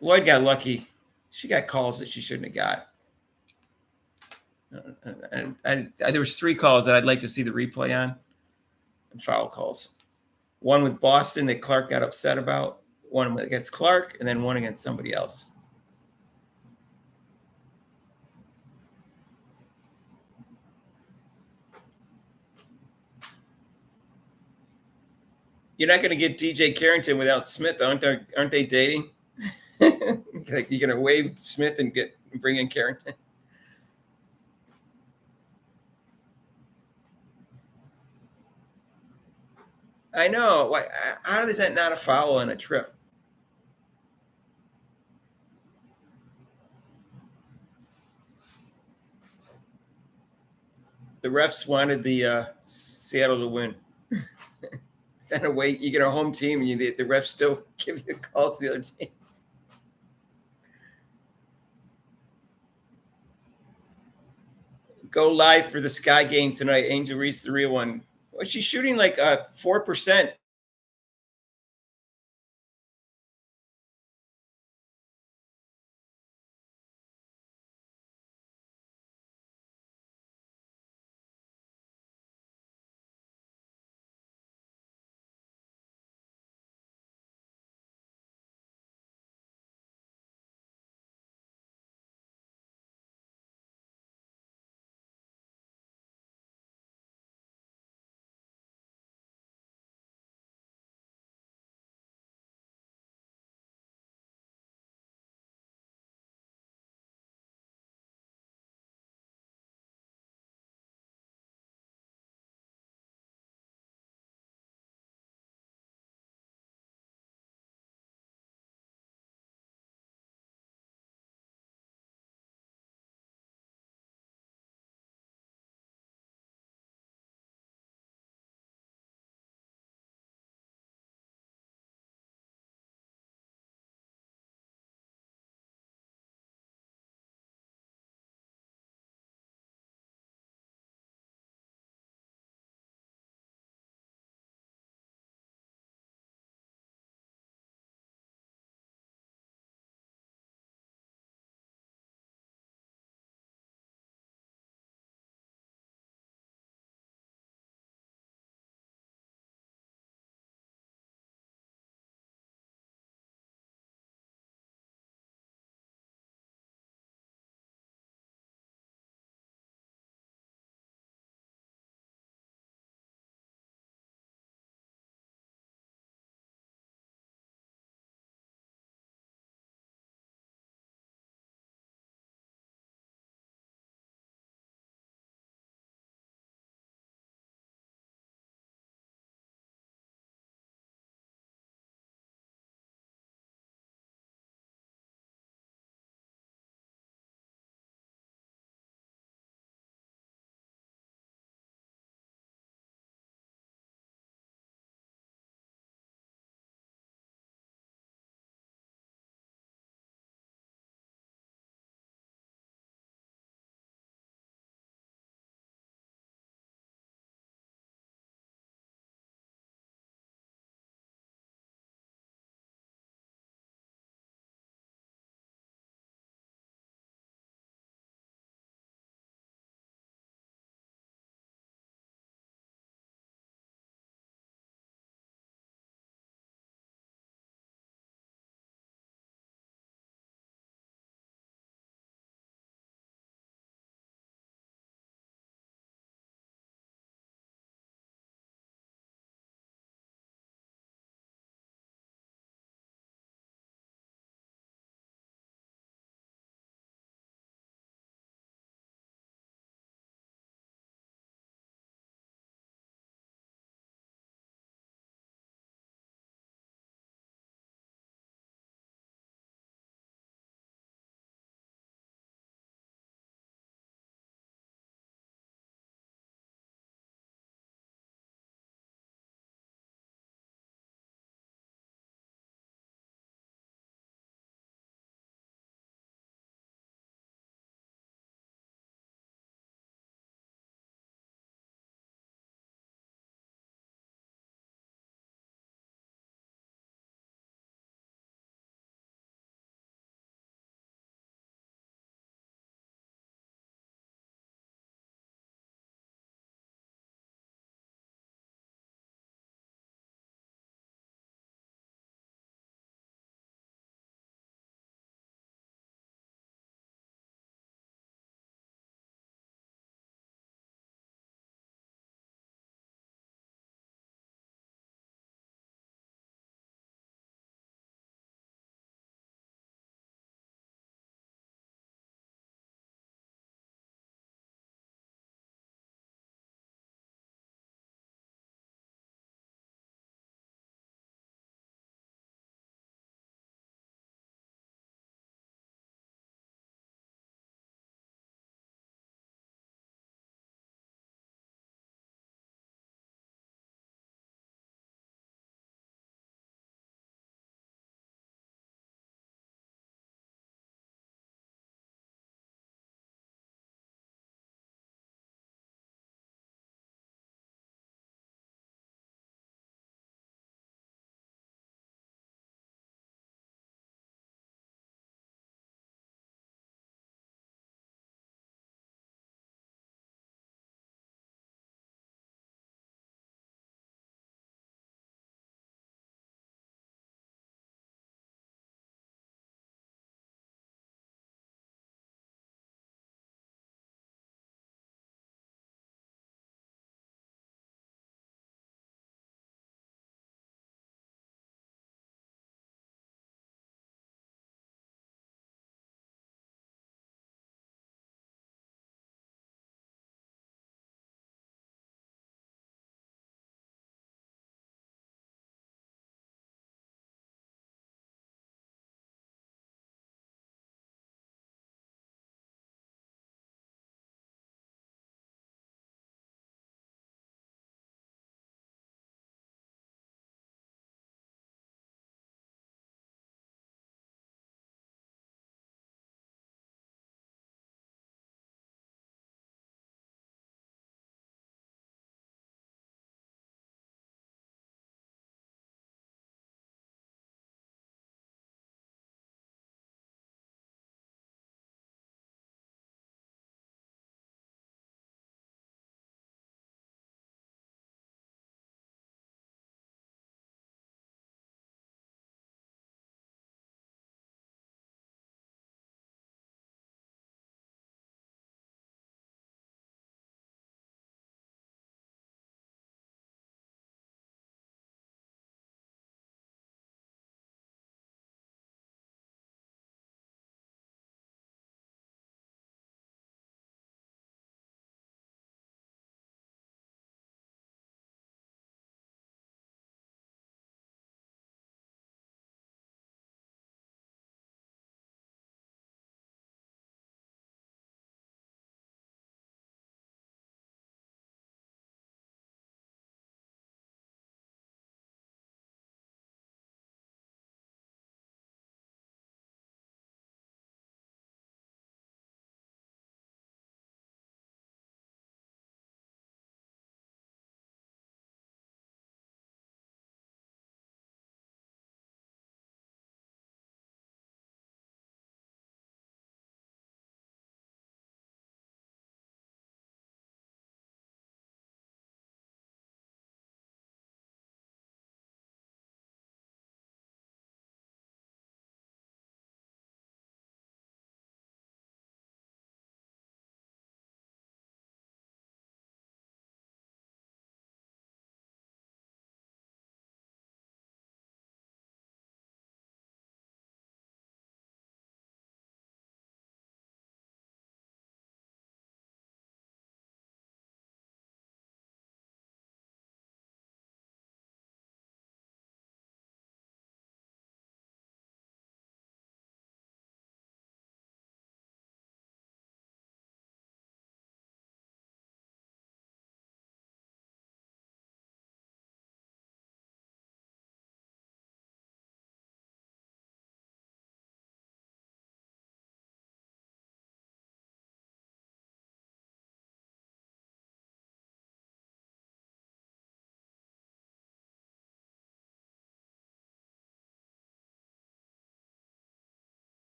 B: Lloyd got lucky. She got calls that she shouldn't have got. And there was 3 calls that I'd like to see the replay on, and foul calls. One with Boston that Clark got upset about, one against Clark, and then one against somebody else. You're not going to get DJ Carrington without Smith, aren't they dating? You're going to waive Smith and bring in Carrington. I know. Why? How is that not a foul on a trip? The refs wanted the Seattle to win. Is that a way you get a home team and the refs still give you calls to the other team? Go live for the Sky game tonight. Angel Reese, the real one. Well, she's shooting like 4%.